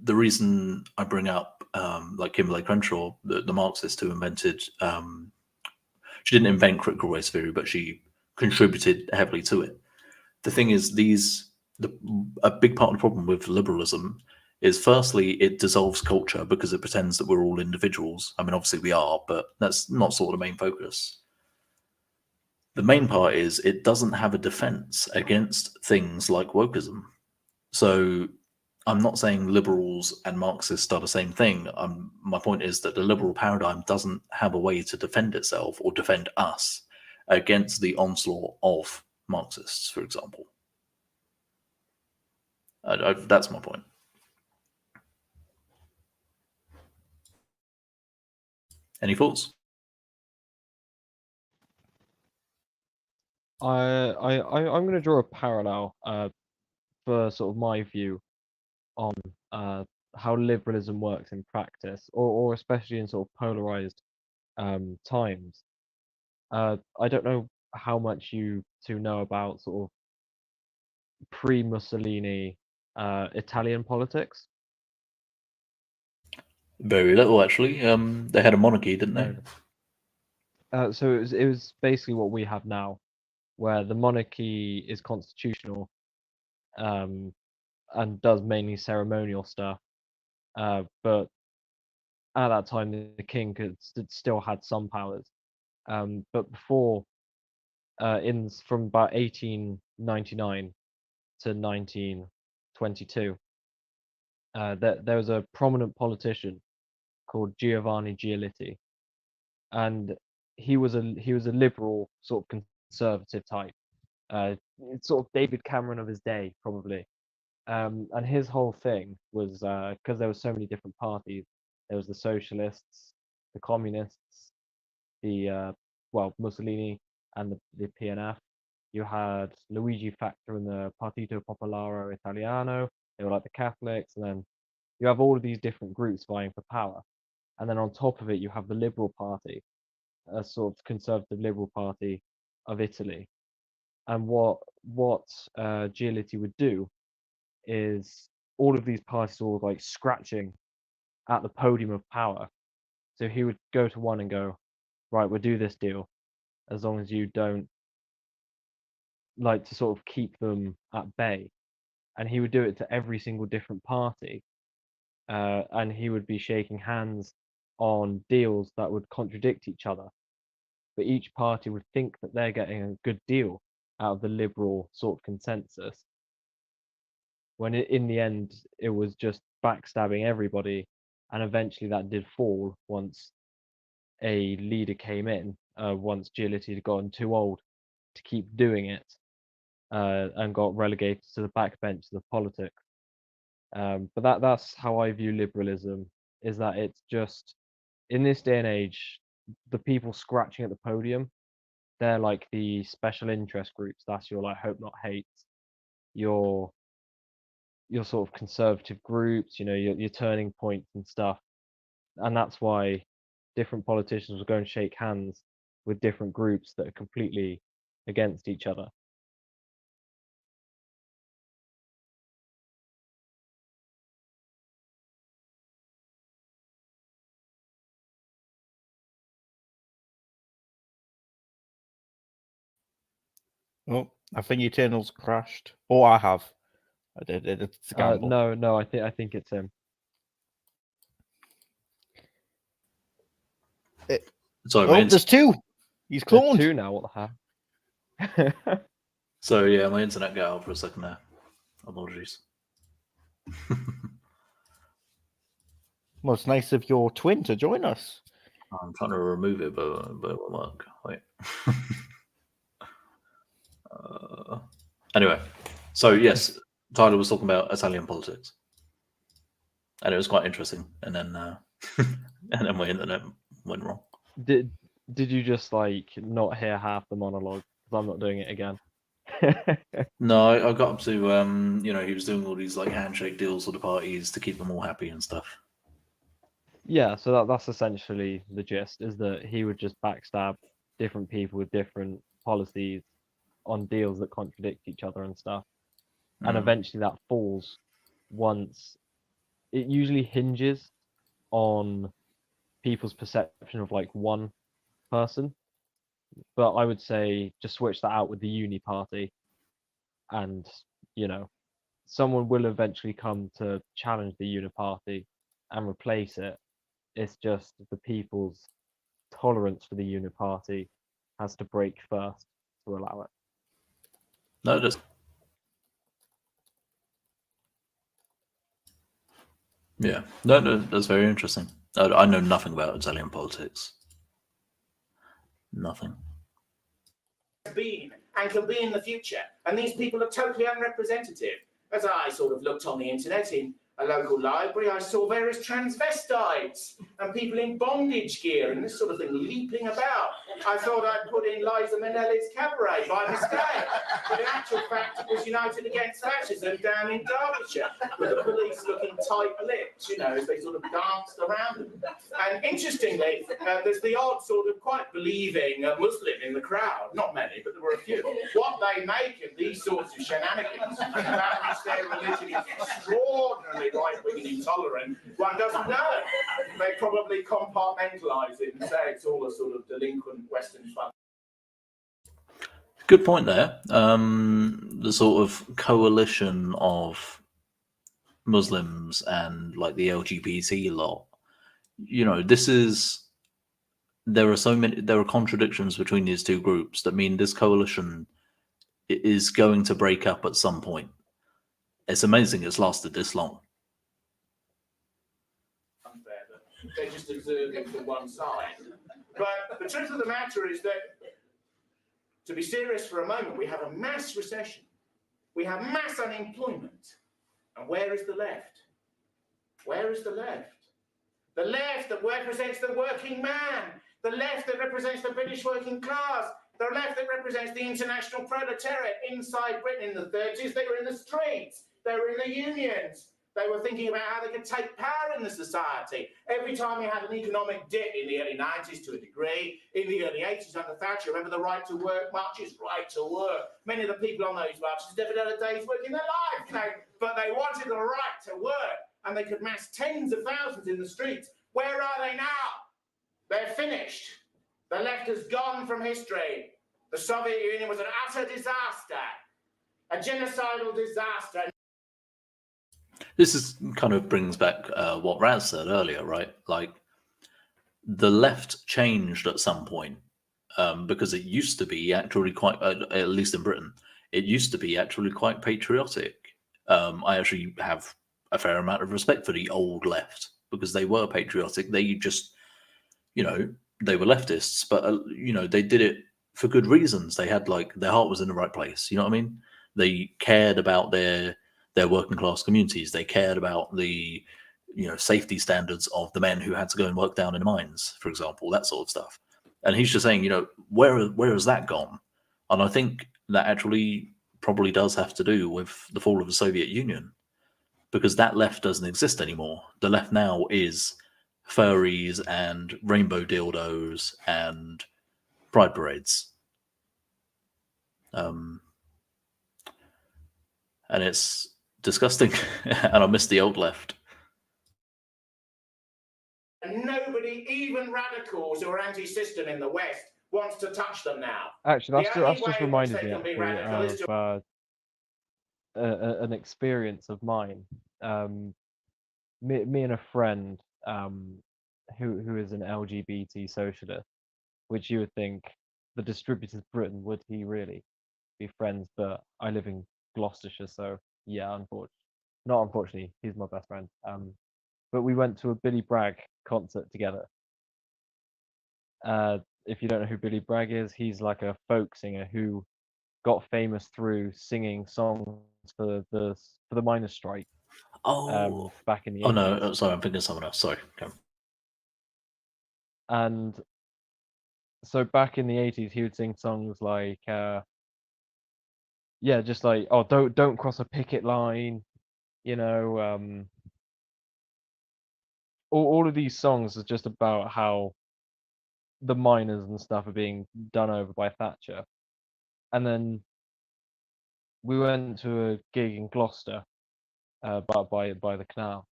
the reason I bring up like Kimberlé Crenshaw, the Marxist who invented, she didn't invent critical race theory, but she contributed heavily to it. The thing is, a big part of the problem with liberalism is, firstly, it dissolves culture because it pretends that we're all individuals. I mean, obviously we are, but that's not sort of the main focus. The main part is it doesn't have a defense against things like wokeism. So I'm not saying liberals and Marxists are the same thing. My point is that the liberal paradigm doesn't have a way to defend itself or defend us against the onslaught of Marxists, for example. That's my point. Any thoughts? I'm going to draw a parallel for sort of my view on how liberalism works in practice, or especially in sort of polarized times. I don't know how much you two know about sort of pre-Mussolini Italian politics. Very little, actually. They had a monarchy, didn't they? So it was basically what we have now, where the monarchy is constitutional, and does mainly ceremonial stuff. But at that time, the king still had some powers. But before, from about 1899 to 1922, there was a prominent politician called Giovanni Giolitti, and he was a liberal sort of conservative type, it's sort of David Cameron of his day probably. And his whole thing was, because there were so many different parties. There was the socialists, the communists, the Mussolini and the PNF. You had Luigi Factor and the Partito Popolare Italiano. They were like the Catholics, and then you have all of these different groups vying for power. And then on top of it, you have the Liberal Party, a sort of conservative Liberal Party of Italy. And what Giolitti would do is all of these parties were like scratching at the podium of power. So he would go to one and go, right, we'll do this deal as long as you don't like to sort of keep them at bay. And he would do it to every single different party. And he would be shaking hands on deals that would contradict each other. But each party would think that they're getting a good deal out of the liberal sort of consensus. When in the end, it was just backstabbing everybody. And eventually that did fall once a leader came in, once Giolitti had gotten too old to keep doing it, and got relegated to the backbench of politics. But that's how I view liberalism, is that it's just, in this day and age, the people scratching at the podium, they're like the special interest groups. That's your like hope not hate, your sort of conservative groups, your turning points and stuff. And that's why different politicians will go and shake hands with different groups that are completely against each other. Oh, I think Eternals crashed. Oh, I have. I did. It's a gamble. No, I think it's him. Sorry, Oh, mate. there's two. He's There's cloned. two now. What the heck? So yeah, my internet got out for a second there. Apologies. Well, it's nice of your twin to join us. I'm trying to remove it, but it won't work. Wait. Anyway, so yes, Tyler was talking about Italian politics, and it was quite interesting. And then and then my internet went wrong. Did you just like not hear half the monologue? Because I'm not doing it again. No, I got up to he was doing all these like handshake deals with the parties to keep them all happy and stuff. Yeah, so that's essentially the gist, is that he would just backstab different people with different policies on deals that contradict each other and stuff. And eventually that falls once. It usually hinges on people's perception of like one person. But I would say just switch that out with the uni party, and someone will eventually come to challenge the uni party and replace it. It's just the people's tolerance for the uniparty has to break first to allow it. No, just yeah, no, that's very interesting. I know nothing about Italian politics. Nothing. Been and can be in the future, and these people are totally unrepresentative. As I sort of looked on the internet in a local library, I saw various transvestites and people in bondage gear and this sort of thing leaping about. I thought I'd put in Liza Minnelli's Cabaret by mistake, but in actual fact it was United Against Fascism down in Derbyshire, with the police looking tight-lipped, as they sort of danced around them. And interestingly, there's the odd sort of quite believing Muslim in the crowd. Not many, but there were a few. What they make of these sorts of shenanigans, about which their religion is extraordinarily right-wing and intolerant, one doesn't know. They probably compartmentalise it and say it's all a sort of delinquent Western fun. Good point there. The sort of coalition of Muslims and like the LGBT lot. There are contradictions between these two groups that mean this coalition is going to break up at some point. It's amazing it's lasted this long. Unfair, but they're just observing from one side. But the truth of the matter is that, to be serious for a moment, we have a mass recession. We have mass unemployment. And where is the left? Where is the left? The left that represents the working man. The left that represents the British working class. The left that represents the international proletariat inside Britain in the 30s. They were in the streets. They were in the unions. They were thinking about how they could take power in the society. Every time you had an economic dip in the early 90s to a degree, in the early 80s under Thatcher, remember the right to work marches, right to work. Many of the people on those marches never done a day's work in their life, but they wanted the right to work, and they could mass tens of thousands in the streets. Where are they now? They're finished. The left has gone from history. The Soviet Union was an utter disaster, a genocidal disaster. This is kind of brings back what Raz said earlier, right? Like the left changed at some point because it used to be actually quite, at least in Britain, it used to be actually quite patriotic. I actually have a fair amount of respect for the old left because they were patriotic. They just, they were leftists, but they did it for good reasons. They had their heart was in the right place. You know what I mean? They cared about their working class communities. They cared about the safety standards of the men who had to go and work down in the mines, for example, that sort of stuff. And he's just saying, where has that gone? And I think that actually probably does have to do with the fall of the Soviet Union, because that left doesn't exist anymore. The left now is furries and rainbow dildos and pride parades. And it's disgusting. And I miss the old left. And nobody, even radicals who are anti-system in the West, wants to touch them now. Actually, The that's only just way in which reminded they me can be actually radical is of an experience of mine. Me and a friend who is an LGBT socialist, which you would think the distributed Britain, would he really be friends? But I live in Gloucestershire, so yeah, unfortunately, he's my best friend. But we went to a Billy Bragg concert together. If you don't know who Billy Bragg is, he's like a folk singer who got famous through singing songs for the miners' strike. Back in the 80s. Oh no, sorry, I'm thinking of someone else. Sorry. Okay. And so back in the 80s, he would sing songs like, just like, oh, don't cross a picket line, all of these songs are just about how the miners and stuff are being done over by Thatcher. And then we went to a gig in Gloucester, by the canal,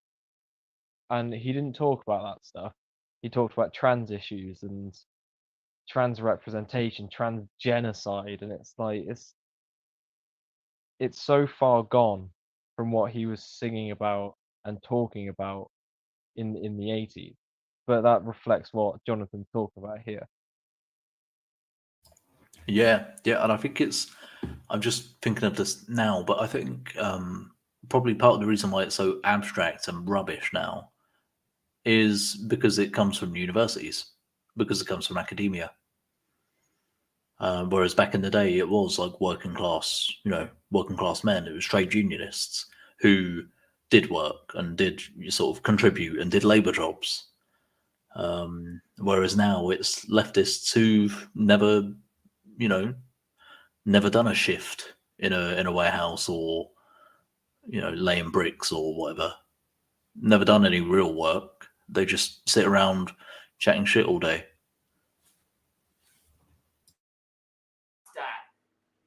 and he didn't talk about that stuff. He talked about trans issues and trans representation, trans genocide, and it's like it's so far gone from what he was singing about and talking about in the 80s. But that reflects what Jonathan's talking about here. Yeah, and I think I'm just thinking of this now, but I think probably part of the reason why it's so abstract and rubbish now is because it comes from universities, because it comes from academia. Whereas back in the day, it was like working class men. It was trade unionists who did work and did sort of contribute and did labor jobs. Whereas now it's leftists who've never done a shift in a warehouse or laying bricks or whatever. Never done any real work. They just sit around chatting shit all day.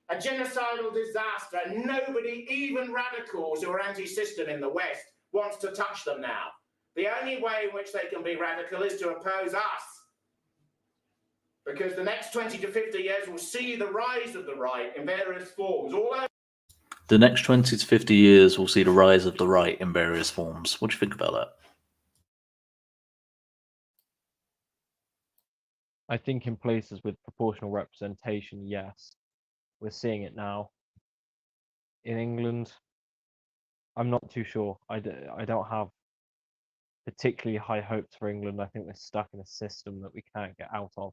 A genocidal disaster. Nobody, even radicals who are anti-system in the West, wants to touch them now. The only way in which they can be radical is to oppose us. Because the next 20 to 50 years will see the rise of the right in various forms. The next 20 to 50 years will see the rise of the right in various forms. What do you think about that? I think in places with proportional representation, yes. We're seeing it now. In England, I'm not too sure. I don't have particularly high hopes for England. I think they're stuck in a system that we can't get out of.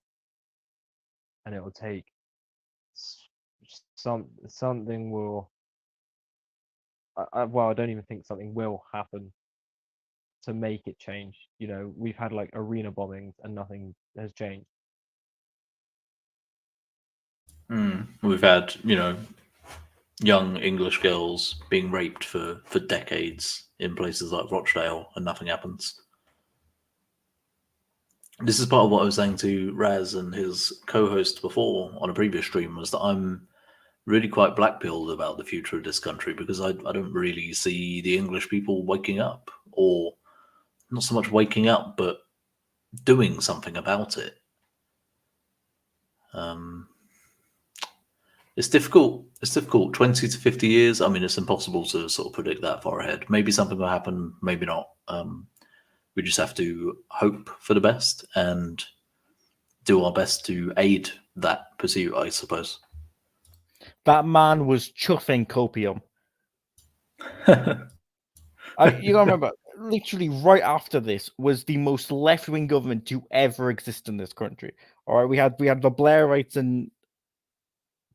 And it will take something will... well, I don't even think something will happen to make it change. You know, we've had like arena bombings and nothing has changed. We've had, young English girls being raped for decades in places like Rochdale, and nothing happens. This is part of what I was saying to Raz and his co-host before on a previous stream, was that I'm really quite black-pilled about the future of this country, because I don't really see the English people waking up, or not so much waking up, but doing something about it. It's difficult. It's difficult. 20 to 50 years. I mean, it's impossible to sort of predict that far ahead. Maybe something will happen, maybe not. We just have to hope for the best and do our best to aid that pursuit, I suppose. That man was chuffing copium. You gotta remember, literally right after this was the most left-wing government to ever exist in this country. All right, we had the Blairites and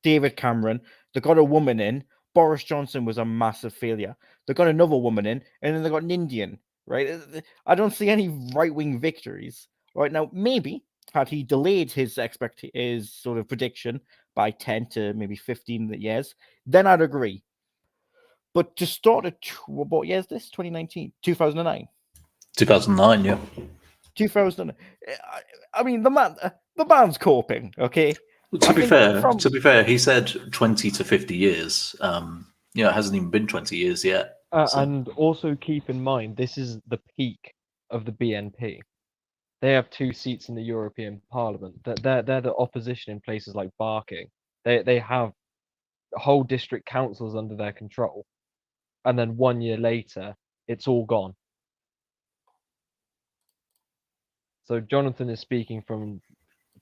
David Cameron. They got a woman in. Boris Johnson was a massive failure. They got another woman in, and then they got an Indian. Right? I don't see any right-wing victories. Right now, maybe had he delayed his sort of prediction by 10 to maybe 15 years, then I'd agree. But to start at what year is this? 2019, 2009. 2009, yeah. 2000. I mean, the man's coping. Okay. To be fair, he said 20 to 50 years. It hasn't even been 20 years yet. So. And also keep in mind, this is the peak of the BNP. They have 2 seats in the European Parliament. They're the opposition in places like Barking. They have whole district councils under their control, and then 1 year later, it's all gone. So Jonathan is speaking from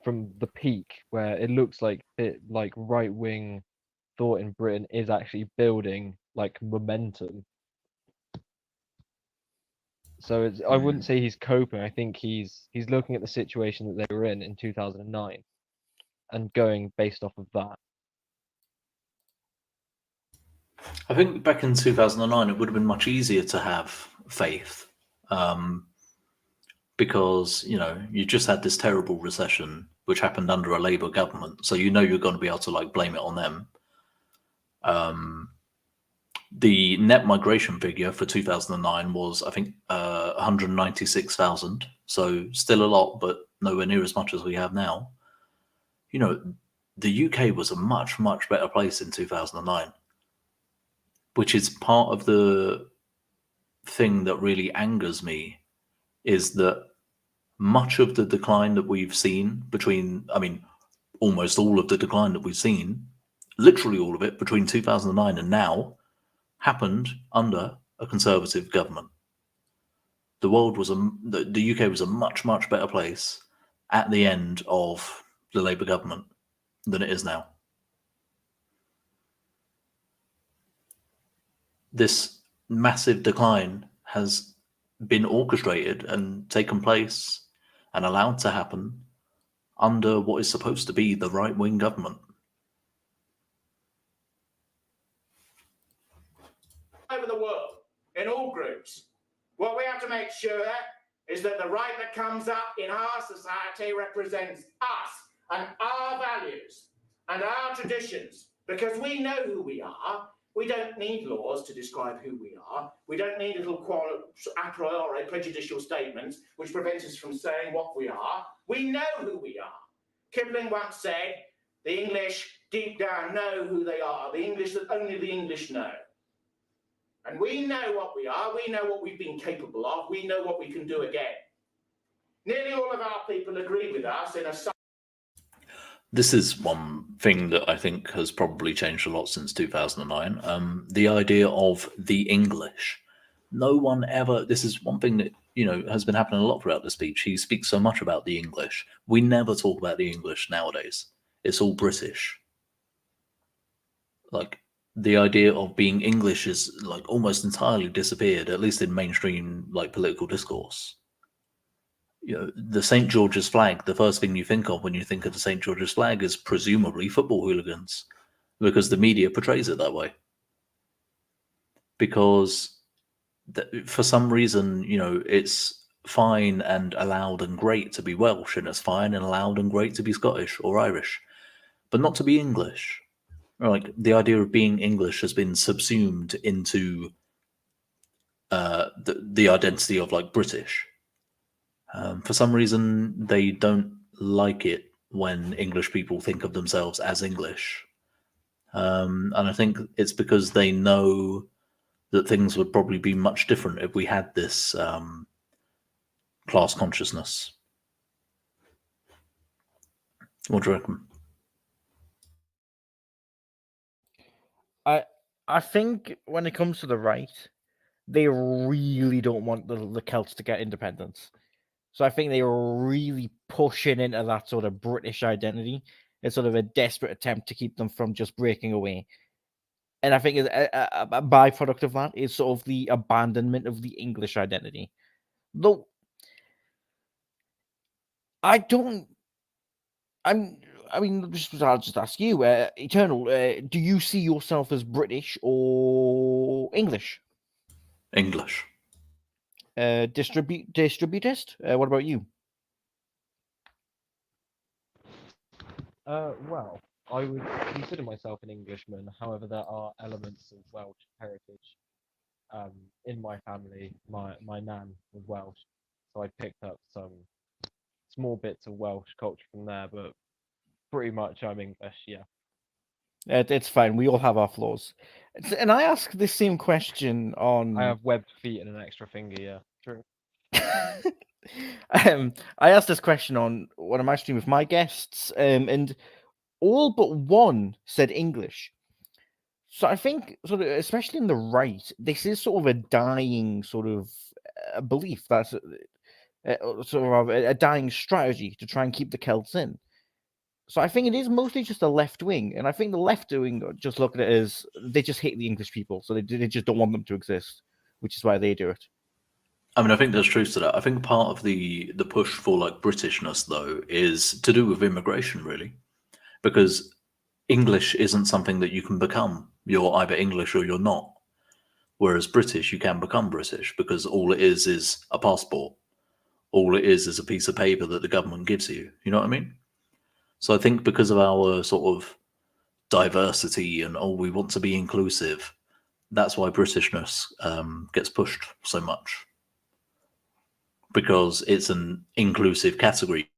the peak, where it looks like right wing thought in Britain is actually building like momentum. So I wouldn't say he's coping. I think he's looking at the situation that they were in 2009 and going based off of that. I think back in 2009, it would have been much easier to have faith, because you just had this terrible recession which happened under a Labour government, so you're going to be able to like blame it on them. The net migration figure for 2009 was, I think, 196,000. So still a lot, but nowhere near as much as we have now. The UK was a much, much better place in 2009, which is part of the thing that really angers me, is that much of the decline that we've seen almost all of the decline that we've seen, literally all of it between 2009 and now, happened under a Conservative government. The UK was a much, much better place at the end of the Labour government than it is now. This massive decline has been orchestrated and taken place and allowed to happen under what is supposed to be the right-wing government. Over the world, in all groups, what we have to make sure is that the right that comes up in our society represents us and our values and our traditions, because we know who we are. We don't need laws to describe who we are. We don't need little a priori prejudicial statements which prevent us from saying what we are. We know who we are. Kipling once said, the English deep down know who they are, the English that only the English know. And we know what we are, we know what we've been capable of, we know what we can do again. Nearly all of our people agree with us in a... This is one thing that I think has probably changed a lot since 2009. The idea of the English. No one ever... This is one thing that, has been happening a lot throughout the speech. He speaks so much about the English. We never talk about the English nowadays. It's all British. Like, the idea of being English is like almost entirely disappeared, at least in mainstream like political discourse. The St. George's flag, the first thing you think of when you think of the St. George's flag is presumably football hooligans, because the media portrays it that way. Because for some reason, it's fine and allowed and great to be Welsh, and it's fine and allowed and great to be Scottish or Irish, but not to be English. Like, the idea of being English has been subsumed into the identity of, like, British. For some reason, they don't like it when English people think of themselves as English. And I think it's because they know that things would probably be much different if we had this class consciousness. What do you reckon? I think when it comes to the right, they really don't want the Celts to get independence. So I think they were really pushing into that sort of British identity. It's sort of a desperate attempt to keep them from just breaking away. And I think a byproduct of that is sort of the abandonment of the English identity. Though I mean, I'll just ask you, Eternal, do you see yourself as British or English? English. Distributist? What about you? Well, I would consider myself an Englishman. However, there are elements of Welsh heritage in my family. My nan was Welsh, so I picked up some small bits of Welsh culture from there. But pretty much, I'm English. Yeah. It's fine. We all have our flaws. And I ask this same question on. I have webbed feet and an extra finger. Yeah. True. I asked this question on one of my stream with my guests, and all but one said English. So I think, sort of, especially in the right, this is sort of a dying sort of belief. That's sort of a dying strategy to try and keep the Celts in. So I think it is mostly just the left wing, and I think the left wing just look at it as they just hate the English people, so they just don't want them to exist, which is why they do it. I mean, I think there's truth to that. I think part of the push for, like, Britishness, though, is to do with immigration, really, because English isn't something that you can become. You're either English or you're not. Whereas British, you can become British because all it is a passport. All it is a piece of paper that the government gives you. You know what I mean? So I think because of our sort of diversity and, we want to be inclusive, that's why Britishness gets pushed so much. Because it's an inclusive category.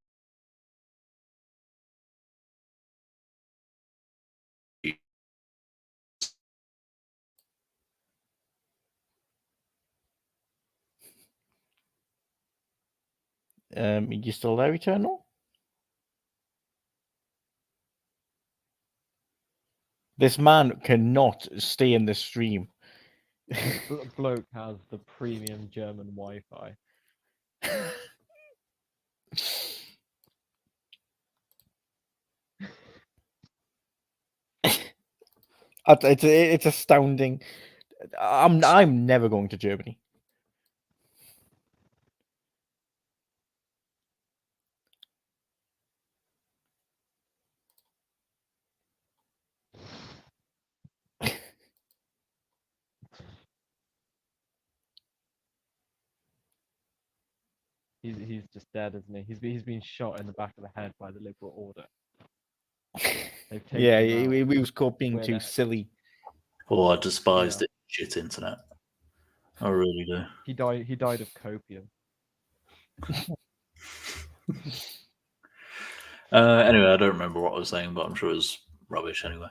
You still there, Eternal? This man cannot stay in the stream. Bloke has the premium German Wi-Fi. It's astounding. I'm never going to Germany. He's just dead, isn't he? He's been shot in the back of the head by the Liberal Order. They've taken Yeah, him out. he was caught being Where too the- silly. Oh, I despise Yeah. the shit internet. I really do. He died of copium. Anyway, I don't remember what I was saying, but I'm sure it was rubbish anyway.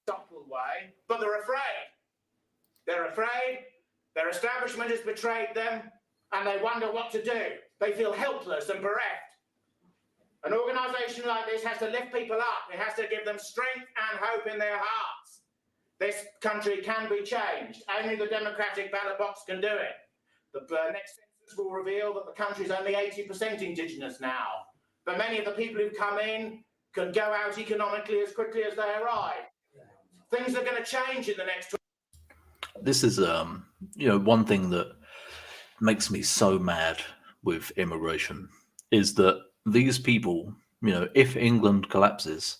Subtle way, but they're afraid. They're afraid. Their establishment has betrayed them, and they wonder what to do. They feel helpless and bereft. An organisation like this has to lift people up. It has to give them strength and hope in their hearts. This country can be changed. Only the democratic ballot box can do it. The next census will reveal that the country is only 80% Indigenous now. But many of the people who come in can go out economically as quickly as they arrive. Things are going to change in the next. This is, one thing that makes me so mad with immigration is that these people, if England collapses,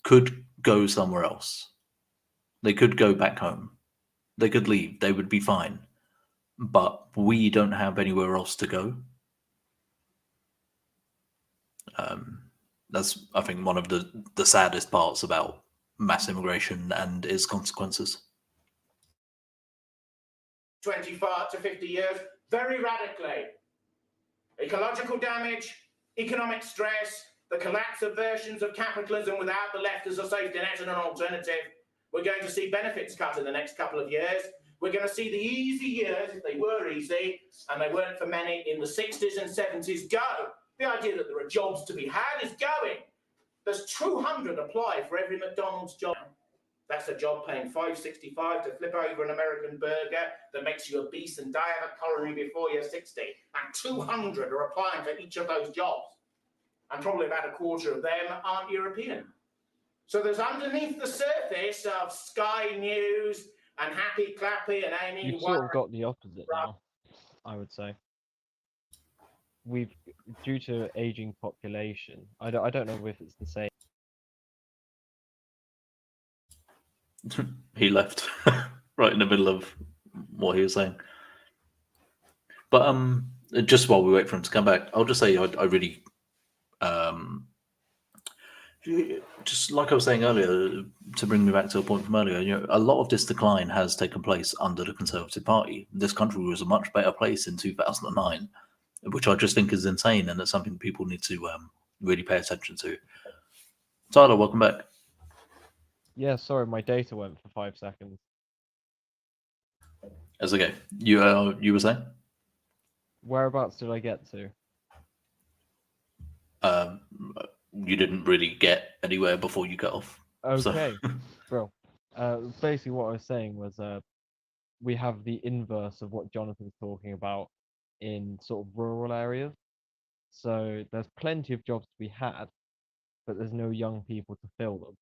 could go somewhere else. They could go back home. They could leave. They would be fine. But we don't have anywhere else to go. That's, I think, one of the saddest parts about mass immigration and its consequences. 25 to 50 years, very radically. Ecological damage, economic stress, the collapse of versions of capitalism without the left as a safety net and an alternative. We're going to see benefits cut in the next couple of years. We're going to see the easy years, if they were easy, and they weren't for many, in the 60s and 70s go. The idea that there are jobs to be had is going. There's 200 apply for every McDonald's job. That's a job paying $5.65 to flip over an American burger that makes you obese and die of a coronary before you're 60. And 200 are applying for each of those jobs. And probably about a quarter of them aren't European. So there's underneath the surface of Sky News and Happy Clappy and Amy. You've sort of got the opposite now, I would say. Due to aging population, I don't know if it's the same. He left right in the middle of what he was saying. But just while we wait for him to come back, I'll just say I really, just like I was saying earlier, to bring me back to a point from earlier, a lot of this decline has taken place under the Conservative Party. This country was a much better place in 2009, which I just think is insane, and it's something people need to really pay attention to. Tyler, welcome back. Yeah, sorry, my data went for 5 seconds. That's okay. You were saying? Whereabouts did I get to? You didn't really get anywhere before you cut off. Okay, bro. Basically, what I was saying was we have the inverse of what Jonathan's talking about in sort of rural areas. So there's plenty of jobs to be had, but there's no young people to fill them.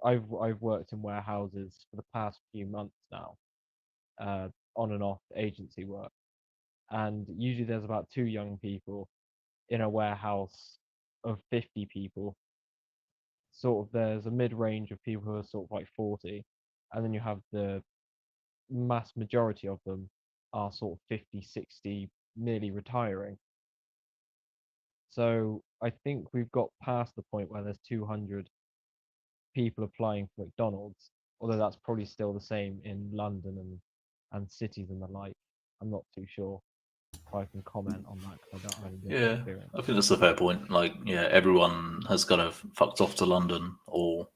I've worked in warehouses for the past few months now, on and off agency work, and usually there's about 2 young people in a warehouse of 50 people. Sort of there's a mid-range of people who are sort of like 40, and then you have the mass majority of them are sort of 50, 60, nearly retiring. So I think we've got past the point where there's 200 people applying for McDonald's, although that's probably still the same in London and cities and the like. I'm not too sure if I can comment on that because I don't have any experience. I think that's a fair point. Like, everyone has kind of fucked off to London, or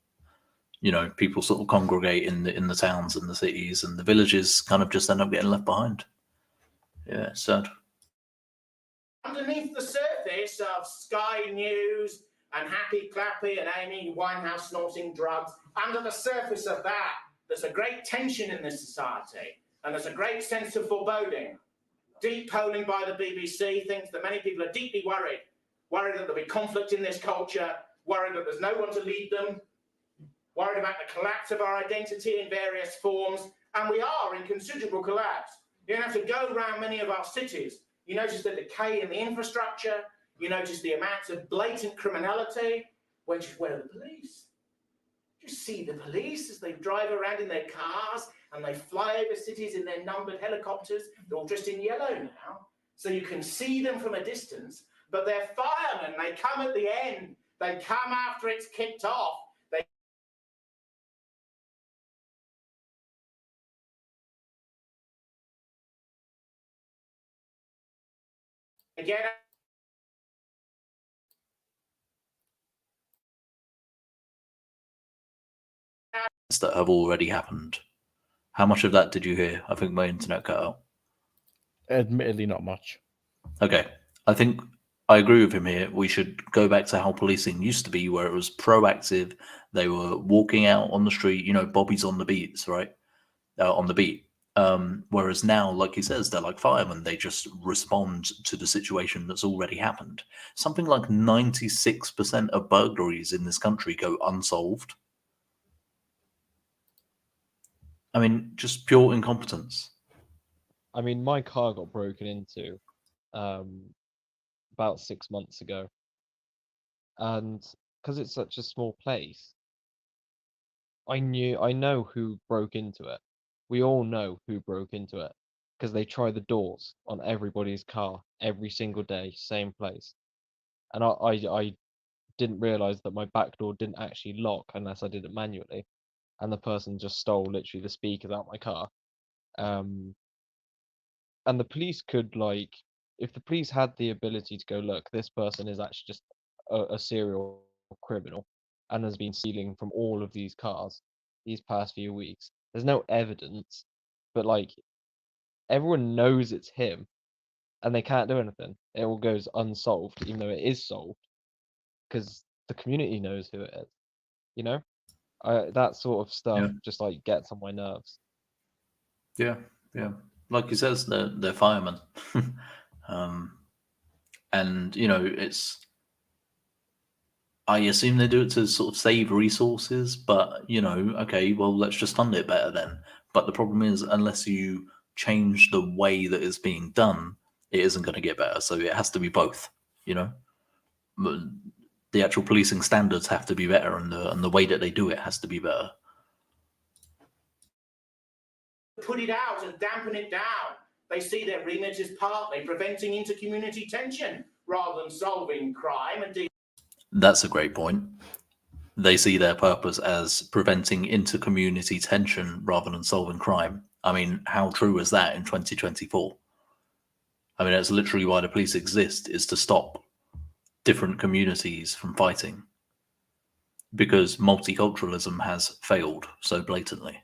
people sort of congregate in the towns and the cities, and the villages kind of just end up getting left behind. Yeah, it's sad. Underneath the surface of Sky News and Happy Clappy and Amy Winehouse snorting drugs, under the surface of that, there's a great tension in this society, and there's a great sense of foreboding. Deep polling by the BBC thinks that many people are deeply worried that there'll be conflict in this culture, worried that there's no one to lead them, worried about the collapse of our identity in various forms, and we are in considerable collapse. You have to go around many of our cities. You notice the decay in the infrastructure. You notice the amounts of blatant criminality. Where are the police? You see the police as they drive around in their cars and they fly over cities in their numbered helicopters. They're all dressed in yellow now, so you can see them from a distance. But they're firemen. They come at the end. They come after it's kicked off. They get that have already happened. How much of that did you hear? I think my internet cut out. Admittedly, not much. Okay. I think I agree with him here. We should go back to how policing used to be, where it was proactive. They were walking out on the street, Bobby's on the beats, right? On the beat. Whereas now, like he says, they're like firemen. They just respond to the situation that's already happened. Something like 96% of burglaries in this country go unsolved. I mean, just pure incompetence. I mean, my car got broken into about 6 months ago. And because it's such a small place, I know who broke into it. We all know who broke into it because they try the doors on everybody's car every single day, same place. And I didn't realize that my back door didn't actually lock unless I did it manually, and the person just stole literally the speakers out my car. And the police could, like, if the police had the ability to go, look, this person is actually just a serial criminal and has been stealing from all of these cars these past few weeks. There's no evidence, but like everyone knows it's him and they can't do anything. It all goes unsolved, even though it is solved, because the community knows who it is. You know, that sort of stuff just like gets on my nerves. Yeah, yeah. Like he says, they're firemen, and you know, it's. I assume they do it to sort of save resources, but you know, okay, well, let's just fund it better then. But the problem is, unless you change the way that it's being done, it isn't going to get better. So it has to be both. You know, the actual policing standards have to be better, and the way that they do it has to be better. Put it out and dampen it down. They see their remit as partly preventing inter-community tension rather than solving crime and That's a great point. They see their purpose as preventing inter-community tension rather than solving crime. I mean, how true is that in 2024? I mean, that's literally why the police exist, is to stop different communities from fighting, because multiculturalism has failed so blatantly.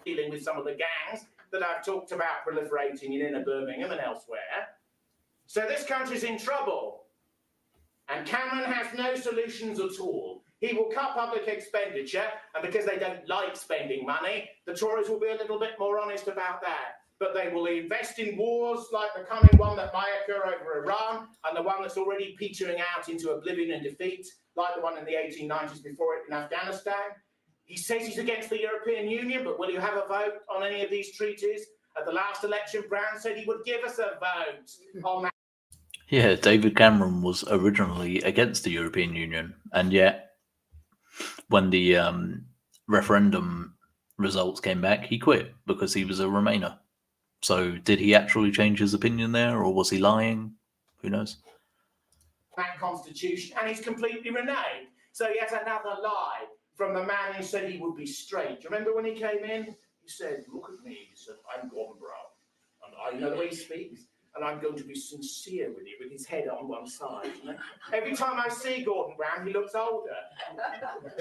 dealing with some of the gangs that I've talked about proliferating in inner Birmingham and elsewhere. So this country's in trouble. And Cameron has no solutions at all. He will cut public expenditure, and because they don't like spending money, the Tories will be a little bit more honest about that. But they will invest in wars like the coming one that might occur over Iran, and the one that's already petering out into oblivion and defeat, like the one in the 1890s before it in Afghanistan. He says he's against the European Union, but will you have a vote on any of these treaties? At the last election, Brown said he would give us a vote on that. Yeah, David Cameron was originally against the European Union, and yet when the referendum results came back, he quit because he was a Remainer. So did he actually change his opinion there, or was he lying? Who knows? That constitution, and he's completely reneged. So yet another lie from the man who said he would be straight. Do you remember when he came in? He said, "Look at me," he said, "I'm Gordon Brown, and I know the way he speaks, and I'm going to be sincere with you," with his head on one side. You know? Every time I see Gordon Brown, he looks older.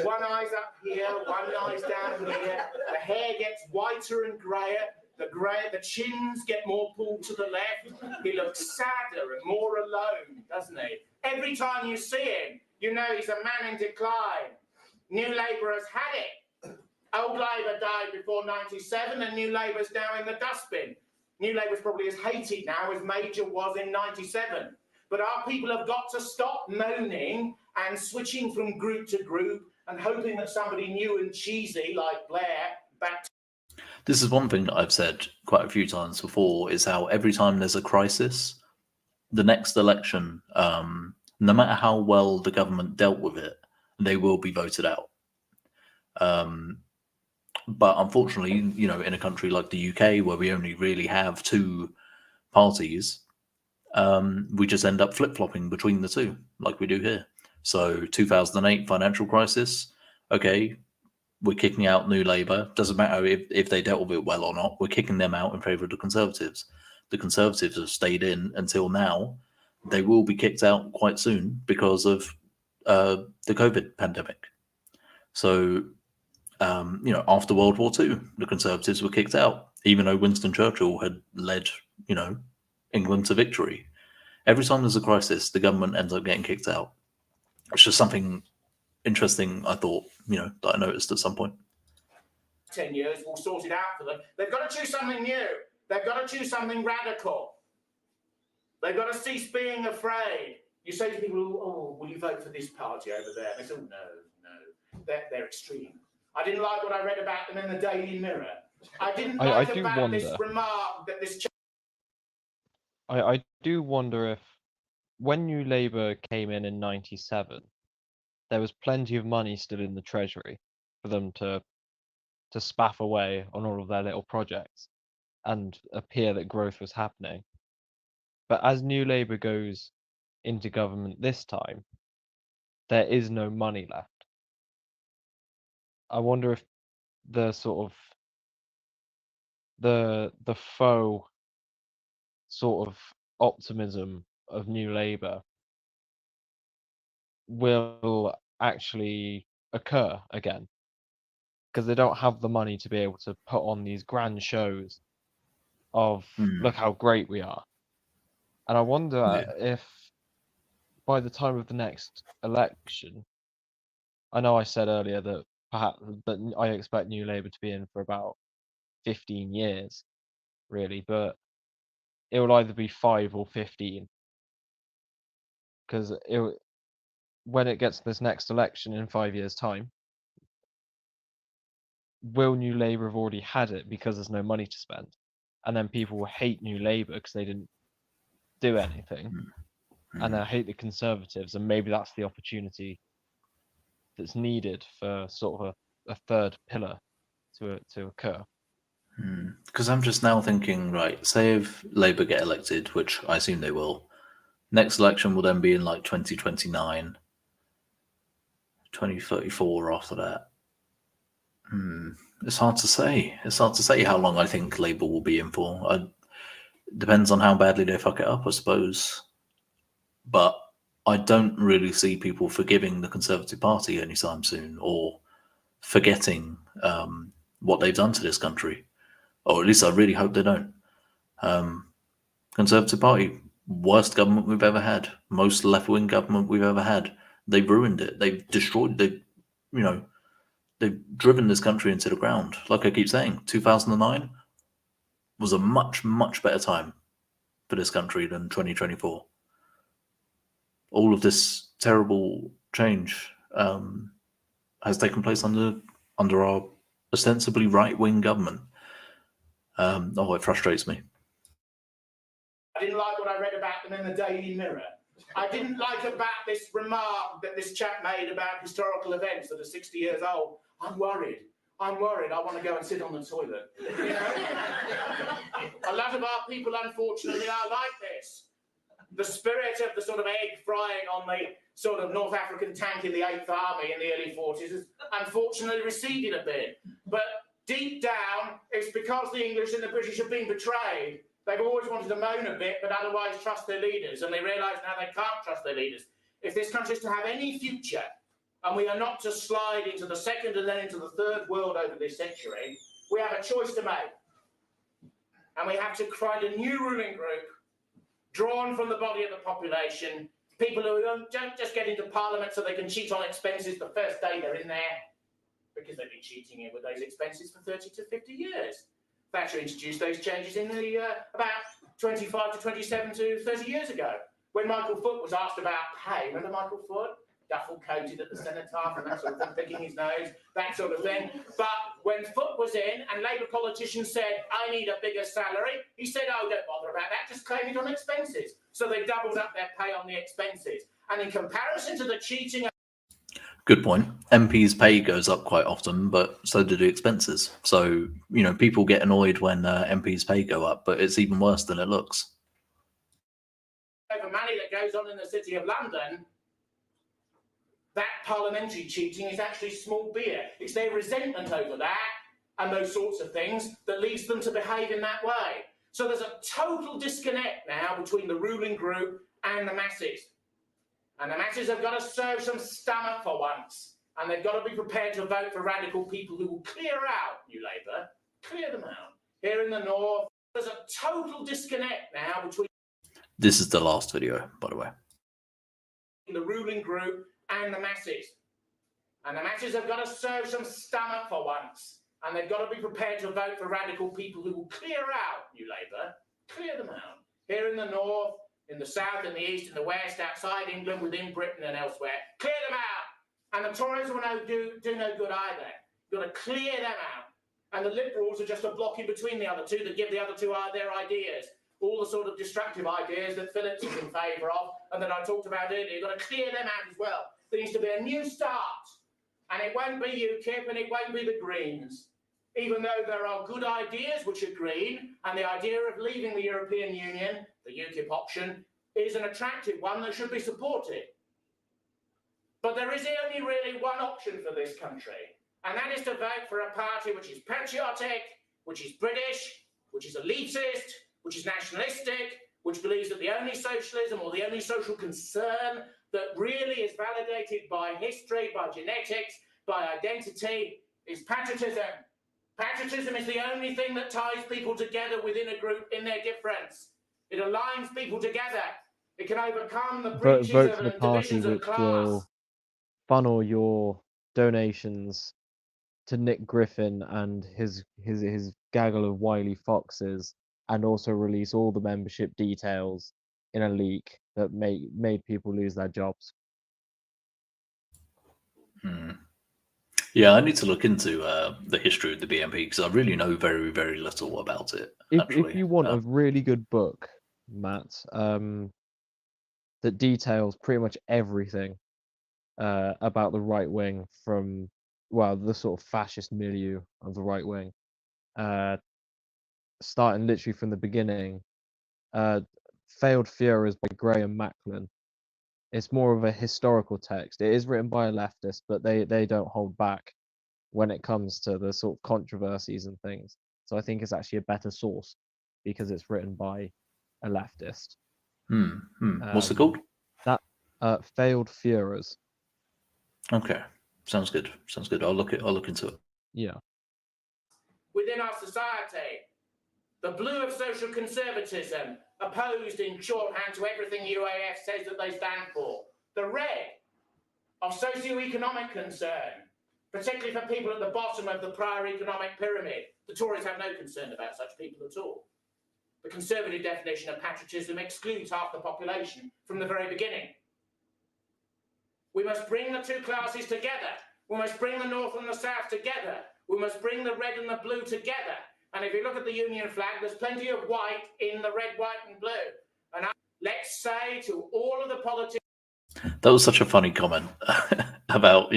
One eye's up here, one eye's down here. The hair gets whiter and greyer. The chins get more pulled to the left. He looks sadder and more alone, doesn't he? Every time you see him, you know he's a man in decline. New Labour has had it. Old Labour died before 97, and New Labour's now in the dustbin. New Labour's probably as hated now as Major was in 97. But our people have got to stop moaning and switching from group to group and hoping that somebody new and cheesy like Blair back. This is one thing that I've said quite a few times before, is how every time there's a crisis, the next election, no matter how well the government dealt with it, they will be voted out. But unfortunately, you know, in a country like the UK, where we only really have two parties, we just end up flip-flopping between the two, like we do here. So 2008 financial crisis, okay, we're kicking out New Labour. Doesn't matter if they dealt with it well or not. We're kicking them out in favour of the Conservatives. The Conservatives have stayed in until now. They will be kicked out quite soon because of the COVID pandemic. So, you know, after World War II, the Conservatives were kicked out, even though Winston Churchill had led, you know, England to victory. Every time there's a crisis, the government ends up getting kicked out. It's just something interesting, I thought, you know, that I noticed at some point. 10 years, we'll sort it out for them. They've got to choose something new. They've got to choose something radical. They've got to cease being afraid. You say to people, "Oh, will you vote for this party over there?" They say, "Oh, no. They're extreme." I didn't like what I read about them in the Daily Mirror. I didn't like about this remark that this. I do wonder if when New Labour came in 97, there was plenty of money still in the treasury for them to spaff away on all of their little projects and appear that growth was happening. But as New Labour goes into government this time, there is no money left. I wonder if the sort of the faux sort of optimism of New Labour will actually occur again, because they don't have the money to be able to put on these grand shows of look how great we are. And I wonder if by the time of the next election, I know I said earlier that perhaps that I expect New Labour to be in for about 15 years, really, but it will either be 5 or 15, because when it gets to this next election in 5 years' time, will New Labour have already had it because there's no money to spend, and then people will hate New Labour because they didn't do anything, and they'll hate the Conservatives, and maybe that's the opportunity that's needed for sort of a third pillar to occur. Because I'm just now thinking, right, say if Labour get elected, which I assume they will, next election will then be in like 2029, 2034 after that. It's hard to say. It's hard to say how long I think Labour will be in for. Depends on how badly they fuck it up, I suppose. But I don't really see people forgiving the Conservative Party anytime soon, or forgetting what they've done to this country. Or at least I really hope they don't. Conservative Party, worst government we've ever had, most left-wing government we've ever had. They've ruined it. They've destroyed. They've driven this country into the ground. Like I keep saying, 2009 was a much, much better time for this country than 2024. All of this terrible change has taken place under our ostensibly right-wing government. It frustrates me. I didn't like what I read about them in the Daily Mirror. I didn't like about this remark that this chap made about historical events that are 60 years old. I'm worried. I want to go and sit on the toilet. You know? A lot of our people, unfortunately, are like this. The spirit of the sort of egg frying on the sort of North African tank in the 8th Army in the early 40s has unfortunately receded a bit. But deep down, it's because the English and the British have been betrayed. They've always wanted to moan a bit, but otherwise trust their leaders. And they realise now they can't trust their leaders. If this country is to have any future, and we are not to slide into the second and then into the third world over this century, we have a choice to make. And we have to find a new ruling group, drawn from the body of the population, people who don't just get into Parliament so they can cheat on expenses the first day they're in there, because they've been cheating in with those expenses for 30 to 50 years. Thatcher introduced those changes in the about 25 to 27 to 30 years ago. When Michael Foot was asked about pay, remember Michael Foot? Duffel coated at the cenotaph and that sort of thing, picking his nose, that sort of thing. But when Foot was in and Labour politicians said, I need a bigger salary, he said, oh, don't bother about that, just claim it on expenses. So they doubled up their pay on the expenses. And in comparison to the cheating... Good point. MPs' pay goes up quite often, but so do the expenses. So, people get annoyed when MPs' pay go up, but it's even worse than it looks. Over money that goes on in the City of London, that parliamentary cheating is actually small beer. It's their resentment over that and those sorts of things that leads them to behave in that way. So there's a total disconnect now between the ruling group and the masses. And the masses have got to serve some stomach for once. And they've got to be prepared to vote for radical people who will clear out New Labour, clear them out. Here in the north, there's a total disconnect now between... This is the last video, by the way. ...the ruling group and the masses. And the masses have got to serve some stomach for once. And they've got to be prepared to vote for radical people who will clear out New Labour, clear them out. Here in the north, in the south, in the east, in the west, outside England, within Britain and elsewhere. Clear them out. And the Tories will do no good either. You've got to clear them out. And the Liberals are just a block in between the other two that give the other two their ideas. All the sort of destructive ideas that Phillips is in favour of and that I talked about earlier. You've got to clear them out as well. There needs to be a new start. And it won't be UKIP and it won't be the Greens. Even though there are good ideas which are green, and the idea of leaving the European Union, the UKIP option, is an attractive one that should be supported. But there is only really one option for this country, and that is to vote for a party which is patriotic, which is British, which is elitist, which is nationalistic, which believes that the only socialism or the only social concern that really is validated by history, by genetics, by identity, is patriotism. Patriotism is the only thing that ties people together within a group in their difference. It aligns people together. It can overcome the breaches Vote of for the and party divisions of which class. will funnel your donations to Nick Griffin and his gaggle of wily foxes, and also release all the membership details in a leak that made people lose their jobs. Yeah, I need to look into the history of the BNP because I really know very, very little about it. If you want a really good book, Matt, that details pretty much everything about the right wing from, well, the sort of fascist milieu of the right wing, starting literally from the beginning. Failed Führers by Graham Macklin. It's more of a historical text. It is written by a leftist, but they don't hold back when it comes to the sort of controversies and things. So I think it's actually a better source because it's written by a leftist. What's it called? That Failed Führers. Okay, sounds good. Sounds good. I'll look into it. Yeah. Within our society, the blue of social conservatism, opposed in shorthand to everything UAF says that they stand for. The red of socio-economic concern, particularly for people at the bottom of the prior economic pyramid. The Tories have no concern about such people at all. The Conservative definition of patriotism excludes half the population from the very beginning. We must bring the two classes together. We must bring the North and the South together. We must bring the red and the blue together. And if you look at the Union flag, there's plenty of white in the red, white and blue. And let's say to all of the politicians... That was such a funny comment about,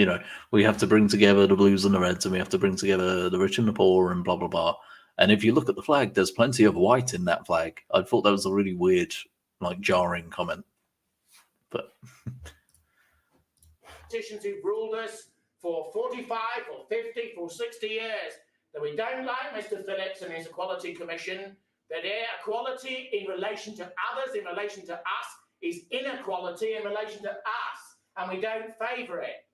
we have to bring together the blues and the reds, and we have to bring together the rich and the poor and blah, blah, blah. And if you look at the flag, there's plenty of white in that flag. I thought that was a really weird, jarring comment. But politicians who've ruled us for 45 or 50 or 60 years, that we don't like Mr. Phillips and his Equality Commission, that equality in relation to others, in relation to us, is inequality in relation to us, and we don't favour it.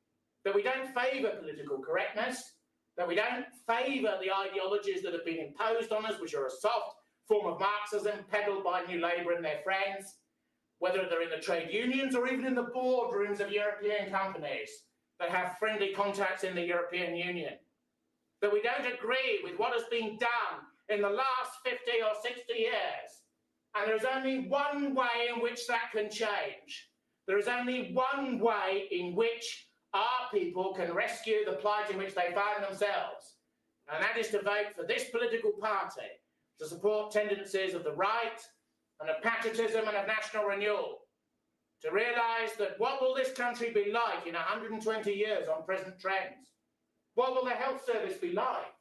That we don't favour political correctness, that we don't favour the ideologies that have been imposed on us, which are a soft form of Marxism peddled by New Labour and their friends, whether they're in the trade unions or even in the boardrooms of European companies that have friendly contacts in the European Union. That we don't agree with what has been done in the last 50 or 60 years. And there's only one way in which that can change. There is only one way in which our people can rescue the plight in which they find themselves. And that is to vote for this political party, to support tendencies of the right and of patriotism and of national renewal. To realise that what will this country be like in 120 years on present trends? What will the health service be like?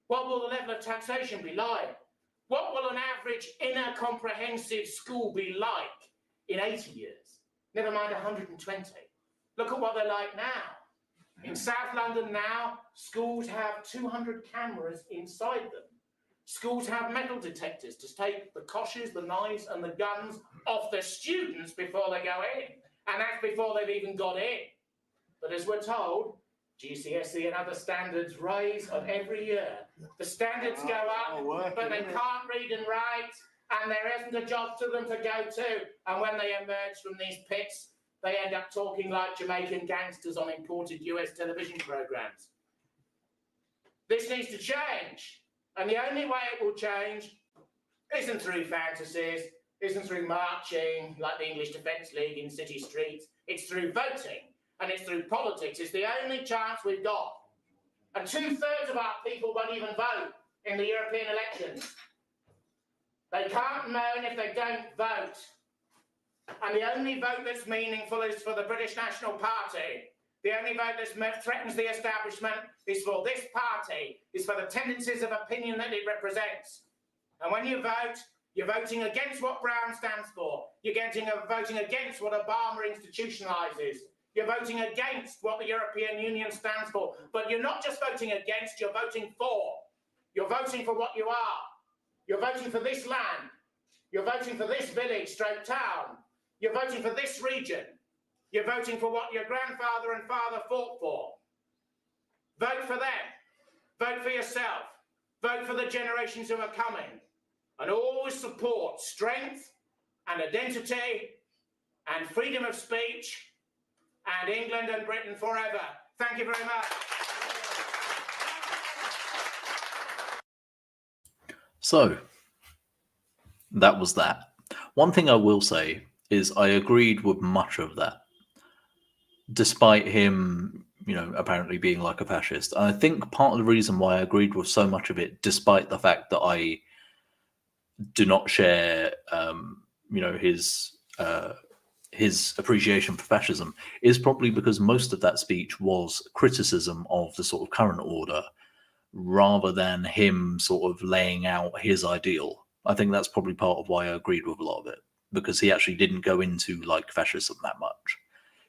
What will the level of taxation be like? What will an average inner comprehensive school be like in 80 years? Never mind 120. Look at what they're like now. In South London now, schools have 200 cameras inside them. Schools have metal detectors to take the koshes, the knives and the guns off the students before they go in. And that's before they've even got in. But as we're told, GCSE and other standards rise on every year. The standards go up, but they can't read and write, and there isn't a job to them to go to. And when they emerge from these pits, they end up talking like Jamaican gangsters on imported US television programs. This needs to change. And the only way it will change isn't through fantasies, isn't through marching like the English Defence League in city streets. It's through voting. And it's through politics. It's the only chance we've got. And 2/3 of our people won't even vote in the European elections. They can't moan if they don't vote. And the only vote that's meaningful is for the British National Party. The only vote that threatens the establishment is for this party, is for the tendencies of opinion that it represents. And when you vote, you're voting against what Brown stands for. You're voting against what Obama institutionalizes. You're voting against what the European Union stands for. But you're not just voting against, you're voting for. You're voting for what you are. You're voting for this land. You're voting for this village, stroke town. You're voting for this region. You're voting for what your grandfather and father fought for. Vote for them. Vote for yourself. Vote for the generations who are coming. And always support strength and identity and freedom of speech and England and Britain forever. Thank you very much. So, that was that. One thing I will say is I agreed with much of that, despite him, apparently being like a fascist. And I think part of the reason why I agreed with so much of it, despite the fact that I do not share, his appreciation for fascism, is probably because most of that speech was criticism of the sort of current order, rather than him sort of laying out his ideal. I think that's probably part of why I agreed with a lot of it, because he actually didn't go into like fascism that much.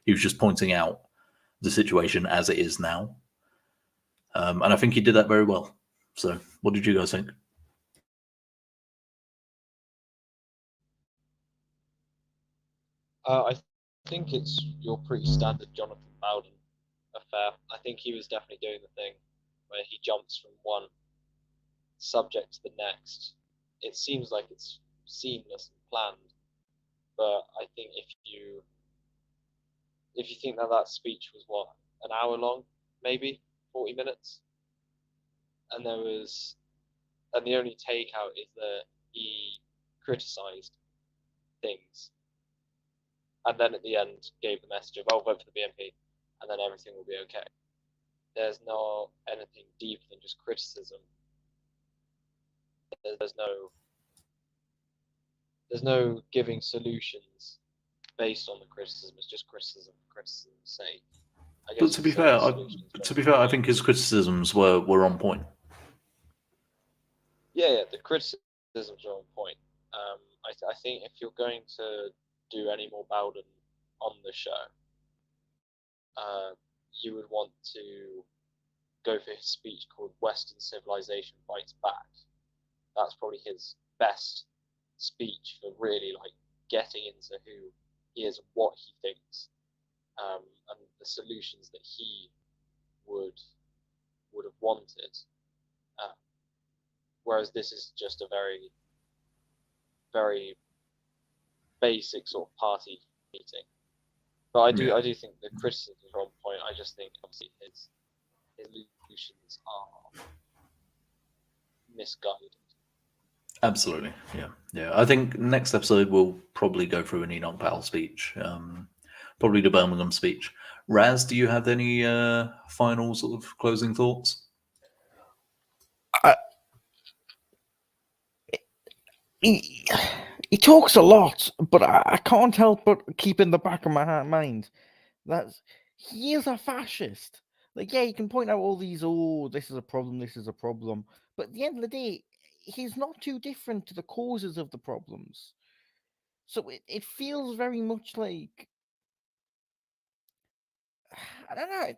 He was just pointing out the situation as it is now. And I think he did that very well. So what did you guys think? I think it's your pretty standard Jonathan Bowden affair. I think he was definitely doing the thing where he jumps from one subject to the next. It seems like it's seamless and planned, but I think if you think that speech was an hour long, maybe 40 minutes, and the only takeout is that he criticized things, and then at the end gave the message of, "Oh, vote for the BNP, and then everything will be okay." There's no anything deeper than just criticism. There's no giving solutions based on the criticism. It's just criticism for criticism's sake. But to be fair, I think his criticisms were on point. Yeah, the criticisms are on point. I think if you're going to do any more Bowden on the show, you would want to go for his speech called "Western Civilization Fights Back." That's probably his best speech for really like getting into who he is and what he thinks, and the solutions that he would have wanted. Whereas this is just a very, very basic sort of party meeting. But I do think the criticisms are on point. I just think obviously his solutions are misguided. Absolutely, yeah. I think next episode we'll probably go through an Enoch Powell speech, probably the Birmingham speech. Raz, do you have any final sort of closing thoughts? He talks a lot, but I can't help but keep in the back of my mind that he is a fascist. Like, yeah, you can point out all these, this is a problem, but at the end of the day, he's not too different to the causes of the problems. So it feels very much like, I don't know,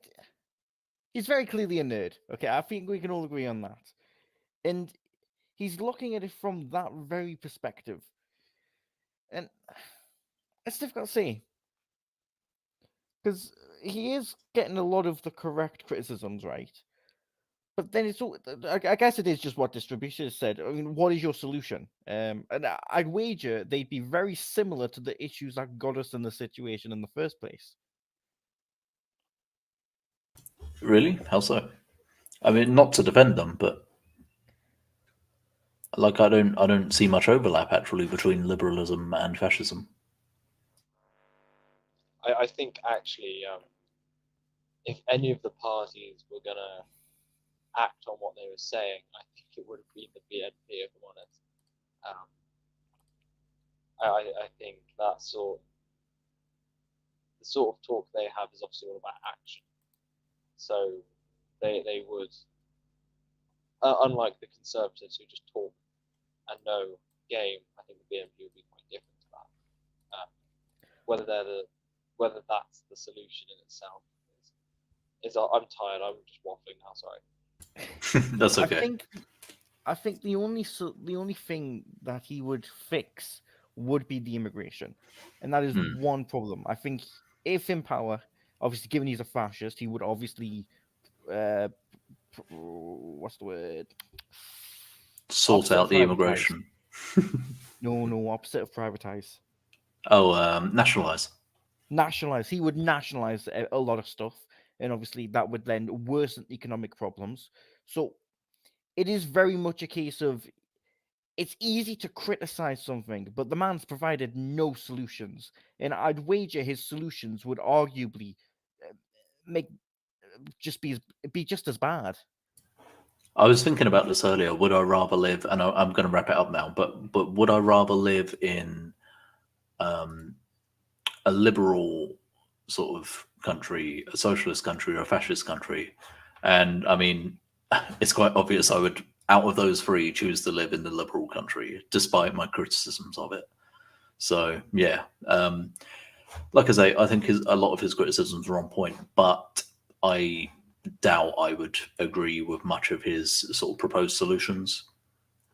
he's very clearly a nerd. Okay, I think we can all agree on that. And he's looking at it from that very perspective. And it's difficult to say, because he is getting a lot of the correct criticisms right. But then it's all, I guess it is just what distributors said. I mean, what is your solution? And I'd wager they'd be very similar to the issues that got us in the situation in the first place. Really? How so? I mean, not to defend them, but like I don't see much overlap actually between liberalism and fascism. I think actually, if any of the parties were gonna act on what they were saying, I think it would have been the BNP, if I'm honest. I think that sort sort of talk they have is obviously all about action. So they would, unlike the Conservatives who just talk and no game, I think the BNP would be quite different to that. Whether that's the solution in itself is I'm tired. I'm just waffling now. Sorry. That's okay. I think the only thing that he would fix would be the immigration, and that is one problem. I think if in power, obviously, given he's a fascist, he would obviously, what's the word? Sort Opposite out of the privatise. immigration. No, opposite of privatize. Oh, nationalize. Nationalize. He would nationalize a lot of stuff, and obviously that would then worsen economic problems. So it is very much a case of it's easy to criticize something, but the man's provided no solutions, and I'd wager his solutions would arguably make be just as bad. I was thinking about this earlier. Would I rather live? And I'm going to wrap it up now. But would I rather live in a liberal sort of country, a socialist country, or a fascist country? And I mean, it's quite obvious I would, out of those three, choose to live in the liberal country, despite my criticisms of it. So yeah, like I say, I think a lot of his criticisms are on point, but I doubt I would agree with much of his sort of proposed solutions.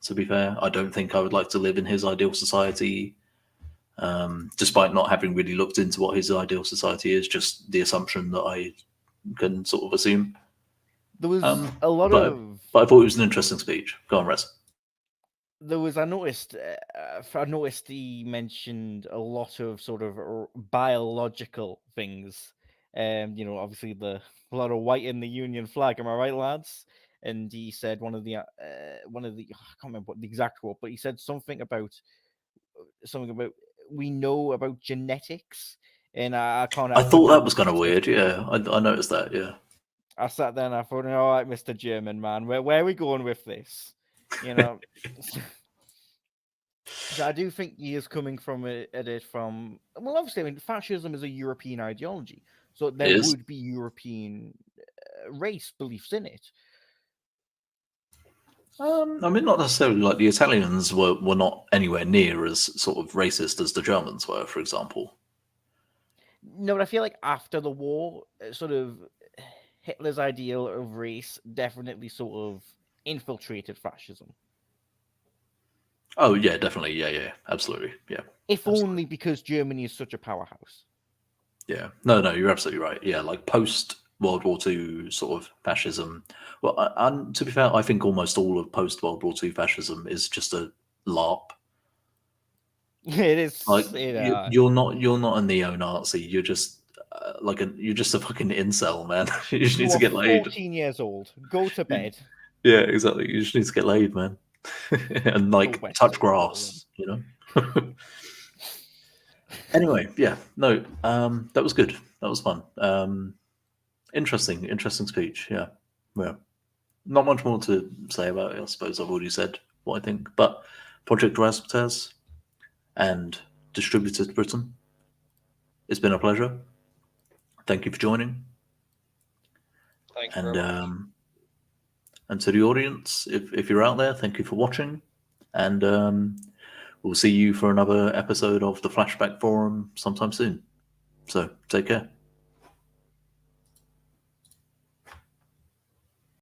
To be fair, I don't think I would like to live in his ideal society, despite not having really looked into what his ideal society is. Just the assumption that I can sort of assume. There was a lot but I thought it was an interesting speech. Go on, Rez. There was I noticed he mentioned a lot of sort of biological things. Obviously a lot of white in the Union flag. Am I right, lads? And he said one of the I can't remember what the exact quote, but he said something about we know about genetics, and I can't. I thought that was kind of weird. Yeah, I noticed that. Yeah. I sat there and I thought, all right, Mr. German man, where are we going with this? So I do think he is coming from well, obviously, I mean, fascism is a European ideology, so there would be European race beliefs in it. I mean, not necessarily. Like the Italians were not anywhere near as sort of racist as the Germans were, for example. No, but I feel like after the war, sort of Hitler's ideal of race definitely sort of infiltrated fascism. Oh yeah, definitely. Yeah, absolutely. Yeah. If only because Germany is such a powerhouse. Yeah. No, you're absolutely right. Yeah, like post World War II sort of fascism. Well, and to be fair, I think almost all of post World War II fascism is just a LARP. It is like you're not a neo-Nazi. You're just you're just a fucking incel, man. You just need to get laid. 14 years old. Go to bed. Yeah, exactly. You just need to get laid, man, and touch grass. Anyway, yeah, no, that was good. That was fun. Interesting speech. Yeah. Not much more to say about it. I suppose I've already said what I think. But Project Razzmatazz and Distributed Britain, it's been a pleasure. Thank you for joining. Thank you very much. And to the audience, if you're out there, thank you for watching. And we'll see you for another episode of the Flashback Forum sometime soon. So take care.